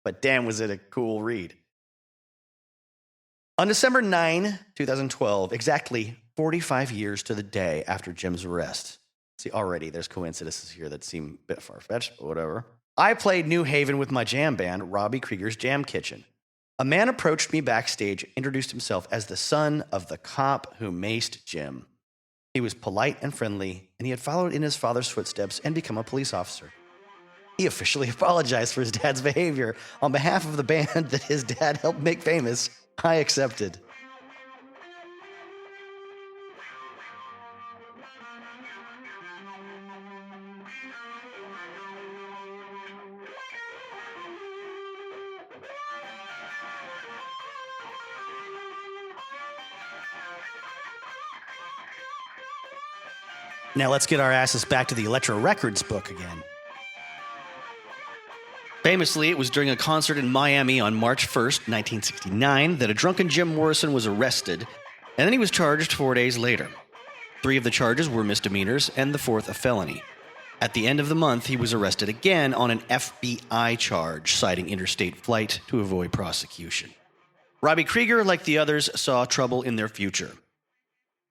But damn, was it a cool read. On December 9, 2012, exactly 45 years to the day after Jim's arrest. See, already there's coincidences here that seem a bit far-fetched, but whatever. I played New Haven with my jam band, Robbie Krieger's Jam Kitchen. A man approached me backstage, introduced himself as the son of the cop who maced Jim. He was polite and friendly, and he had followed in his father's footsteps and become a police officer. He officially apologized for his dad's behavior on behalf of the band that his dad helped make famous. I accepted. Now let's get our asses back to the Electro Records book again. Famously, it was during a concert in Miami on March 1st, 1969, that a drunken Jim Morrison was arrested, and then he was charged 4 days later. 3 of the charges were misdemeanors, and the 4th a felony. At the end of the month, he was arrested again on an FBI charge, citing interstate flight to avoid prosecution. Robbie Krieger, like the others, saw trouble in their future.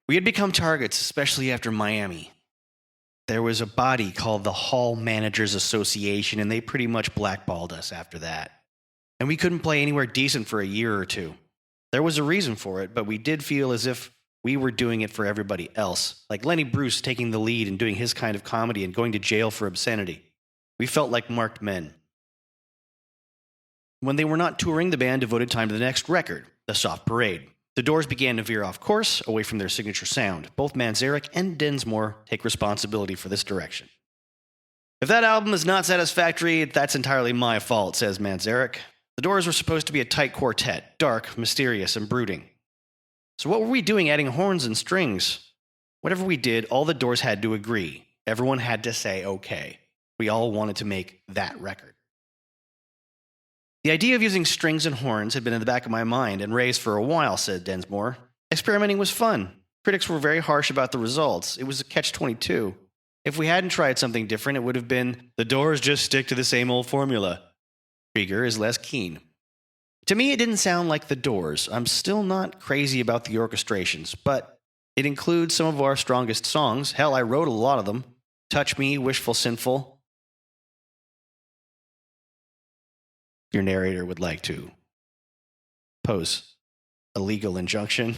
We had become targets, especially after Miami. There was a body called the Hall Managers Association, and they pretty much blackballed us after that. And we couldn't play anywhere decent for a year or two. There was a reason for it, but we did feel as if we were doing it for everybody else, like Lenny Bruce taking the lead and doing his kind of comedy and going to jail for obscenity. We felt like marked men. When they were not touring, the band devoted time to the next record, The Soft Parade. The Doors began to veer off course, away from their signature sound. Both Manzarek and Densmore take responsibility for this direction. If that album is not satisfactory, that's entirely my fault, says Manzarek. The Doors were supposed to be a tight quartet, dark, mysterious, and brooding. So what were we doing adding horns and strings? Whatever we did, all the Doors had to agree. Everyone had to say okay. We all wanted to make that record. The idea of using strings and horns had been in the back of my mind and raised for a while, said Densmore. Experimenting was fun. Critics were very harsh about the results. It was a catch-22. If we hadn't tried something different, it would have been, the Doors just stick to the same old formula. Krieger is less keen. To me, it didn't sound like the Doors. I'm still not crazy about the orchestrations, but it includes some of our strongest songs. Hell, I wrote a lot of them. Touch Me, Wishful Sinful. Your narrator would like to pose a legal injunction,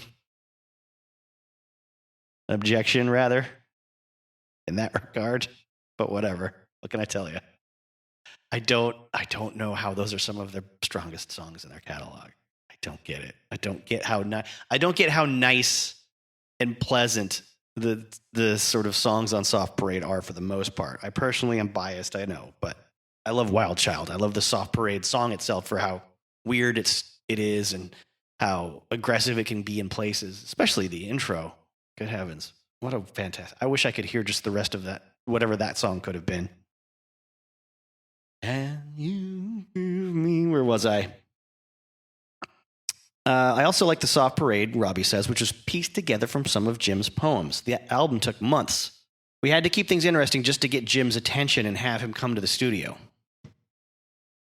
objection rather, in that regard, but whatever. What can I tell you? I don't know how those are some of their strongest songs in their catalog. I don't get it. I don't get how nice and pleasant the sort of songs on Soft Parade are for the most part. I personally am biased, I know, but I love Wild Child. I love the Soft Parade song itself for how weird it is and how aggressive it can be in places, especially the intro. Good heavens. What a fantastic. I wish I could hear just the rest of that, whatever that song could have been. And you give me, where was I? I also like the Soft Parade, Robbie says, which was pieced together from some of Jim's poems. The album took months. We had to keep things interesting just to get Jim's attention and have him come to the studio.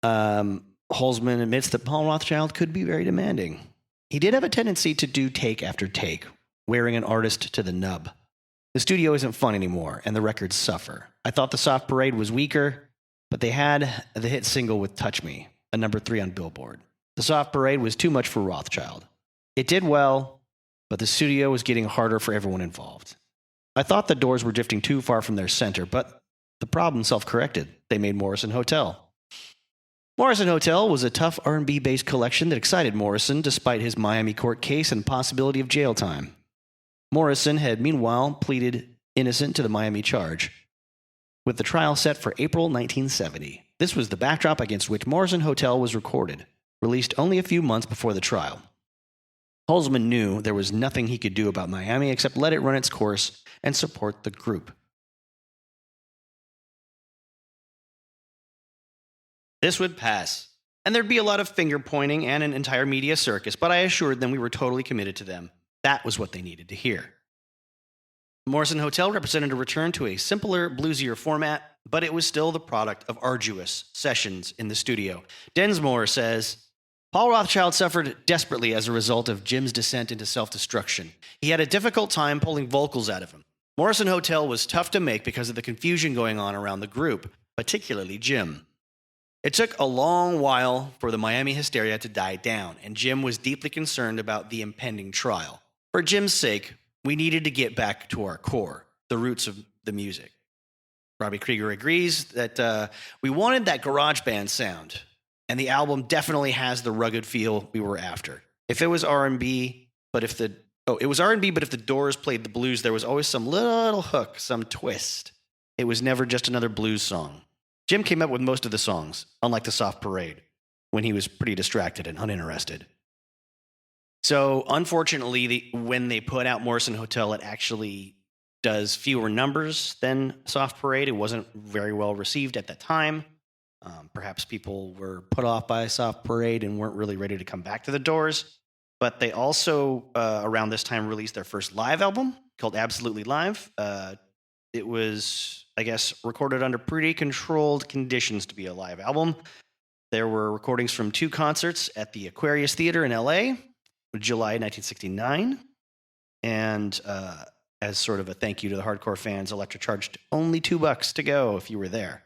Holzman admits that Paul Rothchild could be very demanding. He did have a tendency to do take after take, wearing an artist to the nub. The studio isn't fun anymore, and the records suffer. I thought the Soft Parade was weaker, but they had the hit single with Touch Me, a number 3 on Billboard. The Soft Parade was too much for Rothchild. It did well, but the studio was getting harder for everyone involved. I thought the Doors were drifting too far from their center, but the problem self-corrected. They made Morrison Hotel. Morrison Hotel was a tough R&B-based collection that excited Morrison despite his Miami court case and possibility of jail time. Morrison had meanwhile pleaded innocent to the Miami charge, with the trial set for April 1970. This was the backdrop against which Morrison Hotel was recorded, released only a few months before the trial. Holzman knew there was nothing he could do about Miami except let it run its course and support the group. This would pass, and there'd be a lot of finger-pointing and an entire media circus, but I assured them we were totally committed to them. That was what they needed to hear. Morrison Hotel represented a return to a simpler, bluesier format, but it was still the product of arduous sessions in the studio. Densmore says, Paul Rothchild suffered desperately as a result of Jim's descent into self-destruction. He had a difficult time pulling vocals out of him. Morrison Hotel was tough to make because of the confusion going on around the group, particularly Jim. It took a long while for the Miami hysteria to die down, and Jim was deeply concerned about the impending trial. For Jim's sake, we needed to get back to our core, the roots of the music. Robbie Krieger agrees that we wanted that garage band sound, and the album definitely has the rugged feel we were after. If it was R&B, but if the Doors played the blues, there was always some little hook, some twist. It was never just another blues song. Jim came up with most of the songs, unlike the Soft Parade, when he was pretty distracted and uninterested. So, unfortunately, when they put out Morrison Hotel, it actually does fewer numbers than Soft Parade. It wasn't very well received at the time. Perhaps people were put off by Soft Parade and weren't really ready to come back to the Doors. But they also, around this time, released their first live album called Absolutely Live. It was, I guess, recorded under pretty controlled conditions to be a live album. There were recordings from 2 concerts at the Aquarius Theater in LA, July 1969. And as sort of a thank you to the hardcore fans, Elektra charged only $2 to go if you were there.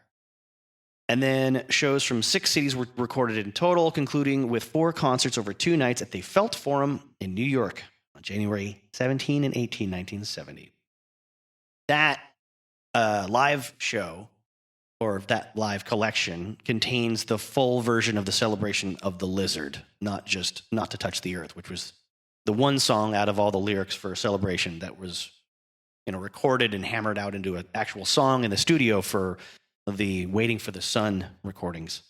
And then shows from 6 cities were recorded in total, concluding with 4 concerts over 2 nights at the Felt Forum in New York on January 17 and 18, 1970. That live show, or that live collection, contains the full version of the Celebration of the Lizard, not just Not to Touch the Earth, which was the one song out of all the lyrics for Celebration that was, recorded and hammered out into an actual song in the studio for the Waiting for the Sun recordings.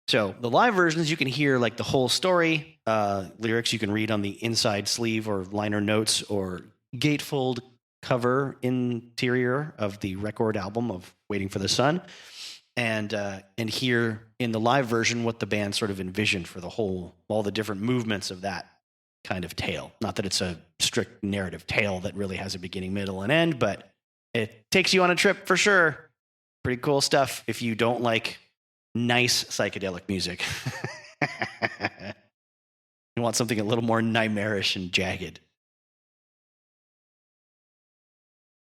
So the live versions, you can hear like the whole story, lyrics you can read on the inside sleeve or liner notes or gatefold cover interior of the record album of Waiting for the Sun, and hear in the live version what the band sort of envisioned for all the different movements of that kind of tale. Not that it's a strict narrative tale that really has a beginning, middle, and end, but it takes you on a trip for sure. Pretty cool stuff if you don't like nice psychedelic music. You want something a little more nightmarish and jagged.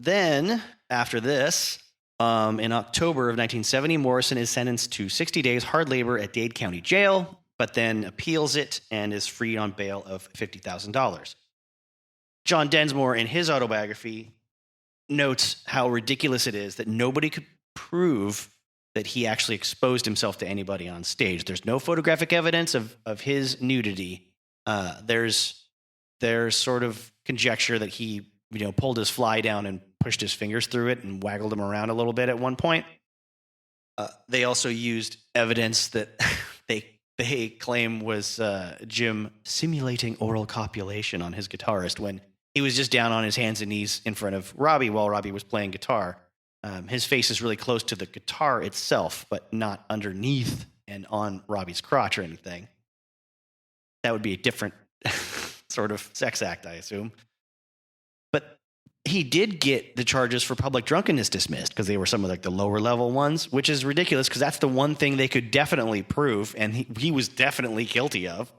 Then, after this, in October of 1970, Morrison is sentenced to 60 days hard labor at Dade County Jail, but then appeals it and is freed on bail of $50,000. John Densmore, in his autobiography, notes how ridiculous it is that nobody could prove that he actually exposed himself to anybody on stage. There's no photographic evidence of his nudity. There's sort of conjecture that he pulled his fly down and pushed his fingers through it and waggled them around a little bit at one point. They also used evidence that they claim was Jim simulating oral copulation on his guitarist when he was just down on his hands and knees in front of Robbie while Robbie was playing guitar. His face is really close to the guitar itself, but not underneath and on Robbie's crotch or anything. That would be a different sort of sex act, I assume. But he did get the charges for public drunkenness dismissed because they were some of the lower level ones, which is ridiculous because that's the one thing they could definitely prove, and he was definitely guilty of.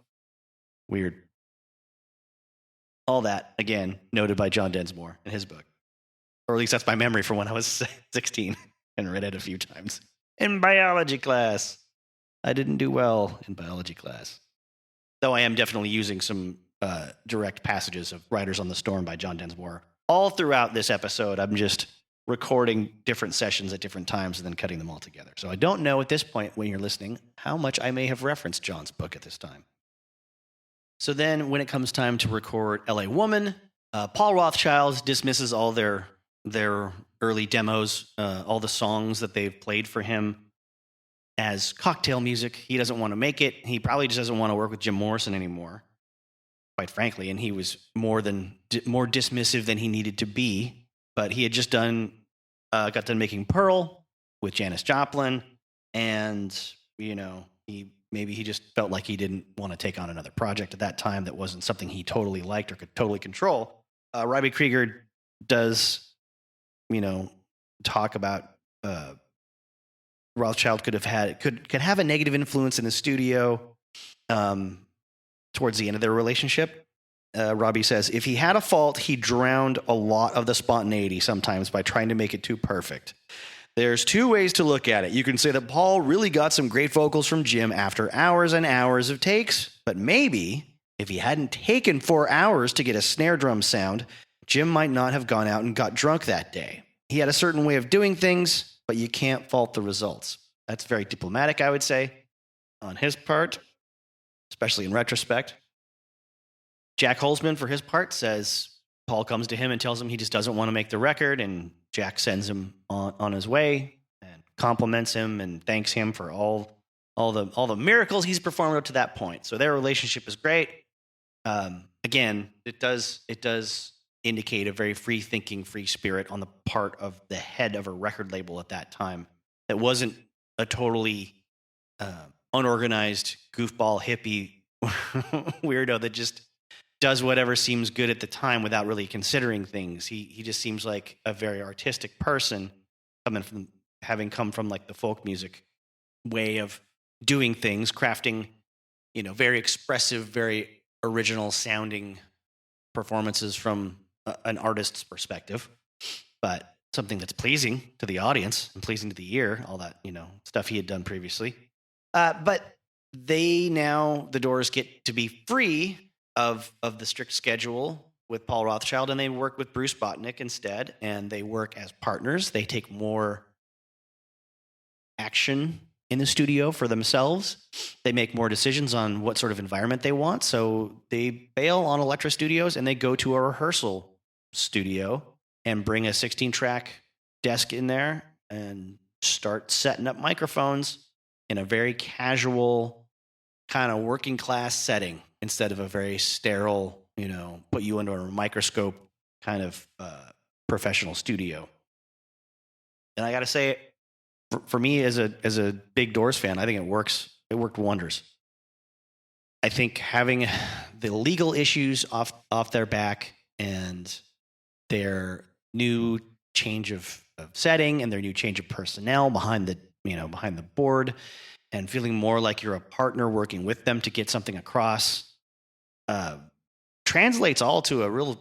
Weird. All that, again, noted by John Densmore in his book. Or at least that's my memory from when I was 16 and read it a few times. In biology class. I didn't do well in biology class. Though I am definitely using some direct passages of Riders on the Storm by John Densmore. All throughout this episode, I'm just recording different sessions at different times and then cutting them all together. So I don't know at this point when you're listening how much I may have referenced John's book at this time. So then when it comes time to record L.A. Woman, Paul Rothchild dismisses all their early demos, all the songs that they've played for him as cocktail music. He doesn't want to make it. He probably just doesn't want to work with Jim Morrison anymore, quite frankly. And he was more dismissive than he needed to be. But he had just got done making Pearl with Janis Joplin, and he just felt like he didn't want to take on another project at that time that wasn't something he totally liked or could totally control. Robbie Krieger does talk about Rothschild could have a negative influence in the studio towards the end of their relationship. Robbie says, if he had a fault, he drowned a lot of the spontaneity sometimes by trying to make it too perfect. There's 2 ways to look at it. You can say that Paul really got some great vocals from Jim after hours and hours of takes, but maybe if he hadn't taken 4 hours to get a snare drum sound, Jim might not have gone out and got drunk that day. He had a certain way of doing things, but you can't fault the results. That's very diplomatic, I would say, on his part, especially in retrospect. Jack Holzman, for his part, says Paul comes to him and tells him he just doesn't want to make the record, and Jack sends him on his way and compliments him and thanks him for all the miracles he's performed up to that point. So their relationship is great. Again, it does indicate a very free-thinking, free spirit on the part of the head of a record label at that time that wasn't a totally unorganized goofball hippie weirdo that just does whatever seems good at the time without really considering things. He just seems like a very artistic person, having come from like the folk music way of doing things, crafting, very expressive, very original sounding performances from an artist's perspective, but something that's pleasing to the audience and pleasing to the ear, all that, stuff he had done previously. But the Doors get to be free of the strict schedule with Paul Rothchild, and they work with Bruce Botnick instead, and they work as partners. They take more action in the studio for themselves. They make more decisions on what sort of environment they want. So they bail on Elektra Studios and they go to a rehearsal studio and bring a 16-track desk in there and start setting up microphones in a very casual kind of working class setting instead of a very sterile, put you under a microscope kind of professional studio. And I got to say, for me as a big Doors fan, I think it works. It worked wonders. I think having the legal issues off their back and their new change of setting and their new change of personnel behind the board, and feeling more like you're a partner working with them to get something across, translates all to a real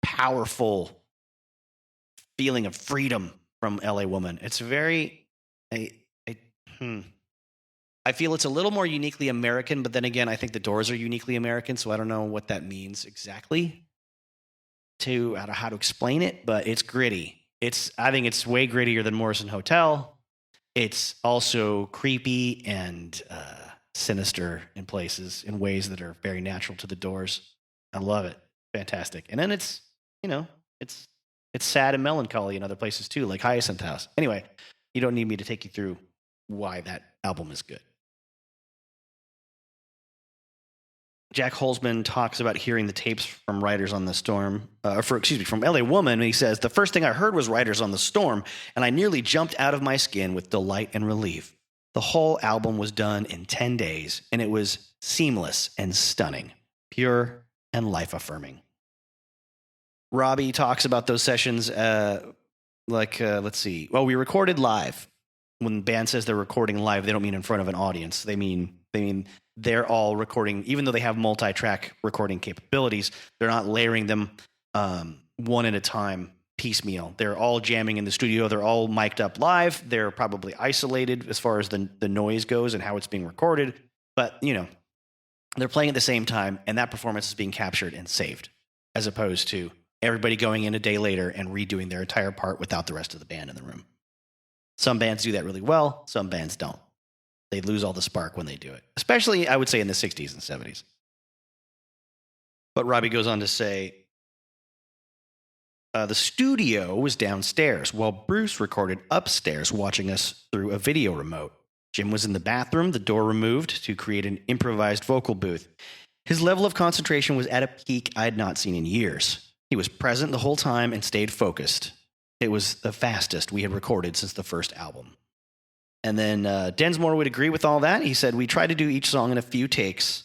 powerful feeling of freedom from LA Woman. It's very, I feel it's a little more uniquely American, but then again, I think the Doors are uniquely American, so I don't know what that means exactly how to explain it, but it's gritty. I think it's way grittier than Morrison Hotel. It's also creepy and sinister in places in ways that are very natural to the Doors. I love it. Fantastic. And then it's sad and melancholy in other places too, like Hyacinth House. Anyway, you don't need me to take you through why that album is good. Jack Holzman talks about hearing the tapes from Riders on the Storm, from LA Woman, and he says, "The first thing I heard was Riders on the Storm, and I nearly jumped out of my skin with delight and relief. The whole album was done in 10 days, and it was seamless and stunning, pure and life-affirming." Robbie talks about those sessions let's see. Well, we recorded live. When the band says they're recording live, they don't mean in front of an audience. They mean they're all recording, even though they have multi-track recording capabilities, they're not layering them one at a time, piecemeal. They're all jamming in the studio. They're all mic'd up live. They're probably isolated as far as the noise goes and how it's being recorded. But, they're playing at the same time, and that performance is being captured and saved, as opposed to everybody going in a day later and redoing their entire part without the rest of the band in the room. Some bands do that really well. Some bands don't. They lose all the spark when they do it, especially, I would say, in the 60s and 70s. But Robbie goes on to say, the studio was downstairs while Bruce recorded upstairs watching us through a video remote. Jim was in the bathroom, the door removed to create an improvised vocal booth. His level of concentration was at a peak I had not seen in years. He was present the whole time and stayed focused. It was the fastest we had recorded since the first album. And then Densmore would agree with all that. He said, "We tried to do each song in a few takes.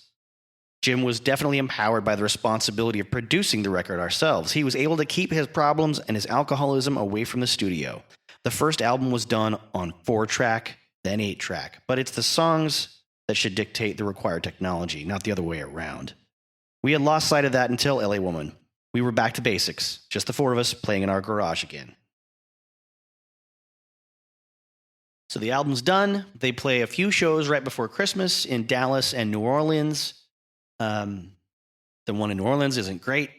Jim was definitely empowered by the responsibility of producing the record ourselves. He was able to keep his problems and his alcoholism away from the studio. The first album was done on 4-track, then 8-track. But it's the songs that should dictate the required technology, not the other way around. We had lost sight of that until LA Woman. We were back to basics, just the 4 of us playing in our garage again." So the album's done. They play a few shows right before Christmas in Dallas and New Orleans. The one in New Orleans isn't great.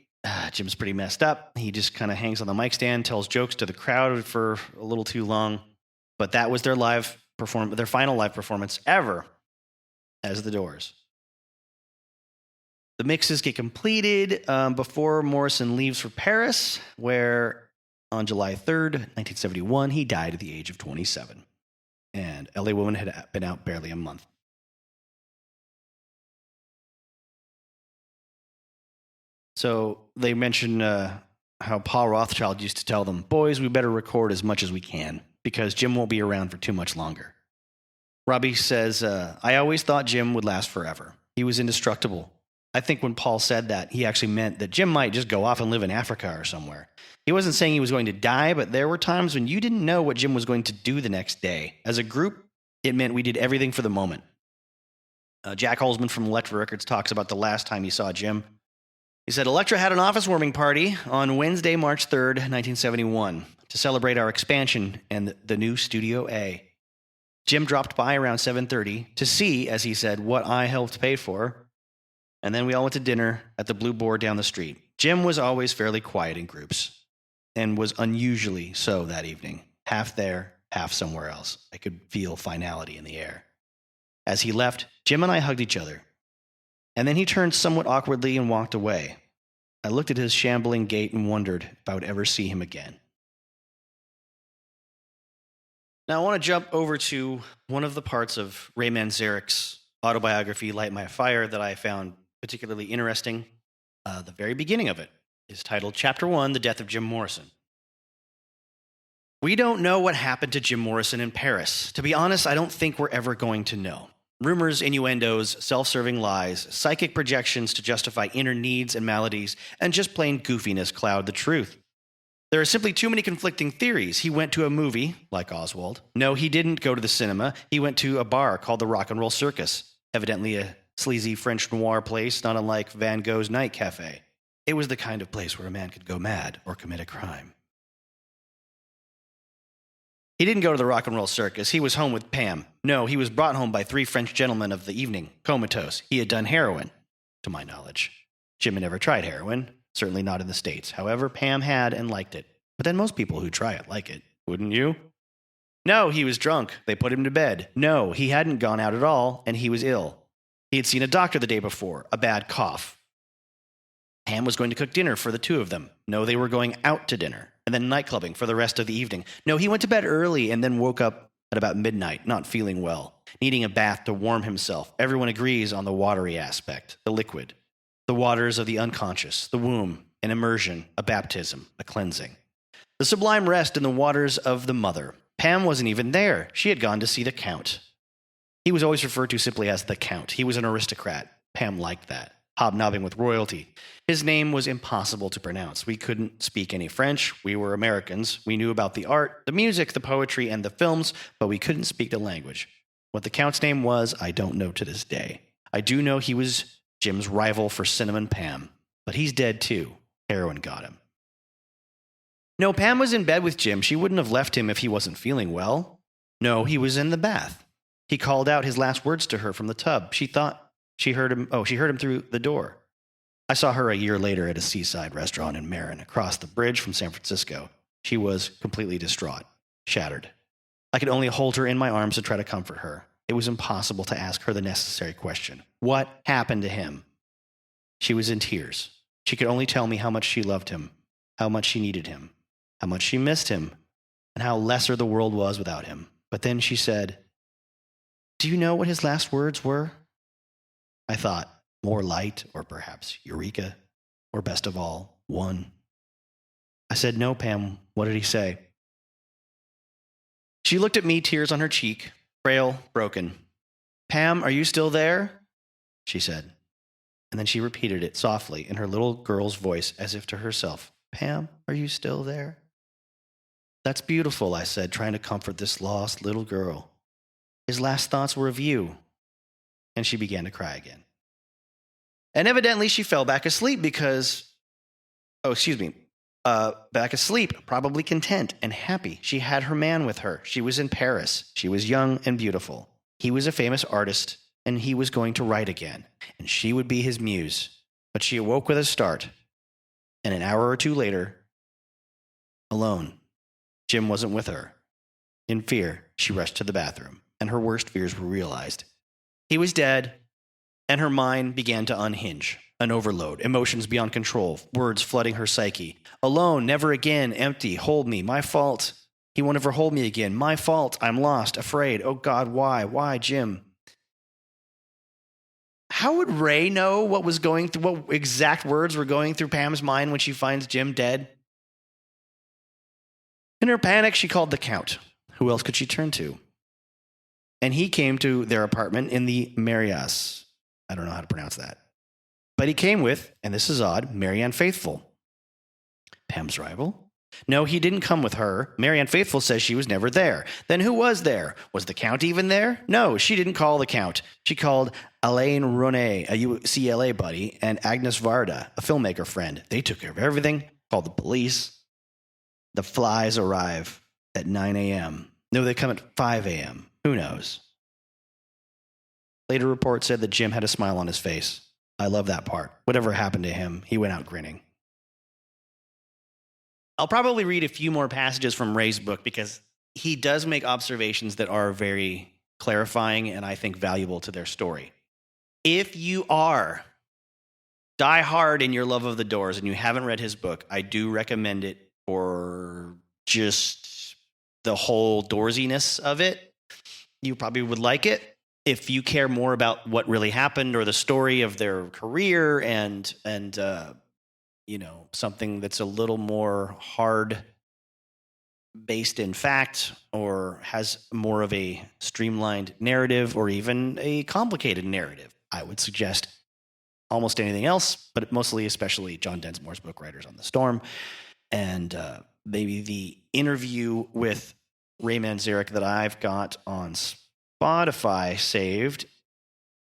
Jim's pretty messed up. He just kind of hangs on the mic stand, tells jokes to the crowd for a little too long. But that was their final live performance ever as the Doors. The mixes get completed before Morrison leaves for Paris, where on July 3rd, 1971, he died at the age of 27. And LA Woman had been out barely a month. So they mention how Paul Rothchild used to tell them, "Boys, we better record as much as we can because Jim won't be around for too much longer." Robbie says, I always thought Jim would last forever. He was indestructible. I think when Paul said that, he actually meant that Jim might just go off and live in Africa or somewhere. He wasn't saying he was going to die, but there were times when you didn't know what Jim was going to do the next day. As a group, it meant we did everything for the moment. Jack Holzman from Elektra Records talks about the last time he saw Jim. He said, Elektra had an office warming party on Wednesday, March 3rd, 1971, to celebrate our expansion and the new Studio A. Jim dropped by around 7:30 to see, as he said, what I helped pay for, and then we all went to dinner at the Blue Boar down the street. Jim was always fairly quiet in groups, and was unusually so that evening. Half there, half somewhere else. I could feel finality in the air. As he left, Jim and I hugged each other, and then he turned somewhat awkwardly and walked away. I looked at his shambling gait and wondered if I would ever see him again. Now, I want to jump over to one of the parts of Ray Manzarek's autobiography, Light My Fire, that I found particularly interesting. The very beginning of it is titled Chapter 1, The Death of Jim Morrison. We don't know what happened to Jim Morrison in Paris. To be honest, I don't think we're ever going to know. Rumors, innuendos, self-serving lies, psychic projections to justify inner needs and maladies, and just plain goofiness cloud the truth. There are simply too many conflicting theories. He went to a movie, like Oswald. No, he didn't go to the cinema. He went to a bar called the Rock and Roll Circus, evidently a sleazy French noir place, not unlike Van Gogh's Night Cafe. It was the kind of place where a man could go mad or commit a crime. He didn't go to the Rock and Roll Circus. He was home with Pam. No, he was brought home by 3 French gentlemen of the evening, comatose. He had done heroin, to my knowledge. Jim had never tried heroin. Certainly not in the States. However, Pam had and liked it. But then most people who try it like it. Wouldn't you? No, he was drunk. They put him to bed. No, he hadn't gone out at all, and he was ill. He had seen a doctor the day before, a bad cough. Pam was going to cook dinner for the 2 of them. No, they were going out to dinner, and then nightclubbing for the rest of the evening. No, he went to bed early and then woke up at about midnight, not feeling well, needing a bath to warm himself. Everyone agrees on the watery aspect, the liquid. The waters of the unconscious, the womb, an immersion, a baptism, a cleansing. The sublime rest in the waters of the mother. Pam wasn't even there. She had gone to see the Count. He was always referred to simply as the Count. He was an aristocrat. Pam liked that, hobnobbing with royalty. His name was impossible to pronounce. We couldn't speak any French. We were Americans. We knew about the art, the music, the poetry, and the films, but we couldn't speak the language. What the Count's name was, I don't know to this day. I do know he was Jim's rival for Cinnamon Pam, but he's dead too. Heroin got him. No, Pam was in bed with Jim. She wouldn't have left him if he wasn't feeling well. No, he was in the bath. He called out his last words to her from the tub. She thought she heard him. Oh, she heard him through the door. I saw her a year later at a seaside restaurant in Marin, across the bridge from San Francisco. She was completely distraught, shattered. I could only hold her in my arms to try to comfort her. It was impossible to ask her the necessary question. What happened to him? She was in tears. She could only tell me how much she loved him, how much she needed him, how much she missed him, and how lesser the world was without him. But then she said, "Do you know what his last words were?" I thought, more light, or perhaps Eureka, or best of all, one. I said, "No, Pam, what did he say?" She looked at me, tears on her cheek, frail, broken. "Pam, are you still there?" she said. And then she repeated it softly in her little girl's voice, as if to herself. "Pam, are you still there?" "That's beautiful," I said, trying to comfort this lost little girl. "His last thoughts were of you." And she began to cry again. And evidently she fell back asleep back asleep, probably content and happy. She had her man with her. She was in Paris. She was young and beautiful. He was a famous artist, and he was going to write again, and she would be his muse. But she awoke with a start, and an hour or two later, alone, Jim wasn't with her. In fear, she rushed to the bathroom, and her worst fears were realized. He was dead, and her mind began to unhinge. An overload, emotions beyond control, words flooding her psyche. Alone, never again, empty, hold me, my fault. He won't ever hold me again, my fault, I'm lost, afraid. Oh God, why? Why, Jim? How would Ray know what exact words were going through Pam's mind when she finds Jim dead? In her panic, she called the Count. Who else could she turn to? and he came to their apartment in the Marias. I don't know how to pronounce that. But he came with, and this is odd, Marianne Faithfull, Pam's rival. No, he didn't come with her. Marianne Faithfull says she was never there. Then who was there? Was the Count even there? No, she didn't call the Count. She called Alain Ronay, a UCLA buddy, and Agnes Varda, a filmmaker friend. They took care of everything, called the police. The flies arrive at 9 a.m. No, they come at 5 a.m. Who knows? Later reports said that Jim had a smile on his face. I love that part. Whatever happened to him, he went out grinning. I'll probably read a few more passages from Ray's book because he does make observations that are very clarifying and I think valuable to their story. If you are die hard in your love of the Doors and you haven't read his book, I do recommend it for just the whole Doorsiness of it. You probably would like it. If you care more about what really happened or the story of their career and something that's a little more hard based in fact or has more of a streamlined narrative or even a complicated narrative, I would suggest almost anything else, but mostly especially John Densmore's book, Writers on the Storm, and maybe the interview with Ray Manzarek that I've got on Spotify saved.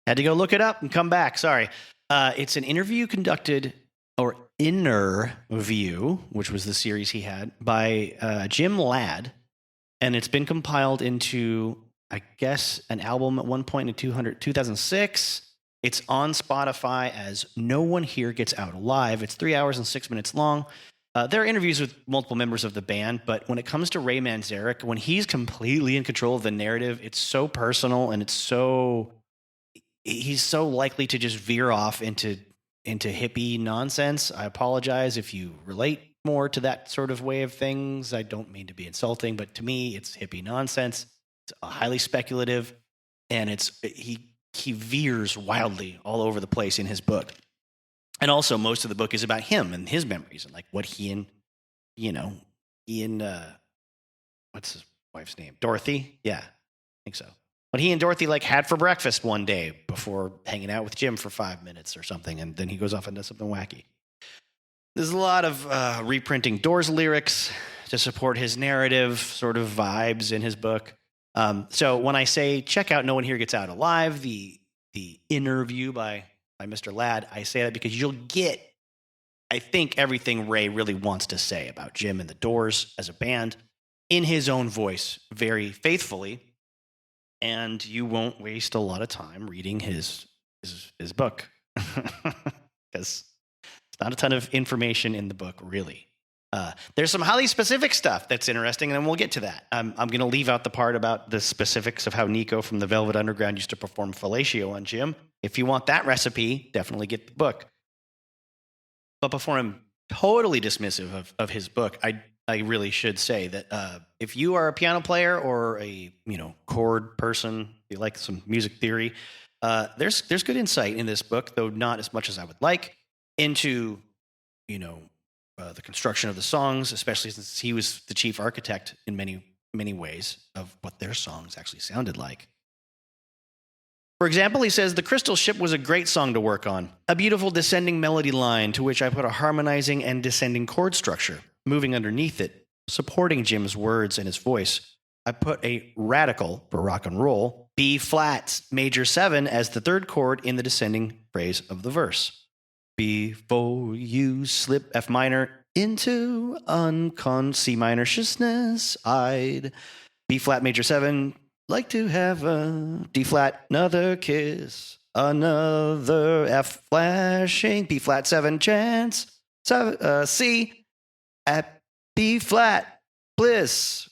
Had to go look it up and come back. Sorry. It's an interview conducted, or Inner View, which was the series he had, by Jim Ladd. And it's been compiled into, I guess, an album at one point in 2006. It's on Spotify as No One Here Gets Out Alive. It's 3 hours and 6 minutes long. There are interviews with multiple members of the band, but when it comes to Ray Manzarek, when he's completely in control of the narrative, it's so personal and he's so likely to just veer off into hippie nonsense. I apologize if you relate more to that sort of way of things. I don't mean to be insulting, but to me, it's hippie nonsense. It's highly speculative, and he veers wildly all over the place in his book. And also, most of the book is about him and his memories and like what he and what's his wife's name? Dorothy? Yeah, I think so. What he and Dorothy had for breakfast one day before hanging out with Jim for 5 minutes or something, and then he goes off and does something wacky. There's a lot of reprinting Doors lyrics to support his narrative, sort of vibes in his book. So when I say check out No One Here Gets Out Alive, the interview by Mr. Ladd, I say that because you'll get, I think, everything Ray really wants to say about Jim and the Doors as a band in his own voice very faithfully. And you won't waste a lot of time reading his book because there's not a ton of information in the book, really. There's some highly specific stuff that's interesting, and we'll get to that. I'm going to leave out the part about the specifics of how Nico from the Velvet Underground used to perform fellatio on Jim. If you want that recipe, definitely get the book. But before I'm totally dismissive of his book, I really should say that if you are a piano player or a chord person, you like some music theory, there's good insight in this book, though not as much as I would like, into the construction of the songs, especially since he was the chief architect in many ways of what their songs actually sounded like. For example, he says, the Crystal Ship was a great song to work on, a beautiful descending melody line to which I put a harmonizing and descending chord structure. Moving underneath it, supporting Jim's words and his voice, I put a radical, for rock and roll, B flat major 7 as the third chord in the descending phrase of the verse. Before you slip F minor into C minoriousness, I'd B flat major 7, like to have a D flat, another kiss, another F flashing, B flat 7 chance, C at B flat, bliss,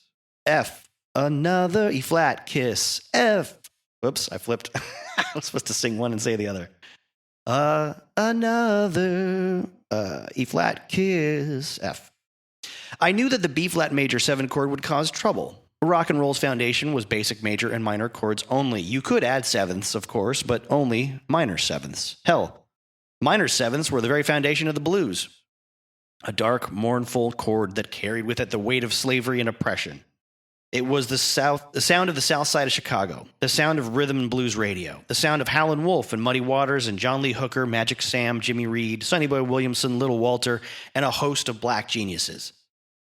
F, another E flat, kiss, F. Whoops, I flipped. I was supposed to sing one and say the other. Another E flat, kiss, F. I knew that the B flat major 7 chord would cause trouble. Rock and roll's foundation was basic major and minor chords only. You could add sevenths, of course, but only minor sevenths. Hell, minor sevenths were the very foundation of the blues. A dark, mournful chord that carried with it the weight of slavery and oppression. It was the sound of the South Side of Chicago, the sound of rhythm and blues radio, the sound of Howlin' Wolf and Muddy Waters and John Lee Hooker, Magic Sam, Jimmy Reed, Sonny Boy Williamson, Little Walter, and a host of black geniuses.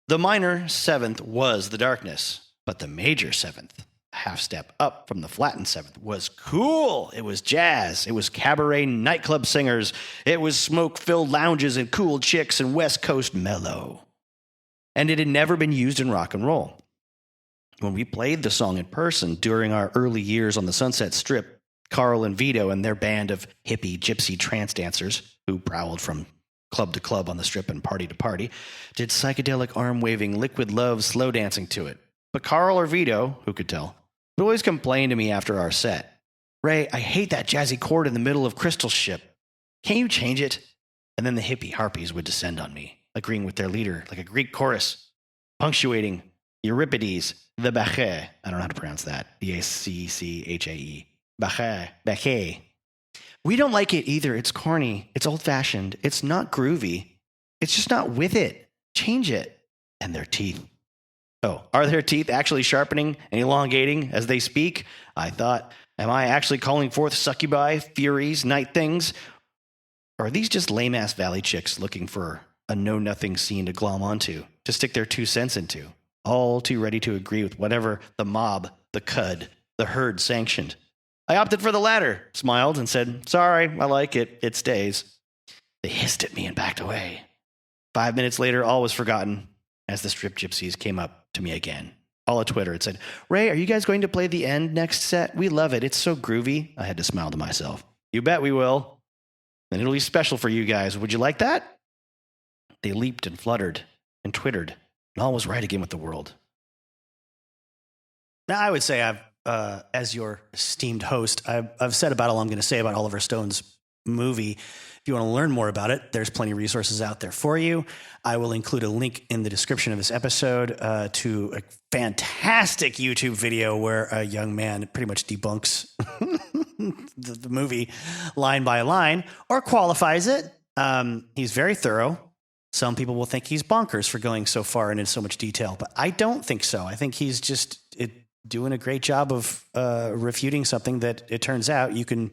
The minor seventh was the darkness, but the major seventh, a half step up from the flattened seventh, was cool. It was jazz. It was cabaret nightclub singers. It was smoke-filled lounges and cool chicks and West Coast mellow. And it had never been used in rock and roll. When we played the song in person during our early years on the Sunset Strip, Carl and Vito and their band of hippie gypsy trance dancers who prowled from club to club on the Strip and party to party did psychedelic arm-waving liquid love slow dancing to it. But Carl or Vito, who could tell, would always complain to me after our set. "Ray, I hate that jazzy chord in the middle of Crystal Ship. Can't you change it?" And then the hippie harpies would descend on me, agreeing with their leader like a Greek chorus, punctuating Euripides, the Bacchae. I don't know how to pronounce that. Bacchae. Bacchae. "We don't like it either. It's corny. It's old-fashioned. It's not groovy. It's just not with it. Change it." And their teeth. Oh, are their teeth actually sharpening and elongating as they speak? I thought, am I actually calling forth succubi, furies, night things? Or are these just lame-ass valley chicks looking for a know-nothing scene to glom onto, to stick their 2 cents into? All too ready to agree with whatever the mob, the cud, the herd sanctioned. I opted for the latter, smiled, and said, "Sorry, I like it. It stays." They hissed at me and backed away. 5 minutes later, all was forgotten as the strip gypsies came up to me again. All a Twitter. It said, "Ray, are you guys going to play the end next set? We love it. It's so groovy." I had to smile to myself. "You bet we will. And it'll be special for you guys. Would you like that?" They leaped and fluttered and twittered. And all was right again with the world. Now, I would say as your esteemed host, I've said about all I'm going to say about Oliver Stone's movie. If you want to learn more about it, there's plenty of resources out there for you. I will include a link in the description of this episode to a fantastic YouTube video where a young man pretty much debunks the movie line by line or qualifies it. He's very thorough. Some people will think he's bonkers for going so far and in so much detail, but I don't think so. I think he's just doing a great job of refuting something that it turns out you can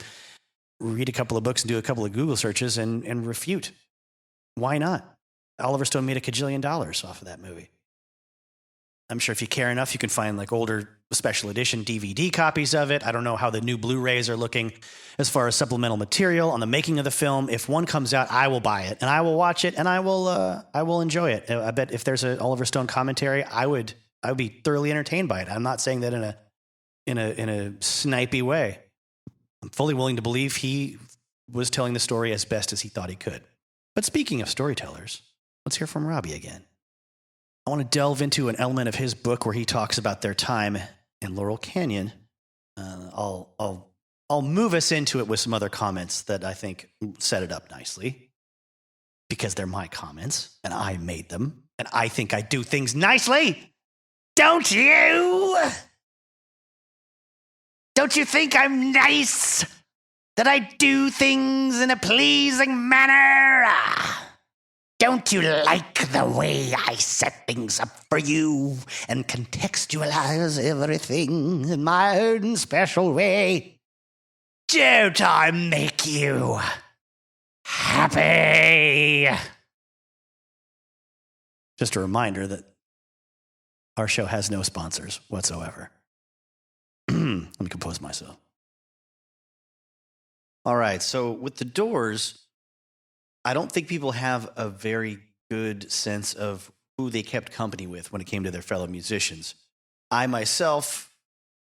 read a couple of books and do a couple of Google searches and refute. Why not? Oliver Stone made $1 gajillion off of that movie. I'm sure if you care enough, you can find like older special edition DVD copies of it. I don't know how the new Blu-rays are looking as far as supplemental material on the making of the film. If one comes out, I will buy it and I will watch it and I will enjoy it. I bet if there's an Oliver Stone commentary, I would be thoroughly entertained by it. I'm not saying that in a snipey way. I'm fully willing to believe he was telling the story as best as he thought he could. But speaking of storytellers, let's hear from Robbie again. I want to delve into an element of his book where he talks about their time in Laurel Canyon. I'll move us into it with some other comments that I think set it up nicely because they're my comments and I made them and I think I do things nicely. Don't you? Don't you think I'm nice? That I do things in a pleasing manner? Don't you like the way I set things up for you and contextualize everything in my own special way? Don't I make you happy? Just a reminder that our show has no sponsors whatsoever. Let me compose myself. All right, so with the Doors, I don't think people have a very good sense of who they kept company with when it came to their fellow musicians. I myself,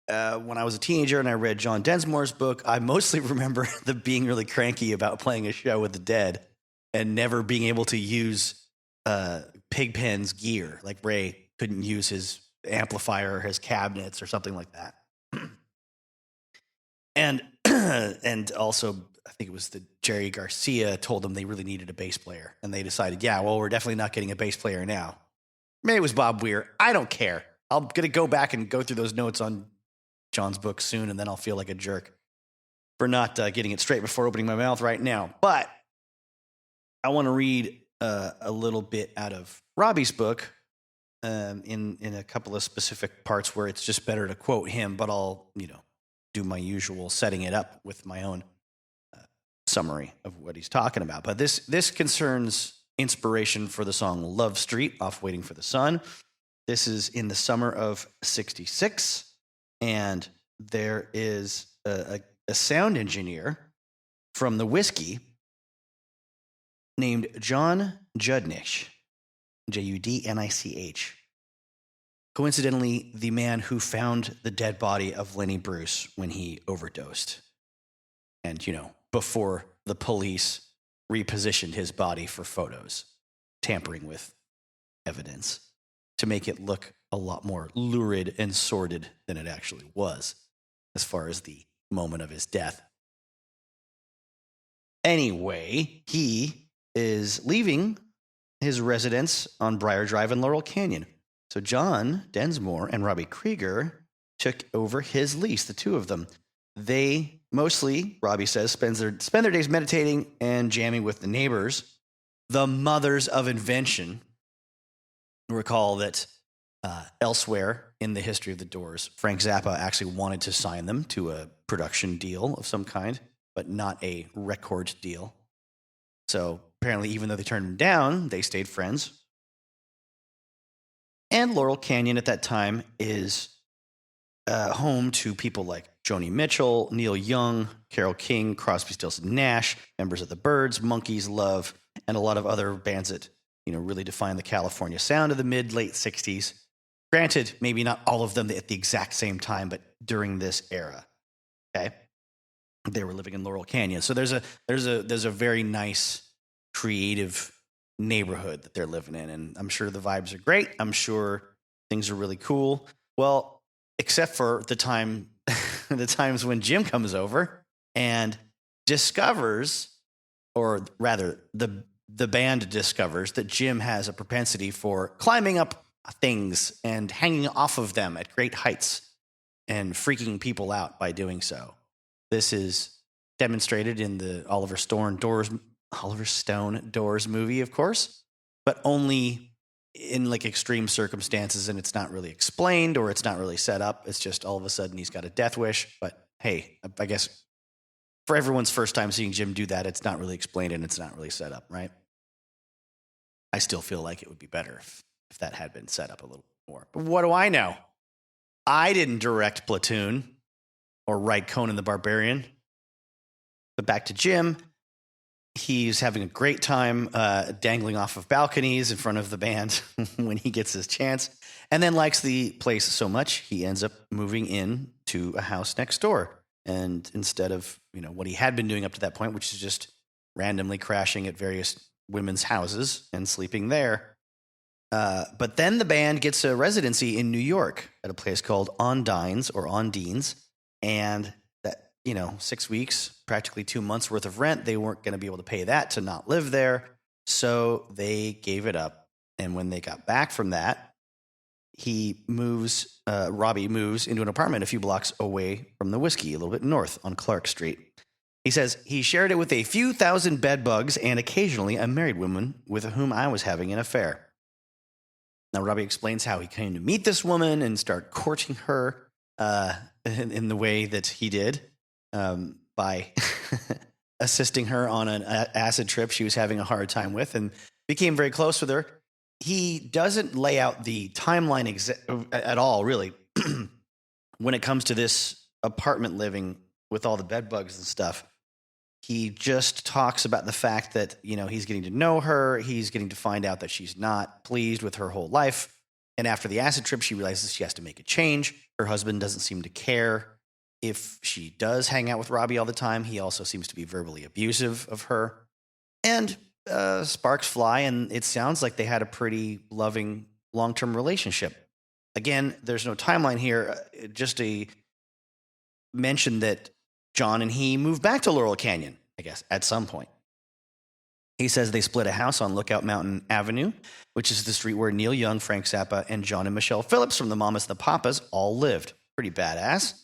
when I was a teenager and I read John Densmore's book, I mostly remember being really cranky about playing a show with the Dead and never being able to use Pigpen's gear. Like Ray couldn't use his amplifier or his cabinets or something like that. And also, I think it was Jerry Garcia told them they really needed a bass player. And they decided, yeah, well, we're definitely not getting a bass player now. Maybe it was Bob Weir. I don't care. I'm going to go back and go through those notes on John's book soon, and then I'll feel like a jerk for not getting it straight before opening my mouth right now. But I want to read a little bit out of Robbie's book in a couple of specific parts where it's just better to quote him, but I'll do my usual setting it up with my own summary of what he's talking about. But this concerns inspiration for the song "Love Street" off "Waiting for the Sun." This is in the summer of '66, and there is a sound engineer from the Whiskey named John Judnich, Judnich. Coincidentally, the man who found the dead body of Lenny Bruce when he overdosed. And, before the police repositioned his body for photos, tampering with evidence to make it look a lot more lurid and sordid than it actually was, as far as the moment of his death. Anyway, he is leaving his residence on Briar Drive in Laurel Canyon. So John Densmore and Robbie Krieger took over his lease, the two of them. They mostly, Robbie says, spend their days meditating and jamming with the neighbors, the mothers of invention. Recall that elsewhere in the history of the Doors, Frank Zappa actually wanted to sign them to a production deal of some kind, but not a record deal. So apparently, even though they turned him down, they stayed friends. And Laurel Canyon at that time is home to people like Joni Mitchell, Neil Young, Carole King, Crosby, Stills and Nash, members of the Byrds, Monkees, Love, and a lot of other bands that really defined the California sound of the late '60s. Granted, maybe not all of them at the exact same time, but during this era. Okay, they were living in Laurel Canyon, so there's a very nice, creative neighborhood that they're living in, and I'm sure the vibes are great. I'm sure things are really cool. Well, except for the times when Jim comes over and discovers, or rather, the band discovers that Jim has a propensity for climbing up things and hanging off of them at great heights and freaking people out by doing so. This is demonstrated in the Oliver Stone Doors movie, of course, but only in extreme circumstances, and it's not really explained or it's not really set up. It's just all of a sudden he's got a death wish. But hey, I guess for everyone's first time seeing Jim do that, it's not really explained and it's not really set up, right? I still feel like it would be better if that had been set up a little more. But what do I know? I didn't direct Platoon or write Conan the Barbarian. But back to Jim. He's having a great time dangling off of balconies in front of the band when he gets his chance, and then likes the place so much he ends up moving in to a house next door. And instead of what he had been doing up to that point, which is just randomly crashing at various women's houses and sleeping there, but then the band gets a residency in New York at a place called Ondines, and 6 weeks, practically 2 months worth of rent. They weren't going to be able to pay that to not live there. So they gave it up. And when they got back from that, Robbie moves into an apartment a few blocks away from the Whiskey, a little bit north on Clark Street. He says he shared it with a few thousand bed bugs and occasionally a married woman with whom I was having an affair. Now, Robbie explains how he came to meet this woman and start courting her in the way that he did. By assisting her on an acid trip she was having a hard time with, and became very close with her. He doesn't lay out the timeline at all, really, when it comes to this apartment living with all the bed bugs and stuff. He just talks about the fact that, he's getting to know her. He's getting to find out that she's not pleased with her whole life. And after the acid trip, she realizes she has to make a change. Her husband doesn't seem to care if she does hang out with Robbie all the time. He also seems to be verbally abusive of her. And sparks fly, and it sounds like they had a pretty loving long-term relationship. Again, there's no timeline here. Just a mention that John and he moved back to Laurel Canyon, I guess, at some point. He says they split a house on Lookout Mountain Avenue, which is the street where Neil Young, Frank Zappa, and John and Michelle Phillips from the Mamas and the Papas all lived. Pretty badass.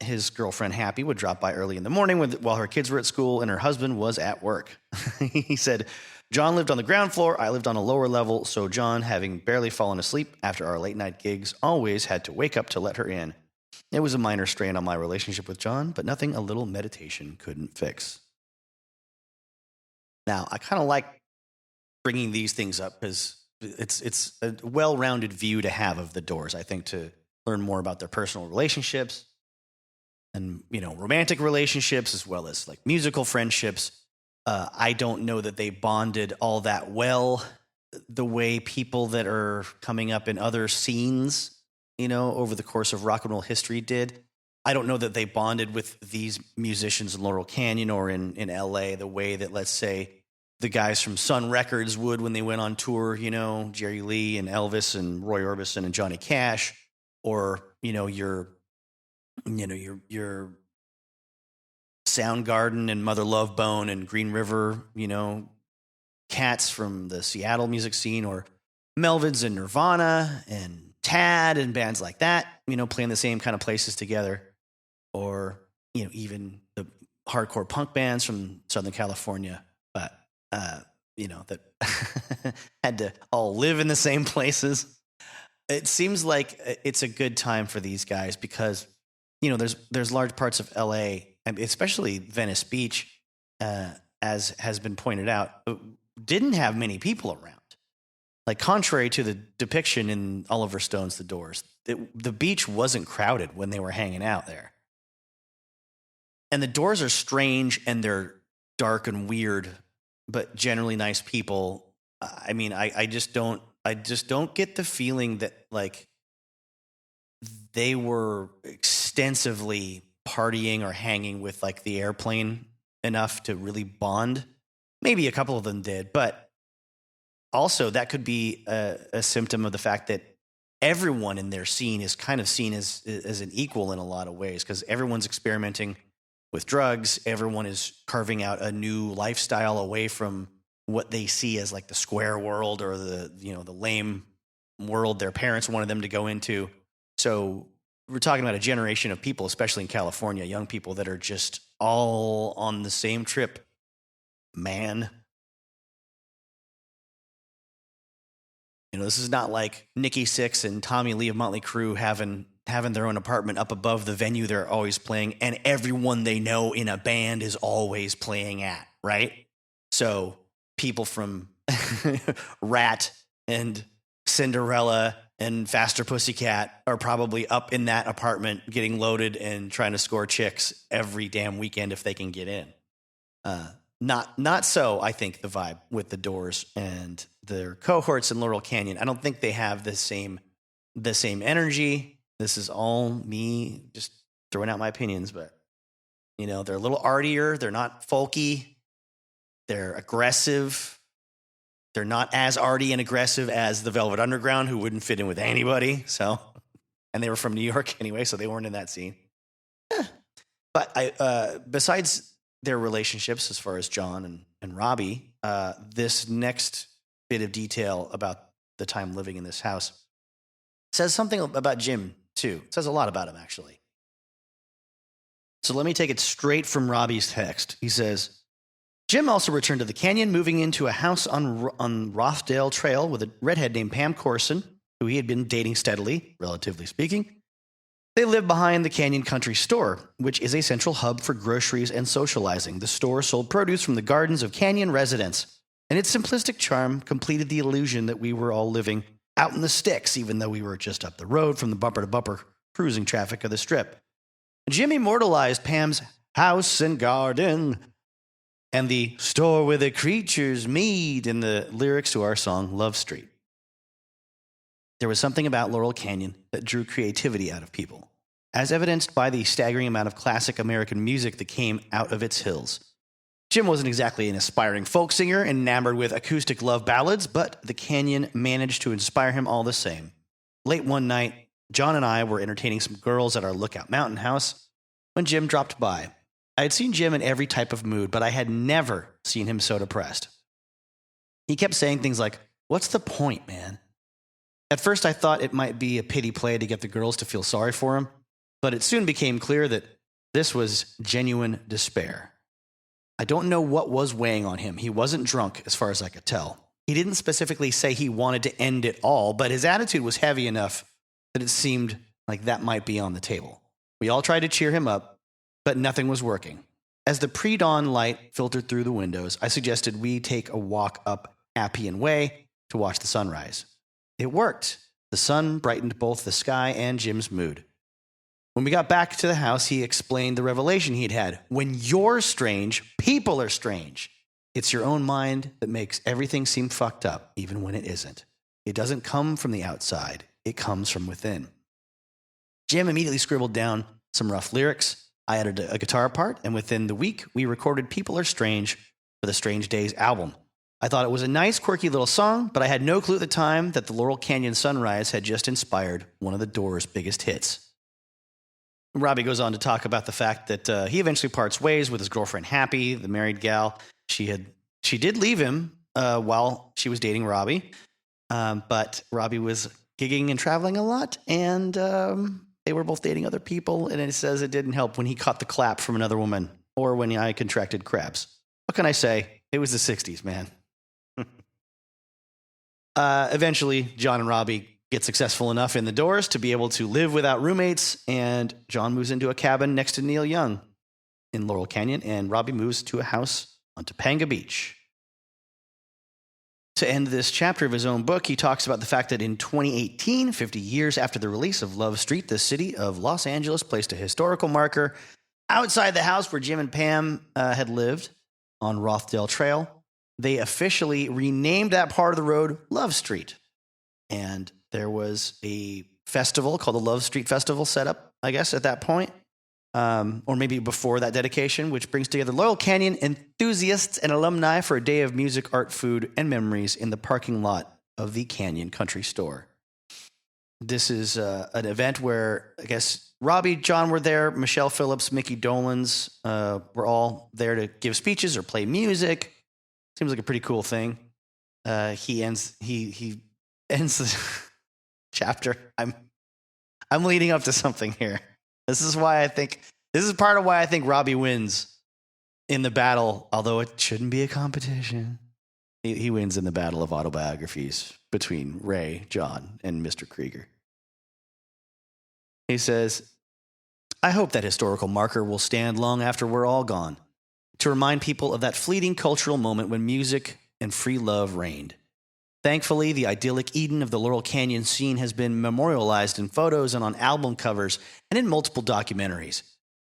His girlfriend, Happy, would drop by early in the morning while her kids were at school and her husband was at work. He said John lived on the ground floor. I lived on a lower level. So John, having barely fallen asleep after our late night gigs, always had to wake up to let her in. It was a minor strain on my relationship with John, but nothing a little meditation couldn't fix. Now, I kind of like bringing these things up because it's a well-rounded view to have of the Doors, I think, to learn more about their personal relationships and, romantic relationships as well as like musical friendships. I don't know that they bonded all that well the way people that are coming up in other scenes, over the course of rock and roll history did. I don't know that they bonded with these musicians in Laurel Canyon or in LA the way that, let's say, the guys from Sun Records would when they went on tour, Jerry Lee and Elvis and Roy Orbison and Johnny Cash, or, your Soundgarden and Mother Love Bone and Green River, cats from the Seattle music scene, or Melvins and Nirvana and Tad and bands like that, playing the same kind of places together, or, even the hardcore punk bands from Southern California, but, that had to all live in the same places. It seems like it's a good time for these guys because, there's large parts of LA, especially Venice Beach, as has been pointed out, didn't have many people around. Like, contrary to the depiction in Oliver Stone's The Doors, the beach wasn't crowded when they were hanging out there. And the Doors are strange and they're dark and weird, but generally nice people. I just don't get the feeling that like they were extensively partying or hanging with like the Airplane enough to really bond. Maybe a couple of them did, but also that could be a symptom of the fact that everyone in their scene is kind of seen as an equal in a lot of ways, because everyone's experimenting with drugs. Everyone is carving out a new lifestyle away from what they see as like the square world or the lame world their parents wanted them to go into. So we're talking about a generation of people, especially in California, young people that are just all on the same trip, man. This is not like Nikki Sixx and Tommy Lee of Motley Crue having their own apartment up above the venue they're always playing, and everyone they know in a band is always playing at, right? So people from Rat and Cinderella and Faster Pussycat are probably up in that apartment getting loaded and trying to score chicks every damn weekend if they can get in. Not so, I think, the vibe with the Doors and their cohorts in Laurel Canyon. I don't think they have the same energy. This is all me just throwing out my opinions, but they're a little artier. They're not folky. They're aggressive. They're not as arty and aggressive as the Velvet Underground, who wouldn't fit in with anybody. So, and they were from New York anyway, so they weren't in that scene. But besides their relationships, as far as John and Robbie, this next bit of detail about the time living in this house says something about Jim, too. It says a lot about him, actually. So let me take it straight from Robbie's text. He says, Jim also returned to the canyon, moving into a house on Rothdale Trail with a redhead named Pam Corson, who he had been dating steadily, relatively speaking. They lived behind the Canyon Country Store, which is a central hub for groceries and socializing. The store sold produce from the gardens of Canyon residents, and its simplistic charm completed the illusion that we were all living out in the sticks, even though we were just up the road from the bumper-to-bumper cruising traffic of the Strip. Jim immortalized Pam's house and garden and the store where the creatures meet in the lyrics to our song, Love Street. There was something about Laurel Canyon that drew creativity out of people, as evidenced by the staggering amount of classic American music that came out of its hills. Jim wasn't exactly an aspiring folk singer enamored with acoustic love ballads, but the canyon managed to inspire him all the same. Late one night, John and I were entertaining some girls at our Lookout Mountain house when Jim dropped by. I had seen Jim in every type of mood, but I had never seen him so depressed. He kept saying things like, "What's the point, man?" At first, I thought it might be a pity play to get the girls to feel sorry for him, but it soon became clear that this was genuine despair. I don't know what was weighing on him. He wasn't drunk, as far as I could tell. He didn't specifically say he wanted to end it all, but his attitude was heavy enough that it seemed like that might be on the table. We all tried to cheer him up, but nothing was working. As the pre-dawn light filtered through the windows, I suggested we take a walk up Appian Way to watch the sunrise. It worked. The sun brightened both the sky and Jim's mood. When we got back to the house, he explained the revelation he'd had. When you're strange, people are strange. It's your own mind that makes everything seem fucked up, even when it isn't. It doesn't come from the outside. It comes from within. Jim immediately scribbled down some rough lyrics. I added a guitar part, and within the week, we recorded People Are Strange for the Strange Days album. I thought it was a nice, quirky little song, but I had no clue at the time that the Laurel Canyon sunrise had just inspired one of the Doors' biggest hits. Robbie goes on to talk about the fact that he eventually parts ways with his girlfriend Happy, the married gal. She did leave him while she was dating Robbie, but Robbie was gigging and traveling a lot, and they were both dating other people, and it says it didn't help when he caught the clap from another woman or when I contracted crabs. What can I say? It was the 60s, man. Eventually, John and Robbie get successful enough in the Doors to be able to live without roommates, and John moves into a cabin next to Neil Young in Laurel Canyon, and Robbie moves to a house on Topanga Beach. To end this chapter of his own book, he talks about the fact that in 2018, 50 years after the release of Love Street, the city of Los Angeles placed a historical marker outside the house where Jim and Pam had lived on Rothdale Trail. They officially renamed that part of the road Love Street. And there was a festival called the Love Street Festival set up, I guess, at that point. Or maybe before that dedication, which brings together Laurel Canyon enthusiasts and alumni for a day of music, art, food, and memories in the parking lot of the Canyon Country Store. This is an event where, I guess, Robbie, John were there, Michelle Phillips, Mickey Dolenz were all there to give speeches or play music. Seems like a pretty cool thing. He ends the chapter. I'm leading up to something here. This is part of why I think Robbie wins in the battle, although it shouldn't be a competition. He wins in the battle of autobiographies between Ray, John, and Mr. Krieger. He says, I hope that historical marker will stand long after we're all gone, to remind people of that fleeting cultural moment when music and free love reigned. Thankfully, the idyllic Eden of the Laurel Canyon scene has been memorialized in photos and on album covers and in multiple documentaries.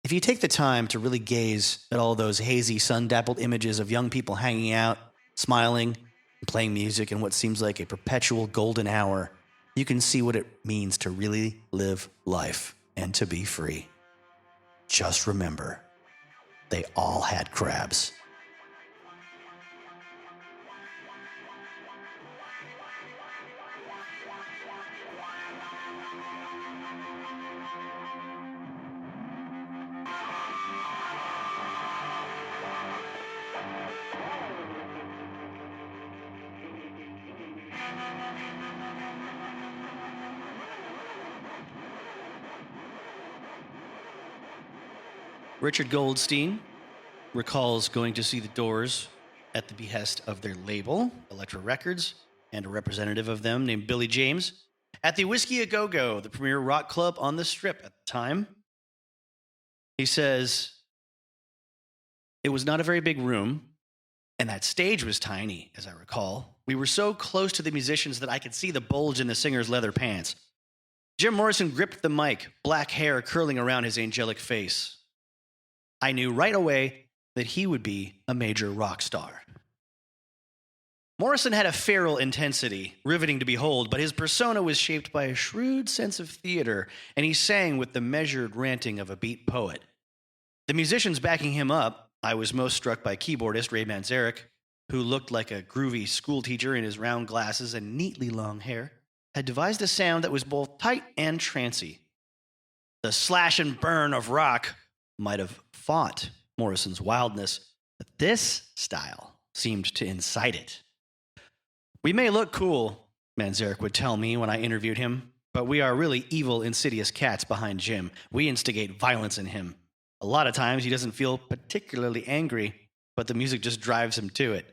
If you take the time to really gaze at all those hazy, sun-dappled images of young people hanging out, smiling, and playing music in what seems like a perpetual golden hour, you can see what it means to really live life and to be free. Just remember, they all had crabs. Richard Goldstein recalls going to see the Doors at the behest of their label, Elektra Records, and a representative of them named Billy James at the Whiskey A Go-Go, the premier rock club on the Strip at the time. He says, it was not a very big room, and that stage was tiny, as I recall. We were so close to the musicians that I could see the bulge in the singer's leather pants. Jim Morrison gripped the mic, black hair curling around his angelic face. I knew right away that he would be a major rock star. Morrison had a feral intensity, riveting to behold, but his persona was shaped by a shrewd sense of theater, and he sang with the measured ranting of a beat poet. The musicians backing him up, I was most struck by keyboardist Ray Manzarek, who looked like a groovy schoolteacher in his round glasses and neatly long hair, had devised a sound that was both tight and trancy. The slash and burn of rock might have fought Morrison's wildness, but this style seemed to incite it. We may look cool, Manzarek would tell me when I interviewed him, but we are really evil, insidious cats behind Jim. We instigate violence in him. A lot of times he doesn't feel particularly angry, but the music just drives him to it.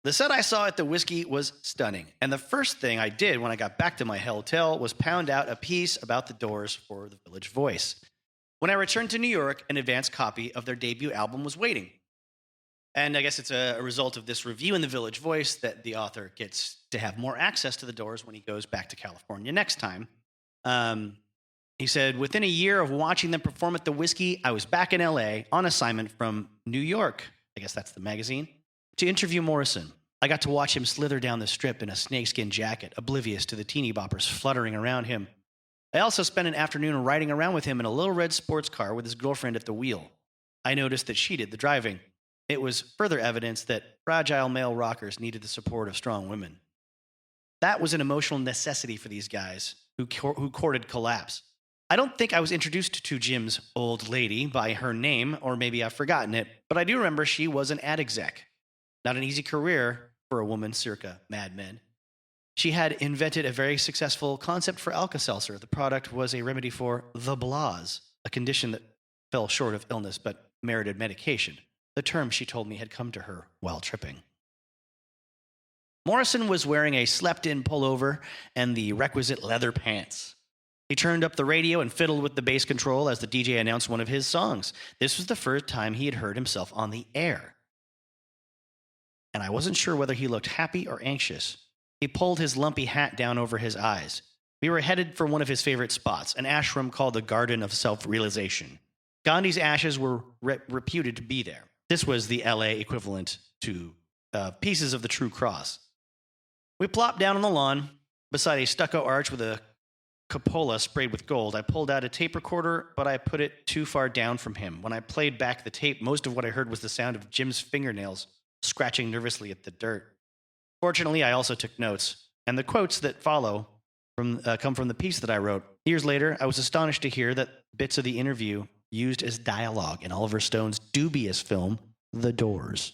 The set I saw at the Whiskey was stunning, and the first thing I did when I got back to my hotel was pound out a piece about the Doors for the Village Voice. When I returned to New York, an advance copy of their debut album was waiting. And I guess it's a result of this review in the Village Voice that the author gets to have more access to the Doors when he goes back to California next time. He said, within a year of watching them perform at the Whiskey, I was back in L.A. on assignment from New York, I guess that's the magazine, to interview Morrison. I got to watch him slither down the strip in a snakeskin jacket, oblivious to the teeny boppers fluttering around him. I also spent an afternoon riding around with him in a little red sports car with his girlfriend at the wheel. I noticed that she did the driving. It was further evidence that fragile male rockers needed the support of strong women. That was an emotional necessity for these guys who courted collapse. I don't think I was introduced to Jim's old lady by her name, or maybe I've forgotten it, but I do remember she was an ad exec. Not an easy career for a woman circa Mad Men. She had invented a very successful concept for Alka-Seltzer. The product was a remedy for the blahs, a condition that fell short of illness but merited medication. The term, she told me, had come to her while tripping. Morrison was wearing a slept-in pullover and the requisite leather pants. He turned up the radio and fiddled with the bass control as the DJ announced one of his songs. This was the first time he had heard himself on the air. And I wasn't sure whether he looked happy or anxious. He pulled his lumpy hat down over his eyes. We were headed for one of his favorite spots, an ashram called the Garden of Self-Realization. Gandhi's ashes were reputed to be there. This was the LA equivalent to pieces of the True Cross. We plopped down on the lawn beside a stucco arch with a cupola sprayed with gold. I pulled out a tape recorder, but I put it too far down from him. When I played back the tape, most of what I heard was the sound of Jim's fingernails scratching nervously at the dirt. Fortunately, I also took notes, and the quotes that follow come from the piece that I wrote. Years later, I was astonished to hear that bits of the interview used as dialogue in Oliver Stone's dubious film, The Doors.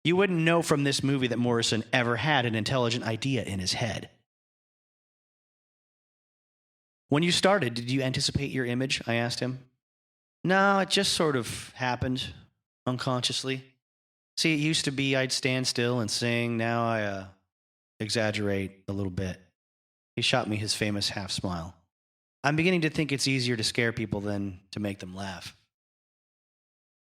You wouldn't know from this movie that Morrison ever had an intelligent idea in his head. When you started, did you anticipate your image? I asked him. No, it just sort of happened, unconsciously. See, it used to be I'd stand still and sing. Now I exaggerate a little bit. He shot me his famous half smile. I'm beginning to think it's easier to scare people than to make them laugh.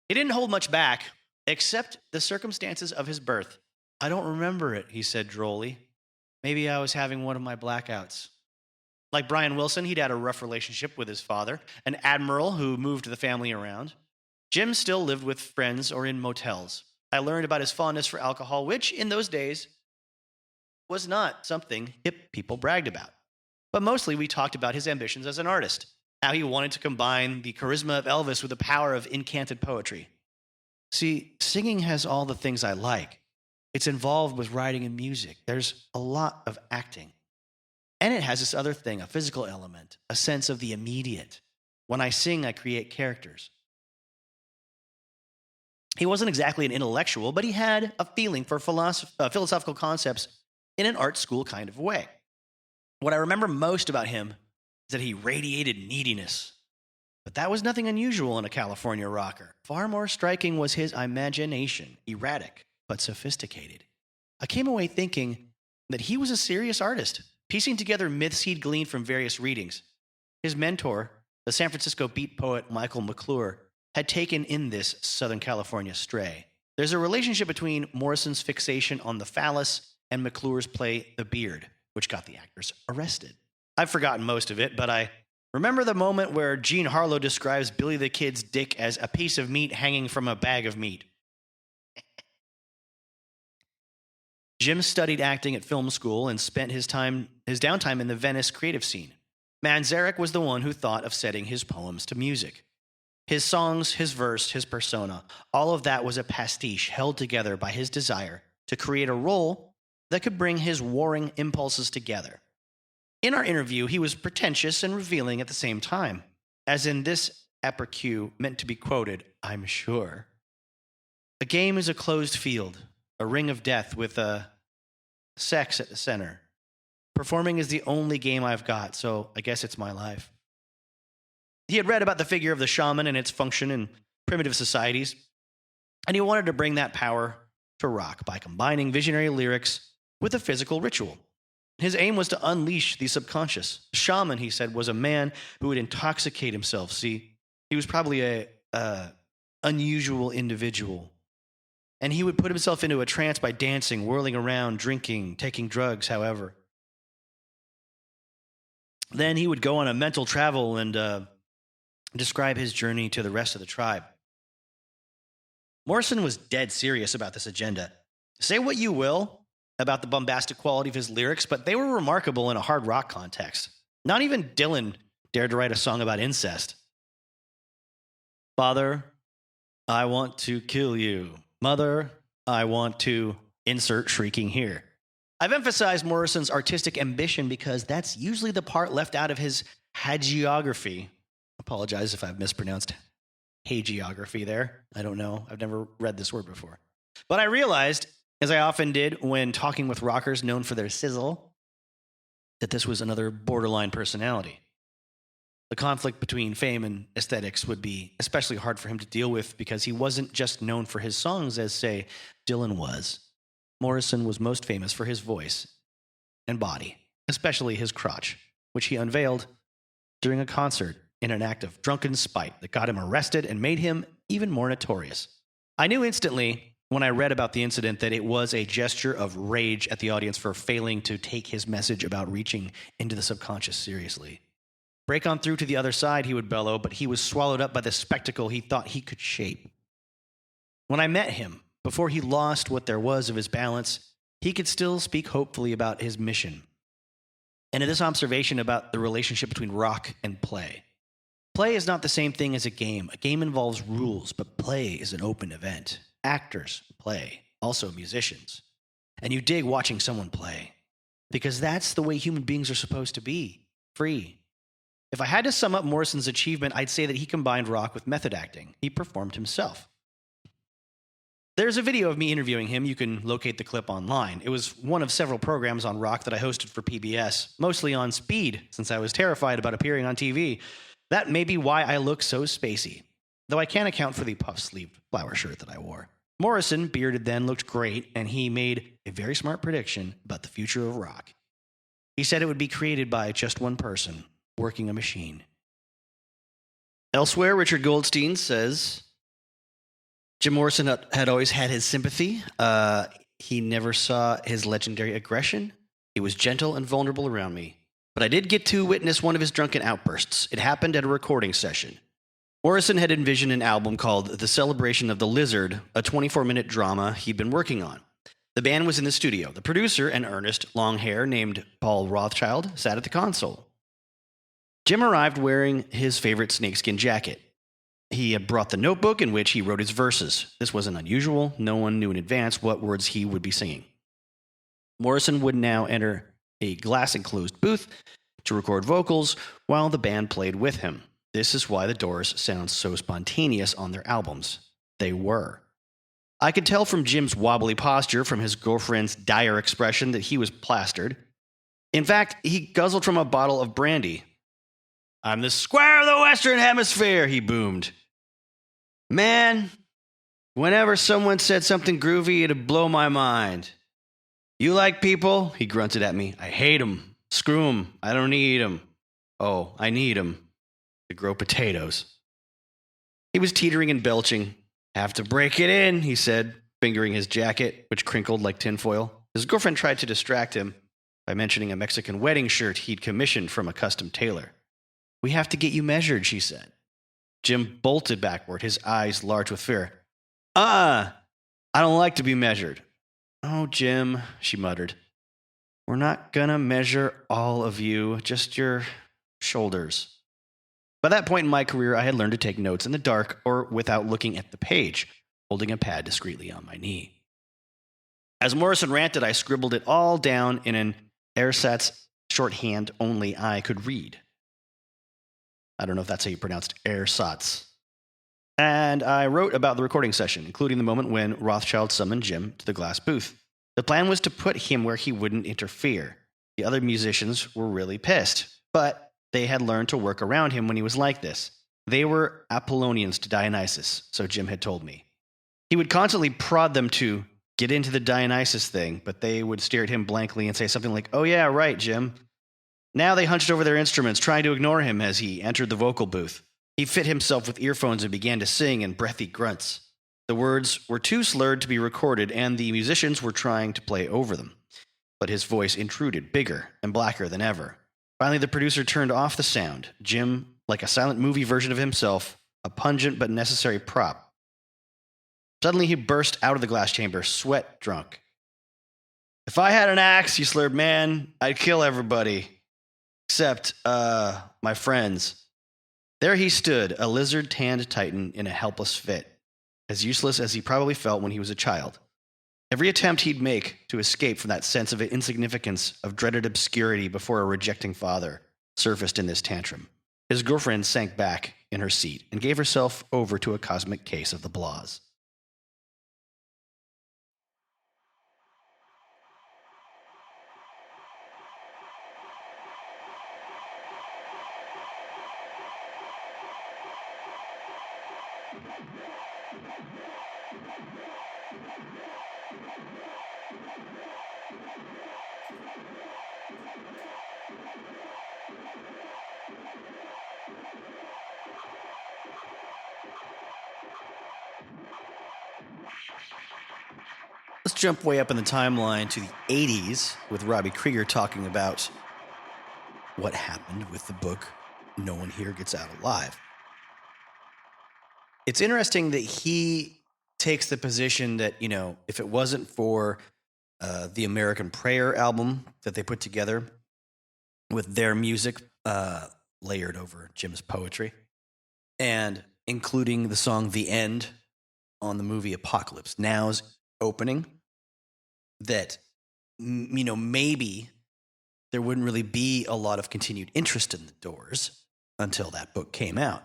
He didn't hold much back, except the circumstances of his birth. I don't remember it, he said drolly. Maybe I was having one of my blackouts. Like Brian Wilson, he'd had a rough relationship with his father, an admiral who moved the family around. Jim still lived with friends or in motels. I learned about his fondness for alcohol, which in those days was not something hip people bragged about. But mostly we talked about his ambitions as an artist, how he wanted to combine the charisma of Elvis with the power of incanted poetry. See, singing has all the things I like. It's involved with writing and music. There's a lot of acting. And it has this other thing, a physical element, a sense of the immediate. When I sing, I create characters. He wasn't exactly an intellectual, but he had a feeling for philosophical concepts in an art school kind of way. What I remember most about him is that he radiated neediness. But that was nothing unusual in a California rocker. Far more striking was his imagination, erratic but sophisticated. I came away thinking that he was a serious artist, piecing together myths he'd gleaned from various readings. His mentor, the San Francisco beat poet Michael McClure, had taken in this Southern California stray. There's a relationship between Morrison's fixation on the phallus and McClure's play The Beard, which got the actors arrested. I've forgotten most of it, but I remember the moment where Jean Harlow describes Billy the Kid's dick as a piece of meat hanging from a bag of meat. Jim studied acting at film school and spent his downtime in the Venice creative scene. Manzarek was the one who thought of setting his poems to music. His songs, his verse, his persona, all of that was a pastiche held together by his desire to create a role that could bring his warring impulses together. In our interview, he was pretentious and revealing at the same time, as in this apercue meant to be quoted, I'm sure. A game is a closed field, a ring of death with a sex at the center. Performing is the only game I've got, so I guess it's my life. He had read about the figure of the shaman and its function in primitive societies. And he wanted to bring that power to rock by combining visionary lyrics with a physical ritual. His aim was to unleash the subconscious. The shaman, he said, was a man who would intoxicate himself. See, he was probably a unusual individual. And he would put himself into a trance by dancing, whirling around, drinking, taking drugs, however. Then he would go on a mental travel and describe his journey to the rest of the tribe. Morrison was dead serious about this agenda. Say what you will about the bombastic quality of his lyrics, but they were remarkable in a hard rock context. Not even Dylan dared to write a song about incest. Father, I want to kill you. Mother, I want to insert shrieking here. I've emphasized Morrison's artistic ambition because that's usually the part left out of his hagiography. Apologize if I've mispronounced hagiography there. I don't know. I've never read this word before. But I realized, as I often did when talking with rockers known for their sizzle, that this was another borderline personality. The conflict between fame and aesthetics would be especially hard for him to deal with because he wasn't just known for his songs as, say, Dylan was. Morrison was most famous for his voice and body, especially his crotch, which he unveiled during a concert in an act of drunken spite that got him arrested and made him even more notorious. I knew instantly when I read about the incident that it was a gesture of rage at the audience for failing to take his message about reaching into the subconscious seriously. Break on through to the other side, he would bellow, but he was swallowed up by the spectacle he thought he could shape. When I met him, before he lost what there was of his balance, he could still speak hopefully about his mission. And in this observation about the relationship between rock and play. Play is not the same thing as a game. A game involves rules, but play is an open event. Actors play, also musicians. And you dig watching someone play, because that's the way human beings are supposed to be, free. If I had to sum up Morrison's achievement, I'd say that he combined rock with method acting. He performed himself. There's a video of me interviewing him. You can locate the clip online. It was one of several programs on rock that I hosted for PBS, mostly on speed, since I was terrified about appearing on TV. That may be why I look so spacey, though I can't account for the puff-sleeved flower shirt that I wore. Morrison, bearded then, looked great, and he made a very smart prediction about the future of rock. He said it would be created by just one person, working a machine. Elsewhere, Richard Goldstein says, Jim Morrison had always had his sympathy. He never saw his legendary aggression. He was gentle and vulnerable around me. But I did get to witness one of his drunken outbursts. It happened at a recording session. Morrison had envisioned an album called The Celebration of the Lizard, a 24-minute drama he'd been working on. The band was in the studio. The producer, an earnest, long hair named Paul Rothschild, sat at the console. Jim arrived wearing his favorite snakeskin jacket. He had brought the notebook in which he wrote his verses. This wasn't unusual. No one knew in advance what words he would be singing. Morrison would now enter a glass-enclosed booth to record vocals while the band played with him. This is why the Doors sound so spontaneous on their albums. They were. I could tell from Jim's wobbly posture, from his girlfriend's dire expression, that he was plastered. In fact, he guzzled from a bottle of brandy. "I'm the squire of the Western Hemisphere," he boomed. Man, whenever someone said something groovy, it'd blow my mind. "You like people?" he grunted at me. "I hate them. Screw them. I don't need them. Oh, I need them to grow potatoes." He was teetering and belching. "Have to break it in," he said, fingering his jacket, which crinkled like tinfoil. His girlfriend tried to distract him by mentioning a Mexican wedding shirt he'd commissioned from a custom tailor. "We have to get you measured," she said. Jim bolted backward, his eyes large with fear. I don't like to be measured." "Oh, Jim," she muttered. "We're not gonna measure all of you, just your shoulders." By that point in my career, I had learned to take notes in the dark or without looking at the page, holding a pad discreetly on my knee. As Morrison ranted, I scribbled it all down in an ersatz shorthand only I could read. I don't know if that's how you pronounced ersatz. And I wrote about the recording session, including the moment when Rothschild summoned Jim to the glass booth. The plan was to put him where he wouldn't interfere. The other musicians were really pissed, but they had learned to work around him when he was like this. They were Apollonians to Dionysus, so Jim had told me. He would constantly prod them to get into the Dionysus thing, but they would stare at him blankly and say something like, "Oh yeah, right, Jim." Now they hunched over their instruments, trying to ignore him as he entered the vocal booth. He fit himself with earphones and began to sing in breathy grunts. The words were too slurred to be recorded, and the musicians were trying to play over them. But his voice intruded, bigger and blacker than ever. Finally, the producer turned off the sound. Jim, like a silent movie version of himself, a pungent but necessary prop. Suddenly, he burst out of the glass chamber, sweat drunk. "If I had an axe," he slurred, "man, I'd kill everybody. Except, my friends." There he stood, a lizard-tanned titan in a helpless fit, as useless as he probably felt when he was a child. Every attempt he'd make to escape from that sense of insignificance, of dreaded obscurity before a rejecting father, surfaced in this tantrum. His girlfriend sank back in her seat and gave herself over to a cosmic case of the blahs. Let's jump way up in the timeline to the 80s with Robbie Krieger talking about what happened with the book No One Here Gets Out Alive. It's interesting that he takes the position that, if it wasn't for the American Prayer album that they put together with their music layered over Jim's poetry and including the song The End on the movie Apocalypse Now's opening, that maybe there wouldn't really be a lot of continued interest in the Doors until that book came out.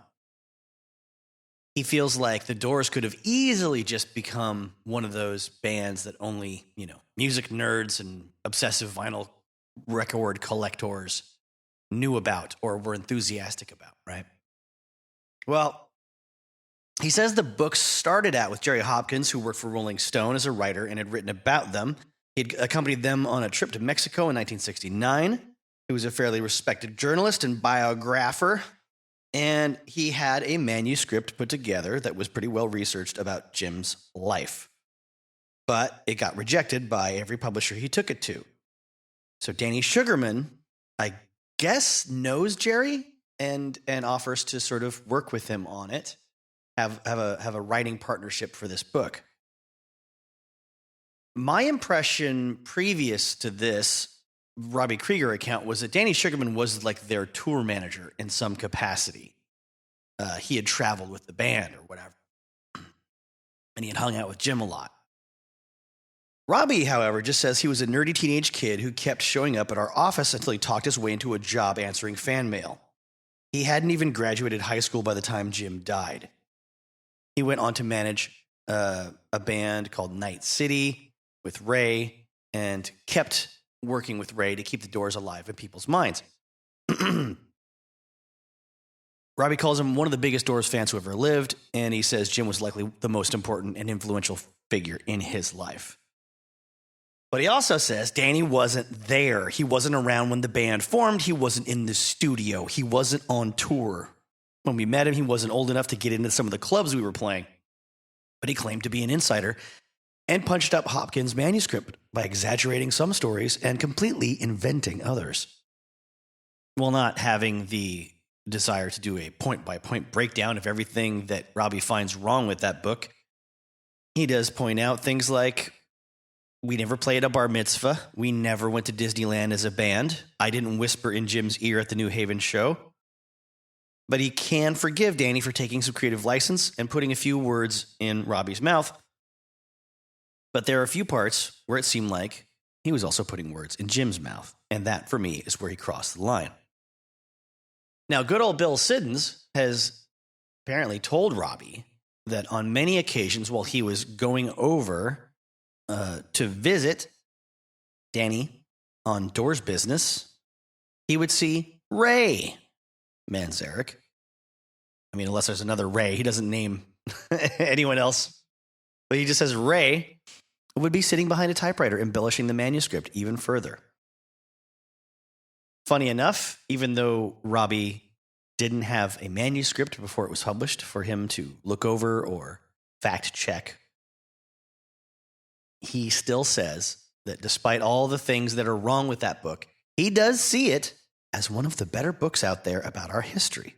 He feels like the Doors could have easily just become one of those bands that only music nerds and obsessive vinyl record collectors knew about or were enthusiastic about, right? Well, he says the book started out with Jerry Hopkins, who worked for Rolling Stone as a writer and had written about them. He'd accompanied them on a trip to Mexico in 1969. He was a fairly respected journalist and biographer, and he had a manuscript put together that was pretty well researched about Jim's life. But it got rejected by every publisher he took it to. So Danny Sugarman, I guess, knows Jerry and offers to sort of work with him on it. Have a writing partnership for this book. My impression previous to this Robbie Krieger account was that Danny Sugarman was like their tour manager in some capacity. He had traveled with the band or whatever, and he had hung out with Jim a lot. Robbie, however, just says he was a nerdy teenage kid who kept showing up at our office until he talked his way into a job answering fan mail. He hadn't even graduated high school by the time Jim died. He went on to manage a band called Night City with Ray and kept working with Ray to keep the Doors alive in people's minds. Robbie calls him one of the biggest Doors fans who ever lived, and he says Jim was likely the most important and influential figure in his life. But he also says Danny wasn't there. He wasn't around when the band formed. He wasn't in the studio. He wasn't on tour. When we met him, he wasn't old enough to get into some of the clubs we were playing. But he claimed to be an insider and punched up Hopkins' manuscript by exaggerating some stories and completely inventing others. While not having the desire to do a point-by-point breakdown of everything that Robbie finds wrong with that book, he does point out things like, we never played a bar mitzvah. We never went to Disneyland as a band. I didn't whisper in Jim's ear at the New Haven show. But he can forgive Danny for taking some creative license and putting a few words in Robbie's mouth. But there are a few parts where it seemed like he was also putting words in Jim's mouth. And that, for me, is where he crossed the line. Now, good old Bill Siddons has apparently told Robbie that on many occasions while he was going over to visit Danny on Doors business, he would see Ray Manzarek. I mean, unless there's another Ray. He doesn't name anyone else But he just says Ray would be sitting behind a typewriter embellishing the manuscript even further. Funny enough, even though Robbie didn't have a manuscript before it was published for him to look over or fact check, he still says that despite all the things that are wrong with that book, he does see it as one of the better books out there about our history.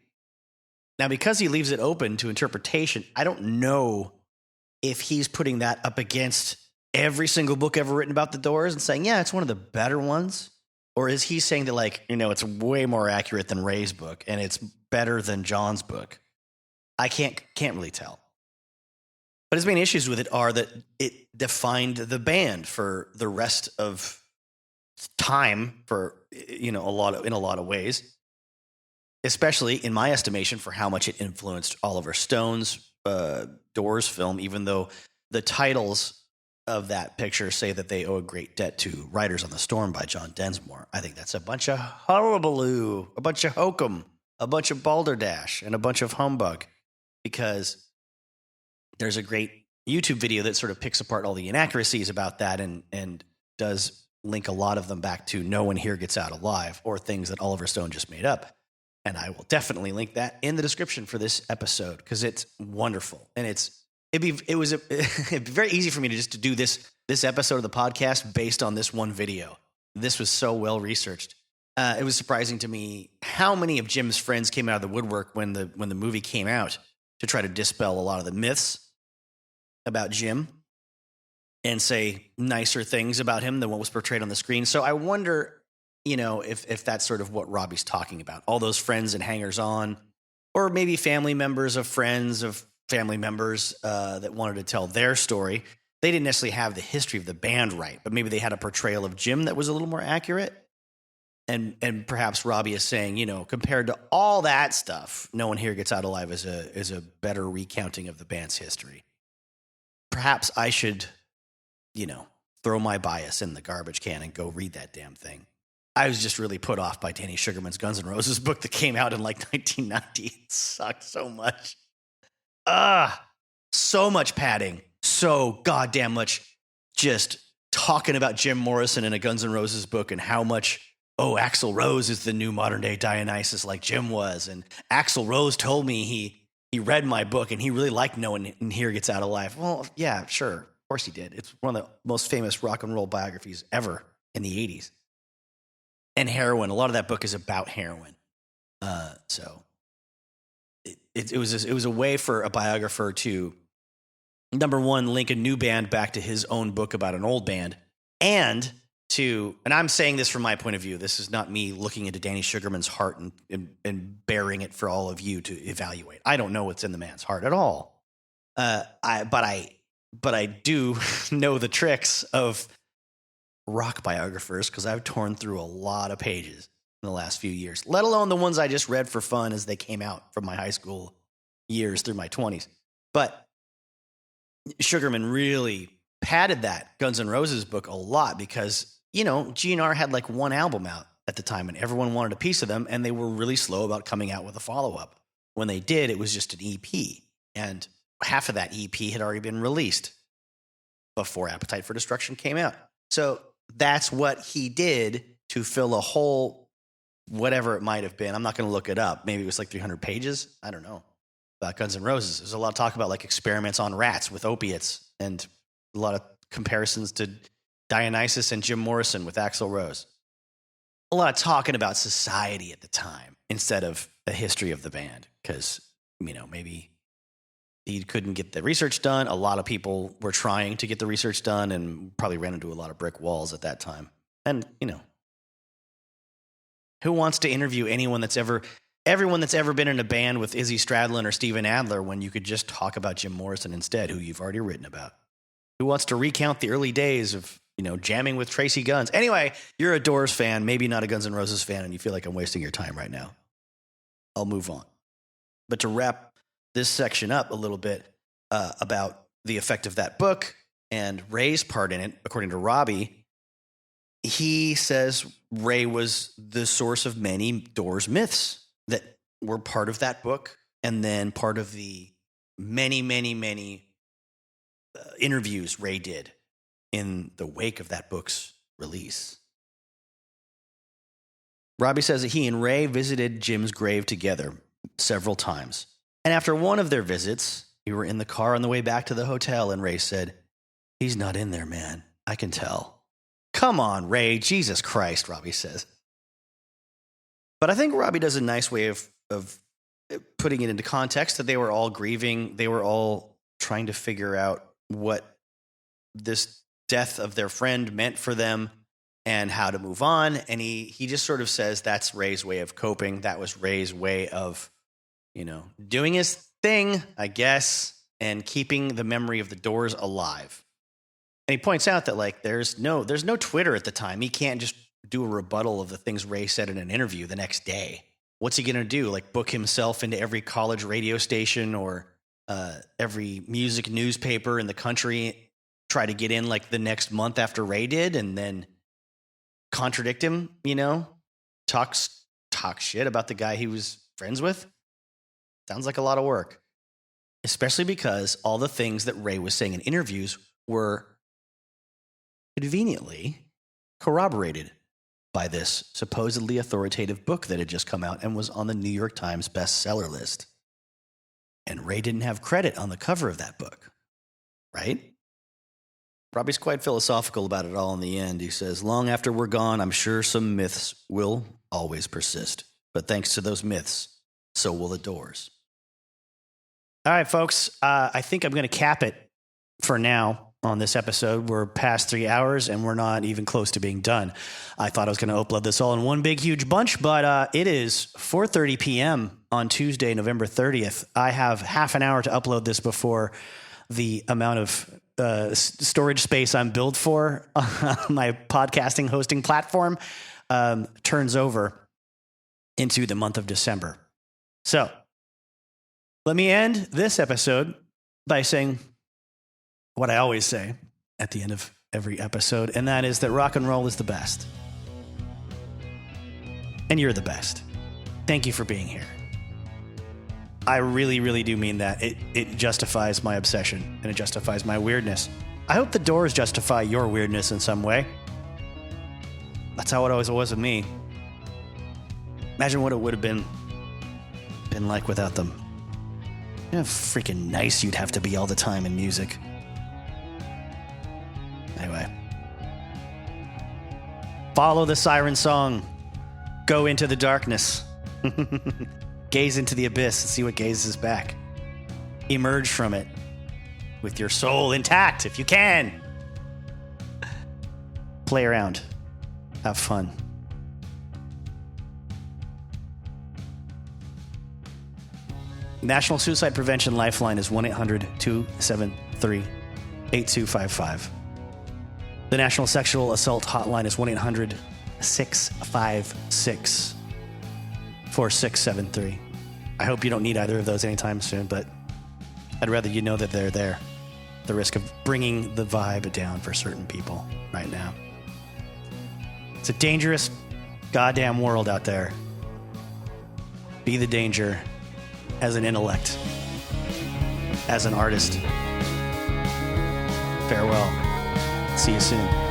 Now, because he leaves it open to interpretation, I don't know if he's putting that up against every single book ever written about the Doors and saying, yeah, it's one of the better ones. Or is he saying that, like, it's way more accurate than Ray's book and it's better than John's book? I can't really tell. But his main issues with it are that it defined the band for the rest of time for, in a lot of ways, especially in my estimation for how much it influenced Oliver Stone's Doors film, even though the titles of that picture say that they owe a great debt to Riders on the Storm by John Densmore. I think that's a bunch of hullabaloo, a bunch of hokum, a bunch of balderdash, and a bunch of humbug, because there's a great YouTube video that sort of picks apart all the inaccuracies about that and does link a lot of them back to No One Here Gets Out Alive, or things that Oliver Stone just made up. And I will definitely link that in the description for this episode, because it's wonderful. And it'd be very easy for me to do this episode of the podcast based on this one video. This was so well researched. It was surprising to me how many of Jim's friends came out of the woodwork when the movie came out to try to dispel a lot of the myths about Jim and say nicer things about him than what was portrayed on the screen. So I wonder, if that's sort of what Robbie's talking about. All those friends and hangers-on, or maybe family members of friends of family members that wanted to tell their story. They didn't necessarily have the history of the band right, but maybe they had a portrayal of Jim that was a little more accurate. And perhaps Robbie is saying, compared to all that stuff, No One Here Gets Out Alive is a better recounting of the band's history. Perhaps I should, throw my bias in the garbage can and go read that damn thing. I was just really put off by Danny Sugarman's Guns N' Roses book that came out in like 1990. It sucked so much. So much padding. So goddamn much just talking about Jim Morrison in a Guns N' Roses book and how much, Axl Rose is the new modern day Dionysus like Jim was. And Axl Rose told me he read my book and he really liked No One Here Gets Out Alive. Well, yeah, sure. Of course he did. It's one of the most famous rock and roll biographies ever in the 80s. And heroin. A lot of that book is about heroin. So it was a way for a biographer to, number one, link a new band back to his own book about an old band, and I'm saying this from my point of view. This is not me looking into Danny Sugarman's heart and bearing it for all of you to evaluate. I don't know what's in the man's heart at all. But I do know the tricks of rock biographers, because I've torn through a lot of pages in the last few years, let alone the ones I just read for fun as they came out from my high school years through my 20s. But Sugarman really padded that Guns N' Roses book a lot because, GNR had like one album out at the time and everyone wanted a piece of them, and they were really slow about coming out with a follow-up. When they did, it was just an EP, and half of that EP had already been released before Appetite for Destruction came out. So that's what he did to fill a hole, whatever it might have been. I'm not going to look it up. Maybe it was like 300 pages. I don't know. About Guns N' Roses. There's a lot of talk about like experiments on rats with opiates, and a lot of comparisons to Dionysus and Jim Morrison with Axl Rose. A lot of talking about society at the time instead of the history of the band, because, maybe he couldn't get the research done. A lot of people were trying to get the research done and probably ran into a lot of brick walls at that time. And, who wants to interview everyone that's ever been in a band with Izzy Stradlin or Steven Adler when you could just talk about Jim Morrison instead, who you've already written about? Who wants to recount the early days of, jamming with Tracy Guns? Anyway, you're a Doors fan, maybe not a Guns N' Roses fan, and you feel like I'm wasting your time right now. I'll move on. But to wrap this section up a little bit about the effect of that book and Ray's part in it, according to Robbie, he says Ray was the source of many Doors myths that were part of that book, and then part of the many, many, many interviews Ray did in the wake of that book's release. Robbie says that he and Ray visited Jim's grave together several times. And after one of their visits, we were in the car on the way back to the hotel, and Ray said, "He's not in there, man. I can tell." Come on, Ray. Jesus Christ, Robbie says. But I think Robbie does a nice way of putting it into context that they were all grieving. They were all trying to figure out what this death of their friend meant for them and how to move on. And he just sort of says that's Ray's way of coping. That was Ray's way of, doing his thing, I guess, and keeping the memory of the Doors alive. And he points out that there's no Twitter at the time. He can't just do a rebuttal of the things Ray said in an interview the next day. What's he going to do? Book himself into every college radio station or every music newspaper in the country, try to get in the next month after Ray did, and then contradict him, talk shit about the guy he was friends with? Sounds like a lot of work, especially because all the things that Ray was saying in interviews were conveniently corroborated by this supposedly authoritative book that had just come out and was on the New York Times bestseller list. And Ray didn't have credit on the cover of that book, right? Robbie's quite philosophical about it all in the end. He says, "Long after we're gone, I'm sure some myths will always persist. But thanks to those myths, so will the Doors." All right, folks, I think I'm going to cap it for now on this episode. We're past 3 hours, and we're not even close to being done. I thought I was going to upload this all in one big, huge bunch, but it is 4:30 p.m. on Tuesday, November 30th. I have half an hour to upload this before the amount of storage space I'm billed for on my podcasting hosting platform turns over into the month of December. So let me end this episode by saying what I always say at the end of every episode, and that is that rock and roll is the best. And you're the best. Thank you for being here. I really, really do mean that. It justifies my obsession, and it justifies my weirdness. I hope the Doors justify your weirdness in some way. That's how it always was with me. Imagine what it would have been like without them. You know how freaking nice you'd have to be all the time in music. Anyway. Follow the siren song. Go into the darkness. Gaze into the abyss and see what gazes back. Emerge from it with your soul intact if you can. Play around. Have fun. National Suicide Prevention Lifeline is 1-800-273-8255. The National Sexual Assault Hotline is 1-800-656-4673. I hope you don't need either of those anytime soon, but I'd rather you know that they're there. The risk of bringing the vibe down for certain people right now. It's a dangerous goddamn world out there. Be the danger as an intellect, as an artist. Farewell. See you soon.